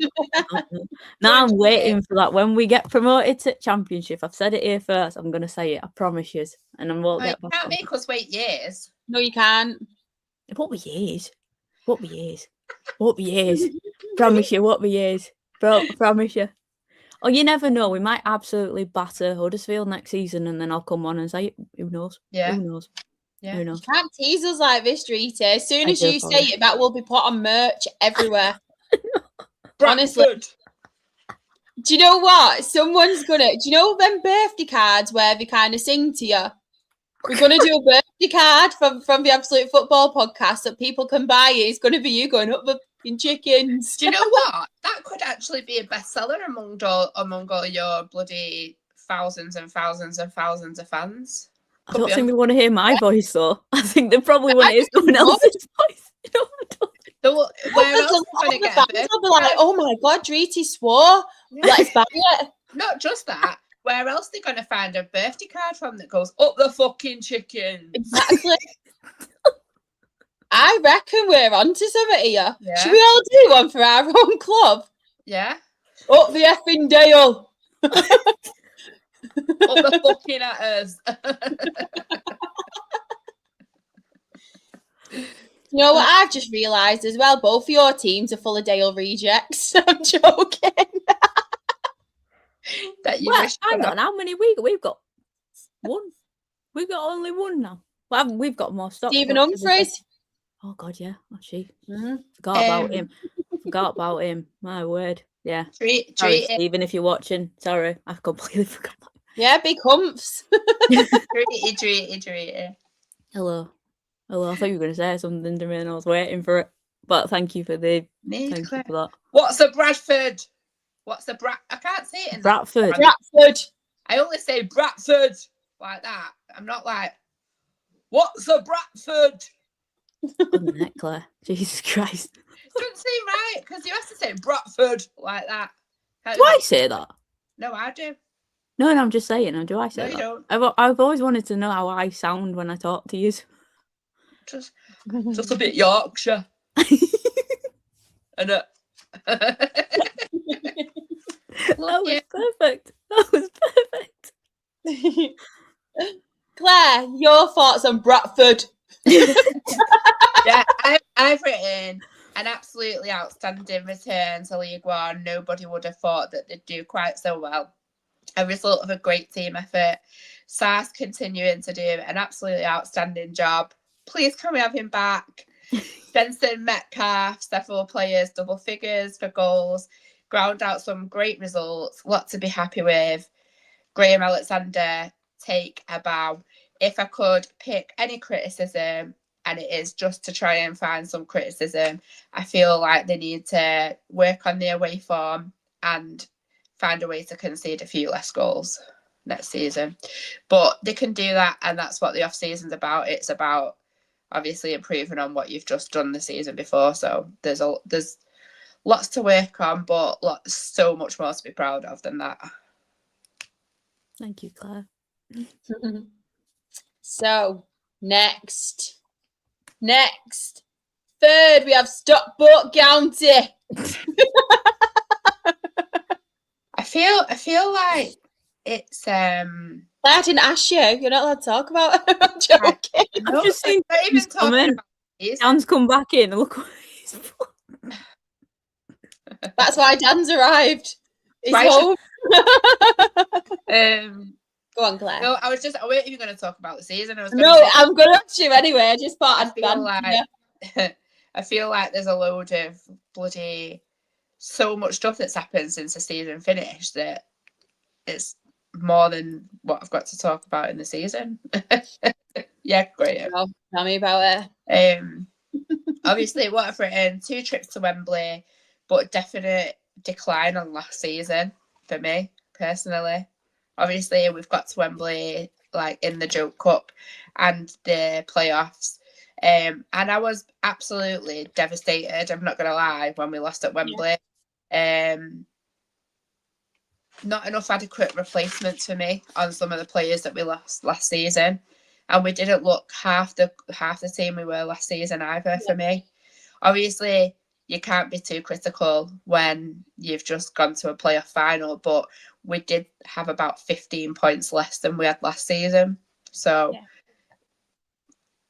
Now I'm waiting for that when we get promoted to Championship. I've said it here first. I'm going to say it. I promise you. And I won't get back. You can't make us wait years. No, you can't. What be years? What be years? What be years? Promise you. What be years? Bro, I promise you. Oh, you never know. We might absolutely batter Huddersfield next season, and then I'll come on and say, "Who knows? Yeah. Who knows? Yeah. Who knows?" You can't tease us like this, Dreety. As soon as you say it, that will be put on merch everywhere. Honestly. Do you know what? Someone's gonna. Do you know them birthday cards where they kind of sing to you? We're gonna do a birthday card from the Absolute Football Podcast that people can buy. It's gonna be you going up the chickens. Do you know what? That could actually be a bestseller among all your bloody thousands and thousands and thousands of fans. I don't think they want to hear my voice, though. I think they probably want to hear someone else's voice. You know, where else are going to get a birthday? I'll be like, oh my God, Dreety swore. Let's buy it. Not just that. Where else are they going to find a birthday card from that goes, up the fucking chickens? Exactly. I reckon we're onto something here. Yeah. Should we all do one for our own club? Yeah. Up the effing Dale. Up the fucking at us. You know what I've just realised as well? Both of your teams are full of Dale rejects. I'm joking. Hang on, how many we've got? One. We've got only one now. Well, we've got more stock. Stephen Humphries. Oh God, yeah. Actually, Mm-hmm. Forgot about him. My word. Yeah. Treat Stephen, if you're watching. Sorry, I completely forgot. Yeah, big humps. Treat. Hello. I thought you were going to say something to me, and I was waiting for it. But thank you for that. What's a Bradford? I can't say it in Bradford. Bradford. I only say Bradford like that. I'm not like, what's a Bradford? Good night, Claire. Jesus Christ. Doesn't seem right, because you have to say Bradford like that. Do I say that? No, I do. No, I'm just saying. Do I say No, that? you don't. I've always wanted to know how I sound when I talk to you. Just a bit Yorkshire. And that was perfect. That was perfect. Claire, your thoughts on Bradford? Yeah, I've written an absolutely outstanding return to League One. Nobody would have thought that they'd do quite so well. A result of a great team effort. Sars continuing to do an absolutely outstanding job. Please can we have him back? Jensen, Metcalf, several players, double figures for goals. Ground out some great results. Lot to be happy with. Graham Alexander, take a bow. If I could pick any criticism, and it is just to try and find some criticism, I feel like they need to work on their away form and find a way to concede a few less goals next season. But they can do that, and that's what the off-season's about. It's about obviously improving on what you've just done the season before. So there's lots to work on, but so much more to be proud of than that. Thank you, Claire. So next, third, we have Stockport County. I feel like it's I didn't ask you. You're not allowed to talk about it. I'm joking. I've just seen not even talking about these. Dan's come back in. Look what he's That's why Dan's arrived. He's Right. home. Go on, Claire. No, I wasn't even going to talk about the season. I'm going to ask you anyway. I just thought I'd ban you. I feel like there's a load of bloody so much stuff that's happened since the season finished that it's more than what I've got to talk about in the season. Yeah, great. Oh, tell me about it. Obviously, what I've written, 2 trips to Wembley, but definite decline on last season for me personally. Obviously, we've got to Wembley like in the Joke Cup and the playoffs. And I was absolutely devastated, I'm not going to lie, when we lost at Wembley. Not enough adequate replacements for me on some of the players that we lost last season. And we didn't look half the team we were last season either for me. Obviously, you can't be too critical when you've just gone to a playoff final, but we did have about 15 points less than we had last season. So,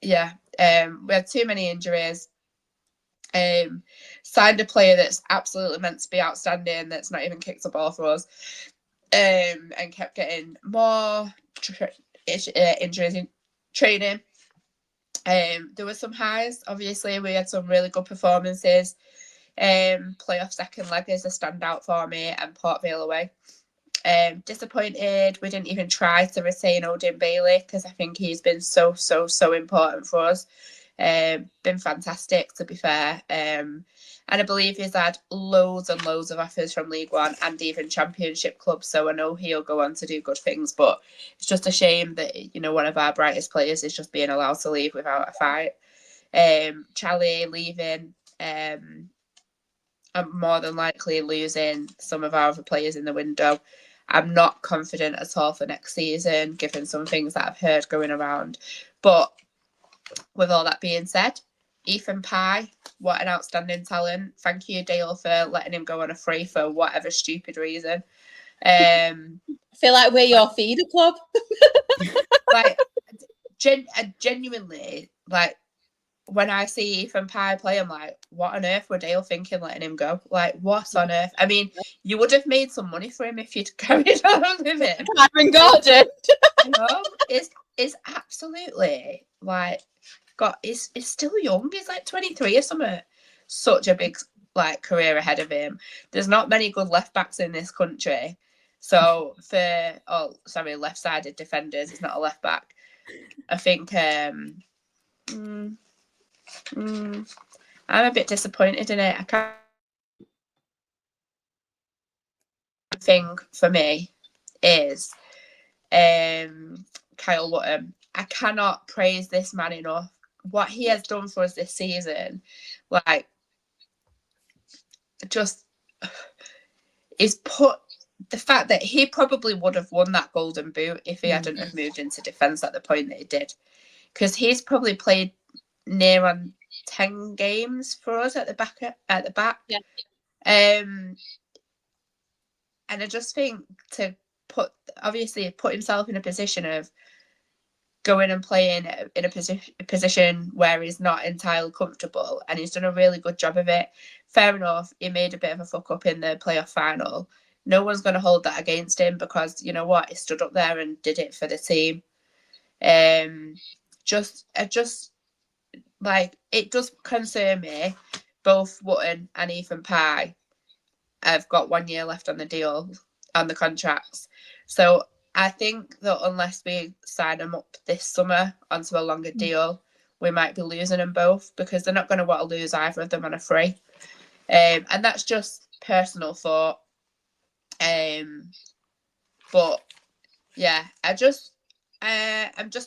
yeah, we had too many injuries. Signed a player that's absolutely meant to be outstanding, that's not even kicked a ball for us, and kept getting more injuries in training. There were some highs. Obviously, we had some really good performances. Playoff second leg is a standout for me, and Port Vale away. Disappointed we didn't even try to retain Odin Bailey, because I think he's been so important for us. Been fantastic, to be fair. And I believe he's had loads and loads of offers from League One and even Championship clubs, so I know he'll go on to do good things. But it's just a shame that, you know, one of our brightest players is just being allowed to leave without a fight. Charlie leaving, I'm more than likely losing some of our other players in the window. I'm not confident at all for next season, given some things that I've heard going around. But with all that being said, Ethan Pye, what an outstanding talent. Thank you, Dale, for letting him go on a free for whatever stupid reason. I feel like we're your feeder club. Like, genuinely, like, when I see Ethan Pye play, I'm like, what on earth were Dale thinking letting him go? Like, what on earth? I mean, you would have made some money for him if you'd carried on with him. Cameron Gordon. No, it's absolutely like he's still young. He's like 23 or something. Such a big like career ahead of him. There's not many good left backs in this country. So left-sided defenders. He's not a left back. I think I'm a bit disappointed in it. I can't thing for me is Kyle Wootton. I cannot praise this man enough. what he has done for us this season, like, just is put the fact that he probably would have won that golden boot if he hadn't have moved into defence at the point that he did, because he's probably played near on 10 games for us at the back. Yeah. And I just think to put himself in a position of going and playing in a position where he's not entirely comfortable, and he's done a really good job of it. Fair enough, he made a bit of a fuck up in the playoff final. No one's going to hold that against him, because you know what, he stood up there and did it for the team. Just like, it does concern me. Both Wootton and Ethan Pye have got 1 year left on the deal, on the contracts. So I think that unless we sign them up this summer onto a longer deal, we might be losing them both, because they're not going to want to lose either of them on a free. And that's just personal thought. But yeah, I'm just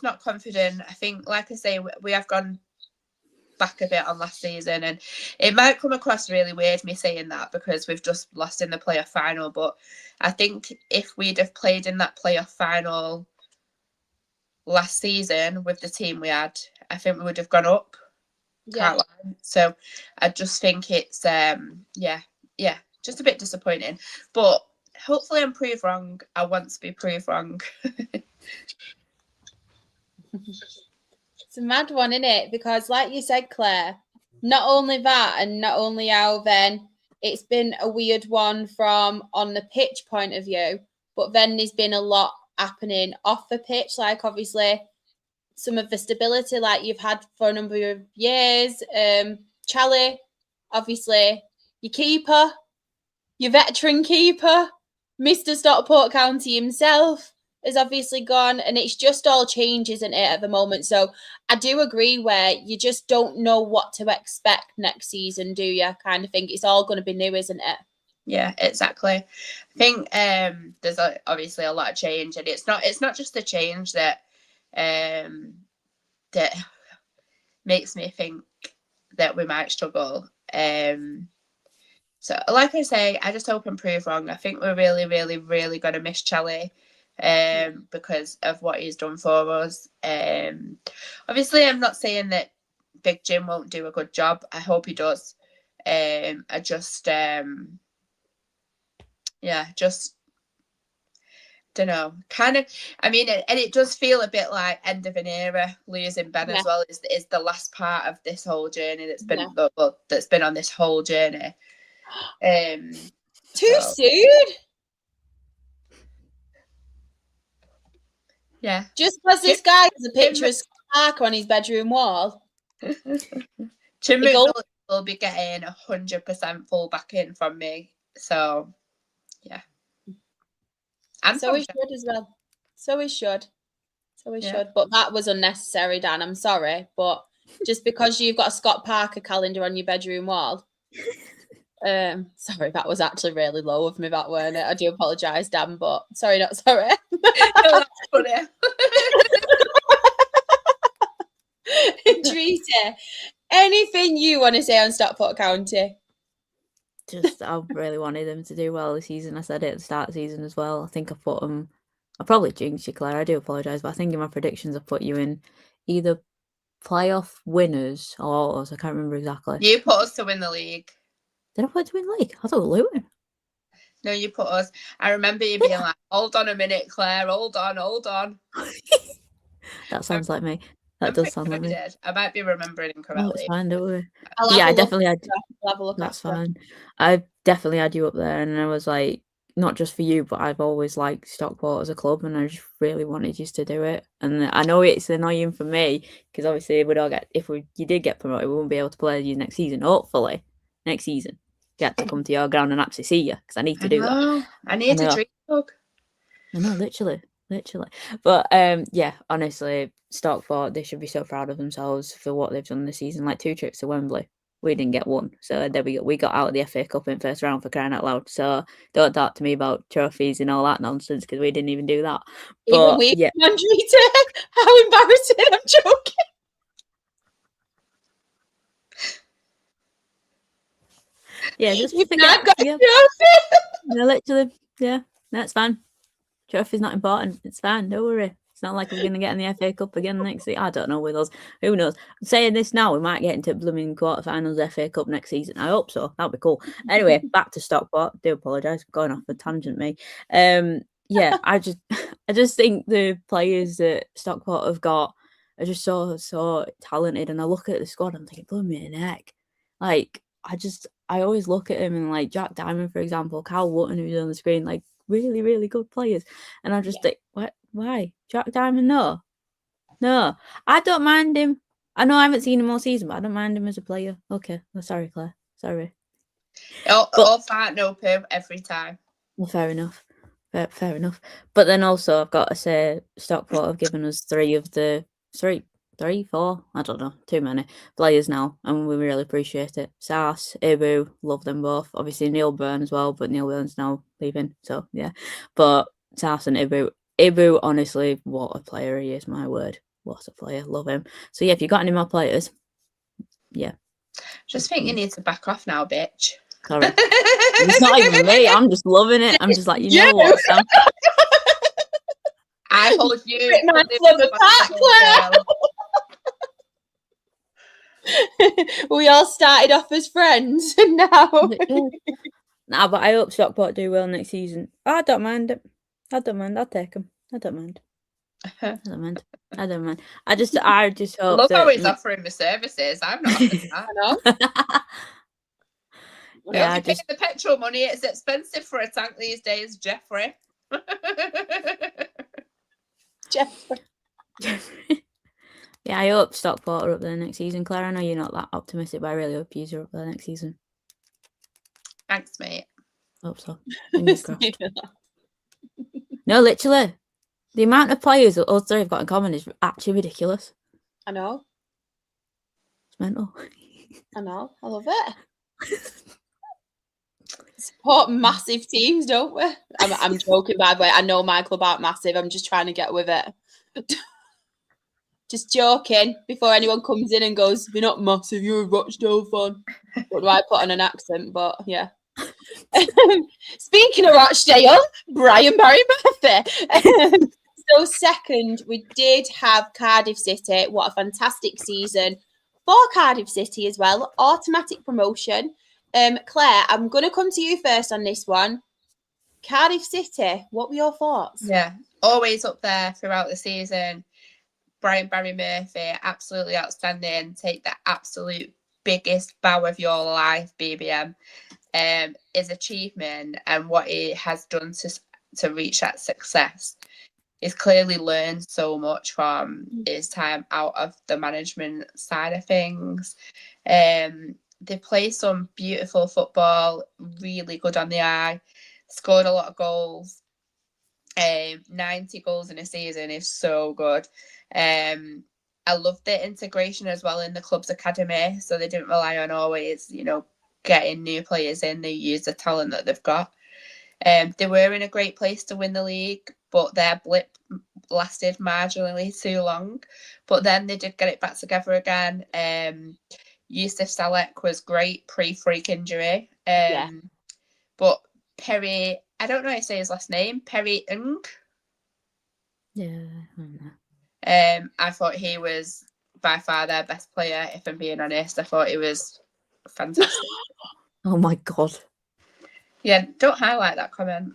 not confident. I think, like I say, we have gone back a bit on last season, and it might come across really weird me saying that, because we've just lost in the playoff final. But I think if we'd have played in that playoff final last season with the team we had, I think we would have gone up. Yeah. So I just think it's just a bit disappointing, but hopefully I'm proved wrong. I want to be proved wrong. It's a mad one, isn't it? Because like you said, Claire, not only that, and not only how then it's been a weird one from on the pitch point of view, but then there's been a lot happening off the pitch, like obviously some of the stability like you've had for a number of years. Charlie, obviously your keeper, your veteran keeper, Mr. Stockport County himself has obviously gone, and it's just all change, isn't it, at the moment? So I do agree where you just don't know what to expect next season, do you? Kind of think it's all going to be new, isn't it? Yeah, exactly. I think there's obviously a lot of change, and it's not just the change that that makes me think that we might struggle. So like I say, I just hope I'm proved wrong. I think we're really, really, really going to miss Charlie because of what he's done for us. Obviously, I'm not saying that Big Jim won't do a good job. I hope he does. I just don't know. Kind of, I mean, and it does feel a bit like end of an era. Losing Ben as well is the last part of this whole journey that's been that's been on this whole journey. Too soon. Yeah. Just because this guy has a picture of Spark on his bedroom wall. Jim will be getting 100% full backing from me. So, yeah. And so he should as well. So he should. But that was unnecessary, Dan. I'm sorry. But just because you've got a Scott Parker calendar on your bedroom wall. Sorry, that was actually really low of me, that weren't it? I do apologise, Dan, but sorry, not sorry. No, that's funny. Teresa, anything you want to say on Stockport County? Just, I really wanted them to do well this season. I said it at the start of the season as well. I think I put them, I probably jinxed you, Claire. I do apologise, but I think in my predictions I put you in either playoff winners or I can't remember exactly. You put us to win the league. Did I put to win the league? I thought Luton. No, you put us. I remember you being like, hold on a minute, Claire, hold on. That sounds like me. That does sound like me. I might be remembering incorrectly. Oh, it's fine, don't worry. Yeah, I definitely had. That's fine. I definitely had you up there, and I was like, not just for you, but I've always liked Stockport as a club, and I just really wanted you to do it. And I know it's annoying for me because obviously we'd all get you did get promoted, we won't be able to play you next season. Hopefully, next season, get to come to your ground and actually see you because I need to do that. I need a drink dog. I know, literally. But yeah, honestly, Stockport, they should be so proud of themselves for what they've done this season. Like 2 trips to Wembley, we didn't get one, so there we go. We got out of the FA Cup in first round, for crying out loud. So don't talk to me about trophies and all that nonsense because we didn't even do that. But, even we, yeah. How embarrassing! I'm joking. Yeah, just You've forget. not got a Yeah, trophy. yeah, literally. Yeah, that's fine. Trophy's not important. It's fine. Don't worry. It's not like we're going to get in the FA Cup again next season. I don't know with us. Who knows? I'm saying this now, we might get into blooming quarterfinals FA Cup next season. I hope so. That'd be cool. Anyway, back to Stockport. Do apologise for going off a tangent, me. Yeah, I just think the players that Stockport have got are just so talented. And I look at the squad, I'm thinking, blooming heck. Like, I always look at him and like Jack Diamond, for example, Carl Wootton, who's on the screen, like really, really good players. And I just think, what? Why? Jack Diamond? No. I don't mind him. I know I haven't seen him all season, but I don't mind him as a player. Okay. Oh, sorry, Claire. Sorry. All fart, no poo, every time. Well, fair enough. Fair enough. But then also, I've got to say, Stockport have given us three, four, I don't know, too many players now, and we really appreciate it. Sars, Ibu, love them both. Obviously, Neil Byrne as well, but Neil Byrne's now leaving, so yeah. But Sars and Ibu, honestly, what a player he is, my word. What a player, love him. So yeah, if you got any more players, yeah. Just think you need to back off now, bitch. Sorry. It's not even me, I'm just loving it. I'm just like, you know what, Sam? I hold you. We all started off as friends, and now. Nah, but I hope Stockport do well next season. I don't mind it. I'll take them. I don't mind. I just hope. Look how he's offering the services. I'm not offering that. I know. Yeah, you're paying the petrol money. It's expensive for a tank these days, Jeffrey. Jeffrey. Yeah, I hope Stockport are up there next season. Claire, I know you're not that optimistic, but I really hope you're up there next season. Thanks, mate. Hope so. Fingers crossed. No, literally. The amount of players that all three have got in common is actually ridiculous. I know. It's mental. I know. I love it. Support massive teams, don't we? I'm joking, by the way. I know my club aren't massive. I'm just trying to get with it. Just joking before anyone comes in and goes, "You're not massive, you're a Rochdale fan." What do I put on an accent? But yeah. Speaking of Rochdale, Brian Barry Murphy. So second, we did have Cardiff City. What a fantastic season for Cardiff City as well. Automatic promotion. Claire, I'm going to come to you first on this one. Cardiff City, what were your thoughts? Yeah, always up there throughout the season. Brian Barry Murphy, absolutely outstanding. Take the absolute biggest bow of your life, BBM. His achievement and what he has done to reach that success. He's clearly learned so much from his time out of the management side of things. They play some beautiful football, really good on the eye, scored a lot of goals. 90 goals in a season is so good. I love the integration as well in the club's academy, so they didn't rely on always, getting new players in. They use the talent that they've got. They were in a great place to win the league, but their blip lasted marginally too long. But then they did get it back together again. Yusuf Salek was great pre-freak injury. But Perry, I don't know how to say his last name, Perry Ng. Yeah, I don't know. I thought he was by far their best player, if I'm being honest. I thought he was fantastic. Oh my God. Yeah, don't highlight that comment.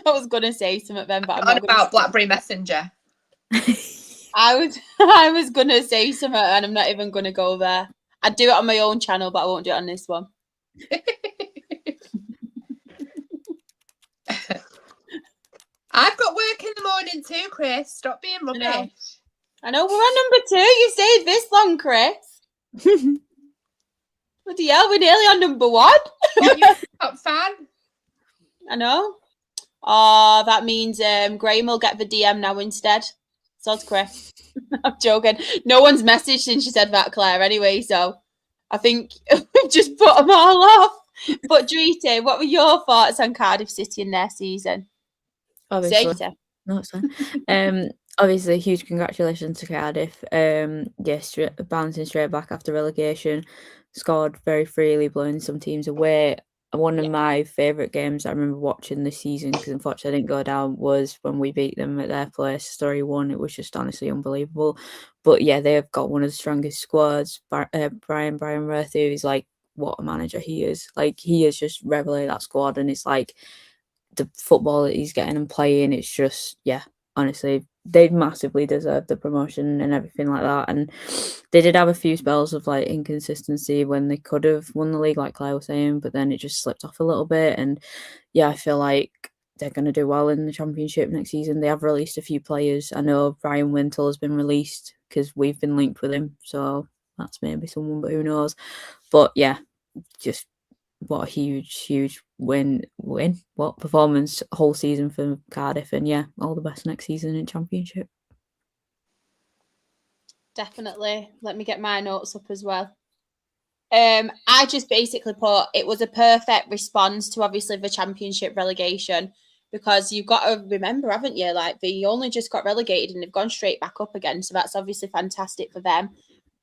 I was going to say something then, but I'm not not about Blackberry Messenger. I was going to say something and I'm not even going to go there. I'd do it on my own channel, but I won't do it on this one. I've got work in the morning too, Chris. Stop being rubbish. I know we're on number 2. You stayed this long, Chris. Bloody hell, we're nearly on number 1. Are you a top fan? I know. Oh, that means Graham will get the DM now instead. Sods Chris. I'm joking. No one's messaged since she said that, Claire, anyway, so I think we've just put them all off. But Drita, what were your thoughts on Cardiff City in their season? Obviously. Zeta. No, it's fine. obviously, huge congratulations to Cardiff. Yes, bouncing straight back after relegation, scored very freely, blowing some teams away. One of my favourite games I remember watching this season, because unfortunately I didn't go down, was when we beat them at their place, Story 1. It was just honestly unbelievable. But yeah, they've got one of the strongest squads. Brian Murphy is like, what a manager he is. Like, he is just reveling that squad, and it's like the football that he's getting and playing, it's just, yeah, honestly, they massively deserve the promotion and everything like that. And they did have a few spells of like inconsistency when they could have won the league, like Claire was saying, but then it just slipped off a little bit. And yeah, I feel like they're going to do well in the Championship next season. They have released a few players. I know Ryan Wintle has been released because we've been linked with him, so that's maybe someone, but who knows. But yeah, just what a huge what performance whole season for Cardiff, and yeah, all the best next season in Championship. Definitely. Let me get my notes up as well. I just basically put it was a perfect response to obviously the Championship relegation, because you've got to remember, haven't you, like they only just got relegated and they've gone straight back up again, so that's obviously fantastic for them.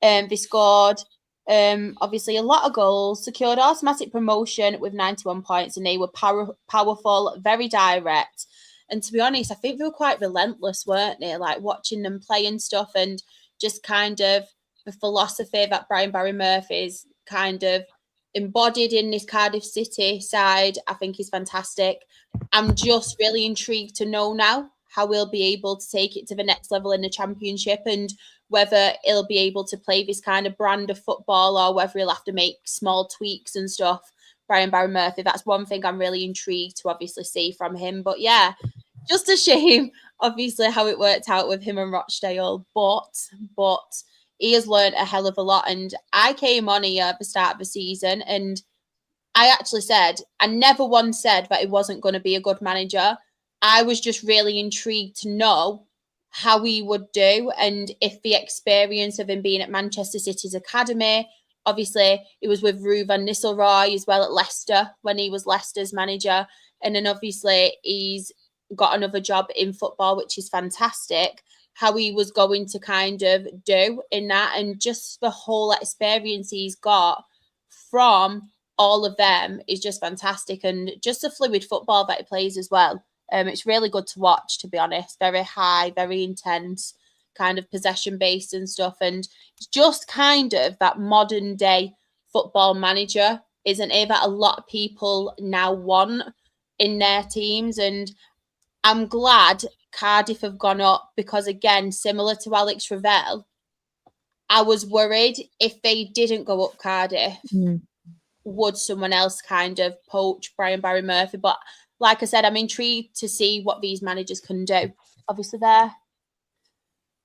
They scored obviously a lot of goals, secured automatic promotion with 91 points, and they were powerful, very direct. And to be honest, I think they were quite relentless, weren't they? Like watching them play and stuff, and just kind of the philosophy that Brian Barry Murphy's kind of embodied in this Cardiff City side, I think is fantastic. I'm just really intrigued to know now how we'll be able to take it to the next level in the Championship, and whether he'll be able to play this kind of brand of football or whether he'll have to make small tweaks and stuff. Brian Barry Murphy, that's one thing I'm really intrigued to obviously see from him. But yeah, just a shame, obviously, how it worked out with him and Rochdale. But he has learned a hell of a lot. And I came on here at the start of the season, and I actually said, I never once said that he wasn't going to be a good manager. I was just really intrigued to know how he would do, and if the experience of him being at Manchester City's academy, obviously it was with Ruud van Nistelrooy as well at Leicester when he was Leicester's manager, and then obviously he's got another job in football, which is fantastic, how he was going to kind of do in that, and just the whole experience he's got from all of them is just fantastic, and just the fluid football that he plays as well. It's really good to watch, to be honest. Very high, very intense, kind of possession based and stuff. And it's just kind of that modern day football manager, isn't it? That a lot of people now want in their teams. And I'm glad Cardiff have gone up, because again, similar to Alex Ravel, I was worried if they didn't go up Cardiff, would someone else kind of poach Brian Barry Murphy? But like I said, I'm intrigued to see what these managers can do. Obviously, they're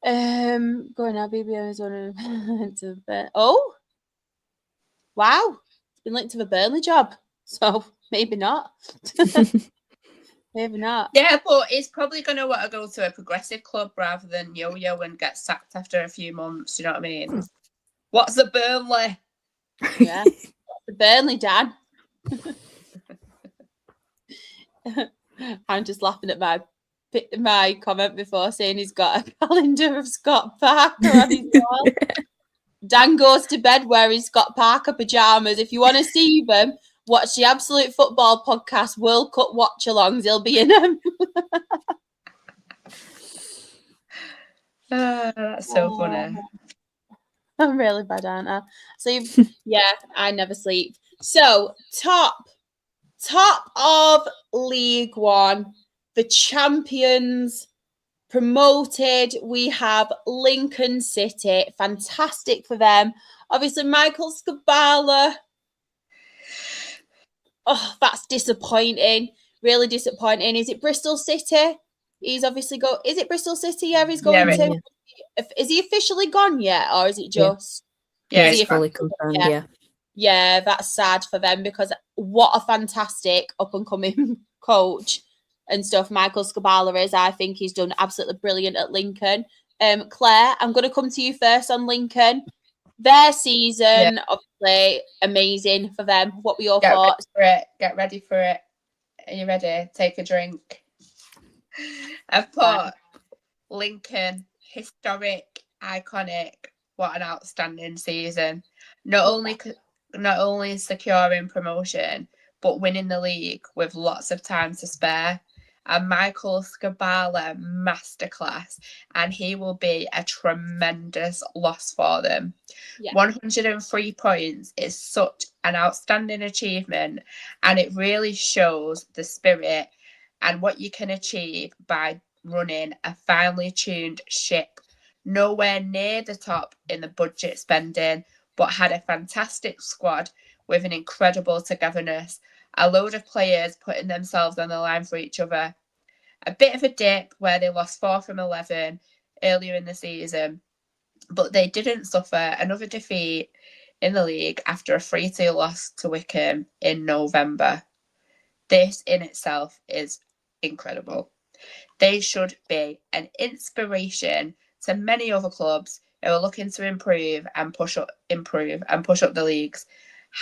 going now. BBO is on oh, wow, it's been linked to the Burnley job, so maybe not. Maybe not. Yeah, but he's probably going to want to go to a progressive club rather than yo-yo and get sacked after a few months. You know what I mean? What's the Burnley? Yeah, the Burnley, Dan. I'm just laughing at my comment before, saying he's got a calendar of Scott Parker on his wall. Dan goes to bed wearing Scott Parker pajamas. If you want to see them, watch the Absolute Football Podcast World Cup watch-alongs. He'll be in them. That's so funny. I'm really bad, aren't I? So, yeah, I never sleep. So, top of League One, the champions promoted. We have Lincoln City. Fantastic for them. Obviously, Michael Scabala. Oh, that's disappointing. Really disappointing. Is it Bristol City? He's obviously Is it Bristol City? Yeah, he's going to. Yeah. Is he officially gone yet, or is it just? Yeah, it's fully confirmed. Yeah. Yeah, that's sad for them, because what a fantastic up-and-coming coach and stuff Michael Scabala is. I think he's done absolutely brilliant at Lincoln. Claire, I'm going to come to you first on Lincoln. Their season, obviously, amazing for them. What were your thoughts? Get ready for it. Are you ready? Take a drink. I've put Lincoln, historic, iconic. What an outstanding season! Not only securing promotion, but winning the league with lots of time to spare. And Michael Scabala masterclass, and he will be a tremendous loss for them. Yeah. 103 points is such an outstanding achievement, and it really shows the spirit and what you can achieve by running a finely tuned ship. Nowhere near the top in the budget spending, but had a fantastic squad with an incredible togetherness. A load of players putting themselves on the line for each other. A bit of a dip where they lost 4 from 11 earlier in the season, but they didn't suffer another defeat in the league after a 3-2 loss to Wycombe in November. This in itself is incredible. They should be an inspiration to many other clubs who are looking to improve and push up the leagues.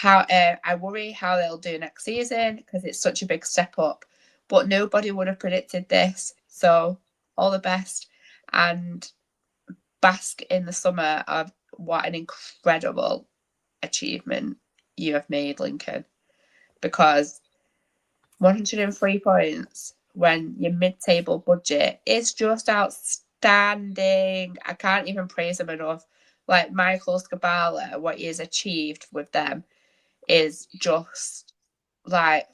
I worry how they'll do next season because it's such a big step up, but nobody would have predicted this. So all the best, and bask in the summer of what an incredible achievement you have made, Lincoln, because 103 points when your mid-table budget is just outstanding. I can't even praise him enough. Like Michael Scabala, what he has achieved with them is just like,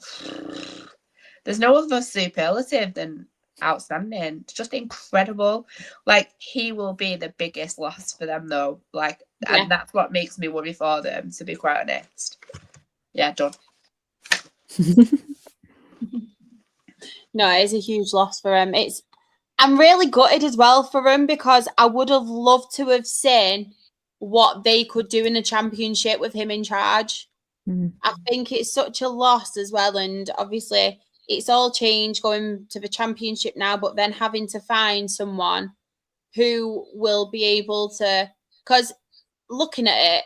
there's no other superlative than outstanding. It's just incredible. Like, he will be the biggest loss for them though. Like, and that's what makes me worry for them, to be quite honest. Yeah, done. No, it is a huge loss for him. I'm really gutted as well for him, because I would have loved to have seen what they could do in the Championship with him in charge. I think it's such a loss as well, and obviously it's all changed going to the Championship now, but then having to find someone who will be able to, because looking at it,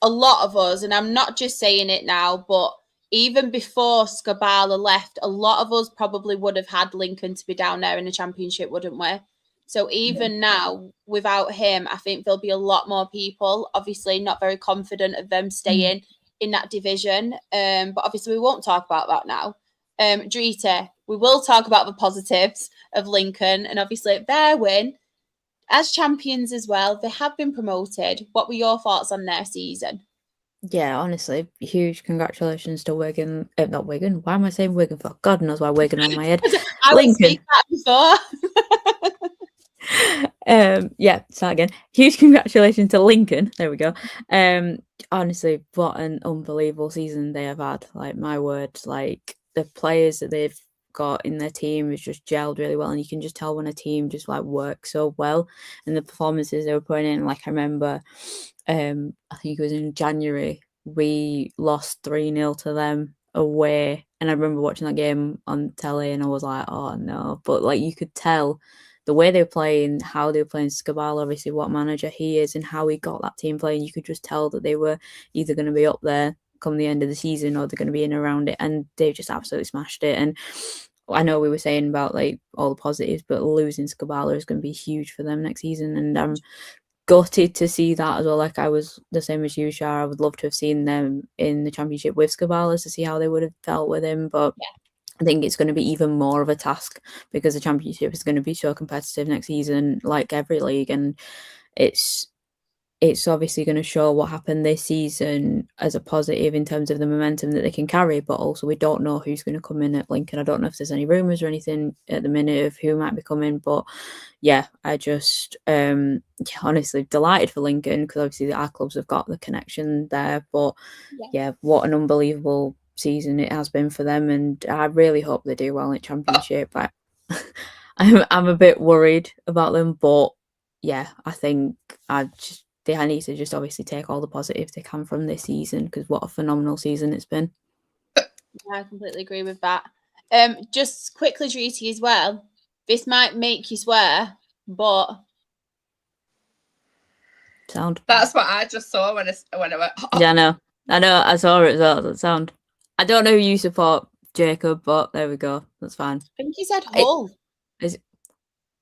a lot of us, and I'm not just saying it now, but even before Scabala left, a lot of us probably would have had Lincoln to be down there in the Championship, wouldn't we? So even now, without him, I think there'll be a lot more people, obviously not very confident of them staying in that division. But obviously we won't talk about that now. Drita, we will talk about the positives of Lincoln, and obviously their win as champions as well. They have been promoted. What were your thoughts on their season? Yeah, honestly, huge congratulations to Wigan. Not Wigan. Why am I saying Wigan for? God knows why Wigan on my head. I was speaking that before. Yeah, start again. Huge congratulations to Lincoln. There we go. Honestly, what an unbelievable season they have had. Like, my word, like the players that they've got in their team is just gelled really well, and you can just tell when a team just like works so well, and the performances they were putting in. Like, I remember I think it was in January, we lost 3-0 to them away, and I remember watching that game on telly and I was like, oh no. But like, you could tell the way they were playing, how they were playing. Scabala, obviously what manager he is and how he got that team playing, you could just tell that they were either going to be up there come the end of the season or they're going to be in around it, and they just absolutely smashed it. And I know we were saying about like all the positives, but losing Scabala is going to be huge for them next season, and I'm gutted to see that as well. Like, I was the same as you, Shara. I would love to have seen them in the Championship with Scabala to see how they would have felt with him, but I think it's going to be even more of a task because the Championship is going to be so competitive next season, like every league, and it's obviously going to show what happened this season as a positive in terms of the momentum that they can carry, but also we don't know who's going to come in at Lincoln. I don't know if there's any rumours or anything at the minute of who might be coming, but yeah, I just honestly delighted for Lincoln because obviously our clubs have got the connection there, but yeah, what an unbelievable season it has been for them, and I really hope they do well in Championship. I'm a bit worried about them, but yeah, I think they need to just obviously take all the positives they can from this season, because what a phenomenal season it's been. Yeah, I completely agree with that. Just quickly, Driti, as well, this might make you swear, but sound. That's what I just saw when I went. Oh. Yeah, I know, I saw it as well. That sound. I don't know who you support, Jacob, but there we go. That's fine. I think you said Hull.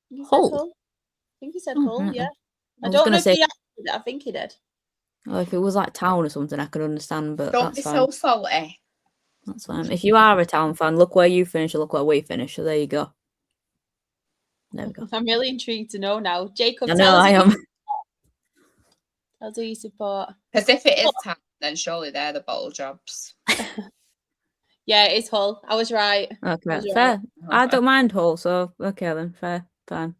He said Hull? Hull. I think he said Oh, Hull, right yeah. then. I was don't gonna know if say- he answered it. I think he did. Well, if it was like Town or something, I could understand, but Don't that's be fine. so salty. That's fine. If you are a Town fan, look where you finish, look where we finish. So there you go. There we go. I'm really intrigued to know now. Jacob, I know I am. Tell us who you support. Because if it is Town, then surely they're the bottle jobs. Yeah, it's Hull. I was right. Okay, Was fair. I don't mind Hull, so okay then, fair, fine.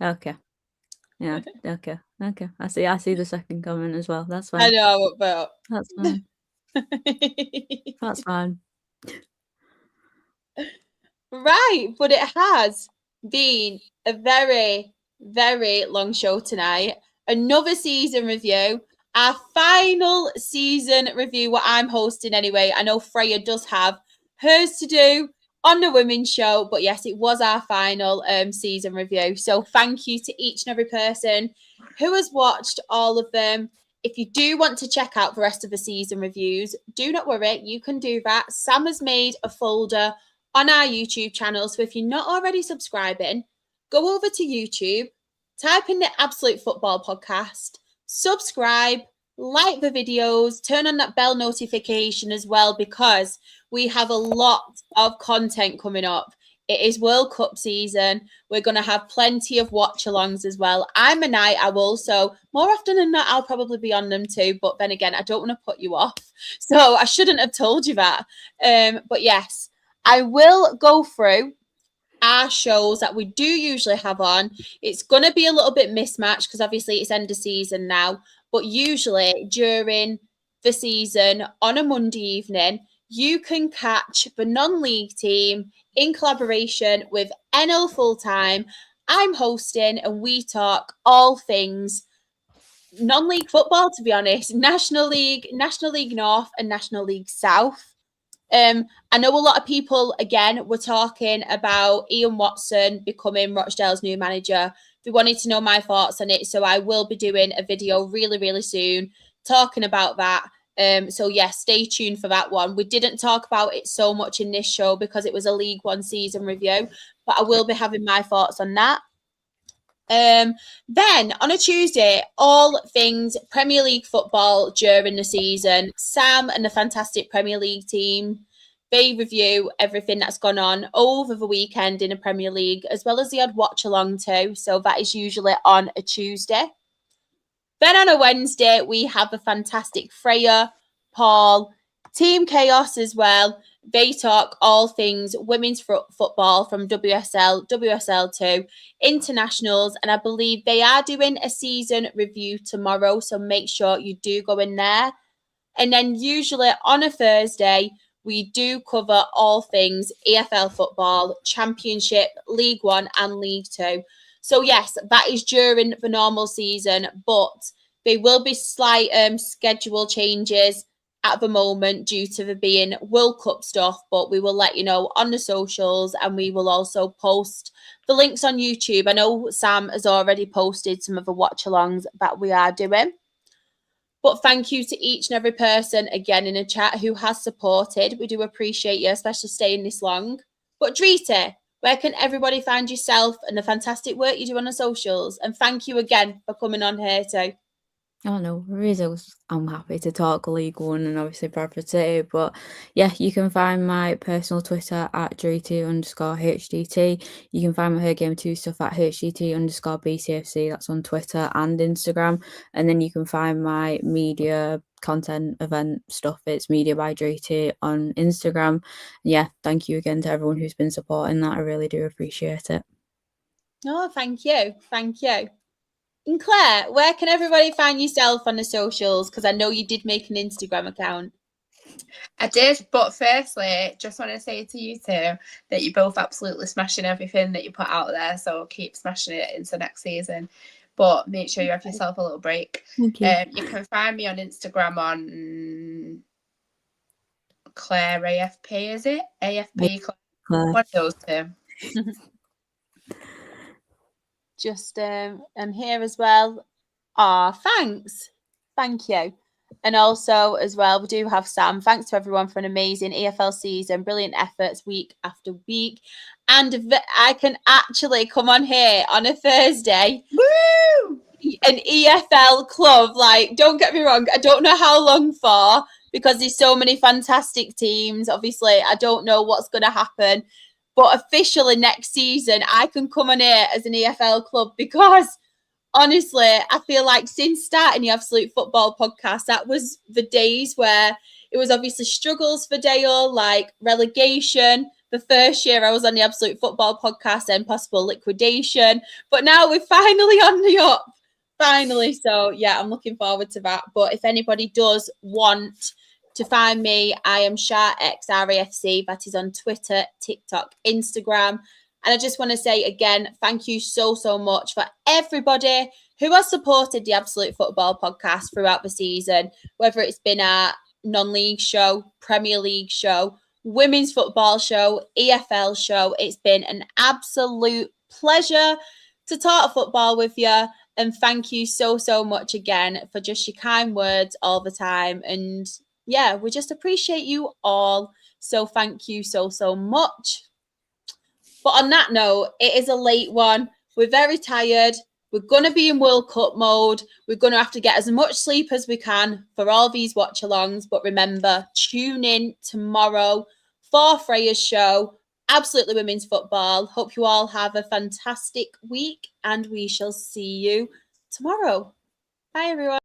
Okay. Yeah, okay. I see the second comment as well. That's fine. I know, but That's fine. That's fine. Right, but it has been a very, very long show tonight. Another season review. Our final season review, what I'm hosting anyway. I know Freya does have hers to do on the women's show, but yes, it was our final season review. So thank you to each and every person who has watched all of them. If you do want to check out the rest of the season reviews, do not worry, you can do that. Sam has made a folder on our YouTube channel. So if you're not already subscribing, go over to YouTube, type in the Absolute Football Podcast, subscribe, like the videos, turn on that bell notification as well, because we have a lot of content coming up. It is World Cup season. We're going to have plenty of watch-alongs as well. I'm a night owl, so more often than not, I'll probably be on them too. But then again, I don't want to put you off. So I shouldn't have told you that. But yes, I will go through our shows that we do usually have on. It's going to be a little bit mismatched because obviously it's end of season now. But usually during the season on a Monday evening, you can catch the non-league team in collaboration with NL Fulltime. I'm hosting and we talk all things non-league football, to be honest. National League North and National League South. I know a lot of people, again, were talking about Ian Watson becoming Rochdale's new manager. They wanted to know my thoughts on it, so I will be doing a video really, really soon talking about that. So yeah, stay tuned for that one. We didn't talk about it so much in this show because it was a League One season review, but I will be having my thoughts on that. Then on a Tuesday, all things Premier League football during the season. Sam and the fantastic Premier League team, they review everything that's gone on over the weekend in the Premier League, as well as the odd watch along too. So that is usually on a Tuesday. Then on a Wednesday, we have the fantastic Freya, Paul, Team Chaos as well. They talk all things women's football from WSL, WSL2, internationals, and I believe they are doing a season review tomorrow, so make sure you do go in there. And then usually on a Thursday, we do cover all things EFL football, Championship, League One and League Two. So yes, that is during the normal season, but there will be slight schedule changes at the moment due to there being World Cup stuff, but we will let you know on the socials and we will also post the links on YouTube. I know Sam has already posted some of the watch-alongs that we are doing. But thank you to each and every person again in the chat who has supported. We do appreciate you, especially staying this long. But Drita, where can everybody find yourself and the fantastic work you do on the socials? And thank you again for coming on here too. Oh no worries. I'm happy to talk League One and obviously Bradford City, but yeah, you can find my personal Twitter at Drita_HDT. You can find my Her Game 2 stuff at HDT_BCFC. That's on Twitter and Instagram. And then you can find my media content event stuff. It's Media by Drita on Instagram. Yeah, thank you again to everyone who's been supporting that. I really do appreciate it. Oh, thank you. Thank you. And Claire, where can everybody find yourself on the socials? Because I know you did make an Instagram account. I did, but firstly, just want to say to you two that you're both absolutely smashing everything that you put out there, so keep smashing it into next season. But make sure you have yourself a little break. Thank you. You can find me on Instagram on Claire AFP, is it? AFP Claire. One of those two. Just and here as well. Ah, thanks. Thank you. And also, as well, we do have Sam. Thanks to everyone for an amazing EFL season, brilliant efforts week after week. And I can actually come on here on a Thursday. Woo! An EFL club. Like, don't get me wrong, I don't know how long for because there's so many fantastic teams. Obviously, I don't know what's going to happen. But officially next season, I can come on here as an EFL club because honestly, I feel like since starting the Absolute Football podcast, that was the days where it was obviously struggles for Dale, like relegation. The first year I was on the Absolute Football podcast and possible liquidation. But now we're finally on the up. Finally. So, yeah, I'm looking forward to that. But if anybody does want to find me, I am SharXRAFC. That is on Twitter, TikTok, Instagram. And I just want to say again, thank you so, so much for everybody who has supported the Absolute Football podcast throughout the season, whether it's been a non-league show, Premier League show, women's football show, EFL show. It's been an absolute pleasure to talk football with you. And thank you so, so much again for just your kind words all the time. And yeah, we just appreciate you all. So thank you so, so much. But on that note, it is a late one. We're very tired. We're going to be in World Cup mode. We're going to have to get as much sleep as we can for all these watch-alongs. But remember, tune in tomorrow for Freya's show, Absolutely Women's Football. Hope you all have a fantastic week and we shall see you tomorrow. Bye, everyone.